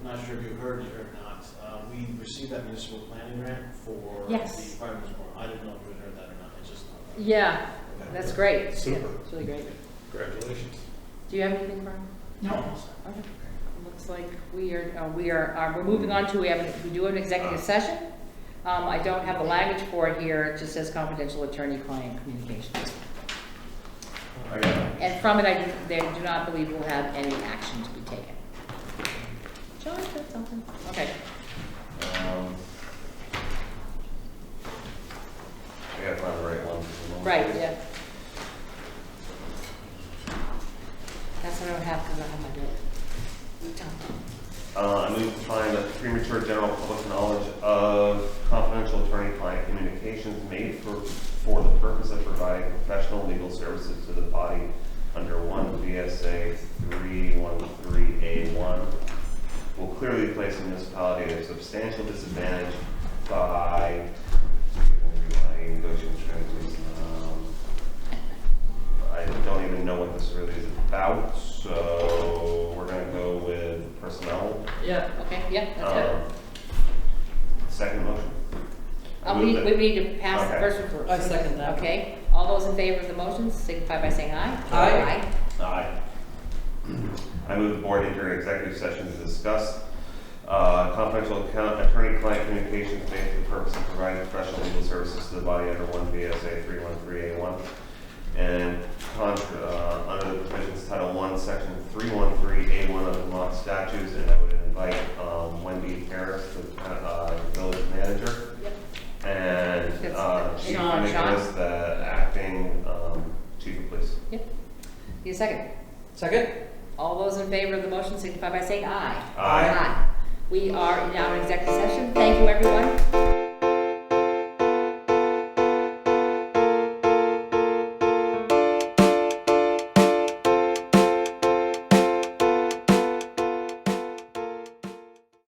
not sure if you heard it or not. We received that municipal planning grant for the Yes. fireman's corps. I didn't know if you had heard that or not, I just. Yeah, Okay. that's great. Super. Yeah, it's really great. Congratulations. Do you have anything, Brian? No. Okay. Looks like we're moving on to, we do have an executive session. I don't have the language for it here, it just says confidential attorney-client communications. I got it. And from it, they do not believe we'll have any action to be taken. John said something. Okay. I gotta find the right one. Right, yeah. That's what I don't have, because I don't have my note. I move to find that premature general public knowledge of confidential attorney-client communications made for the purpose of providing professional legal services to the body under 1 VSA 313A1 will clearly place a municipality at a substantial disadvantage by negotiating strategies. I don't even know what this really is about, so we're gonna go with personnel. Yeah. Okay, yeah, that's good. Second motion. We need to pass the Okay. first one first. I second that. Okay, all those in favor of the motion signify by saying aye. Aye. Aye. I move the board enter an executive session to discuss confidential attorney-client communications made for the purpose of providing professional legal services to the body under 1 VSA 313A1 and under the provisions Title 1, Section 313A1 of the Vermont statutes, and I would invite Wendy Harris, the village manager, Yep. and Chief Sean. Nicholas, the acting chief of police. Yep. Need a second? Second? All those in favor of the motion signify by saying aye. Aye. We are now in executive session.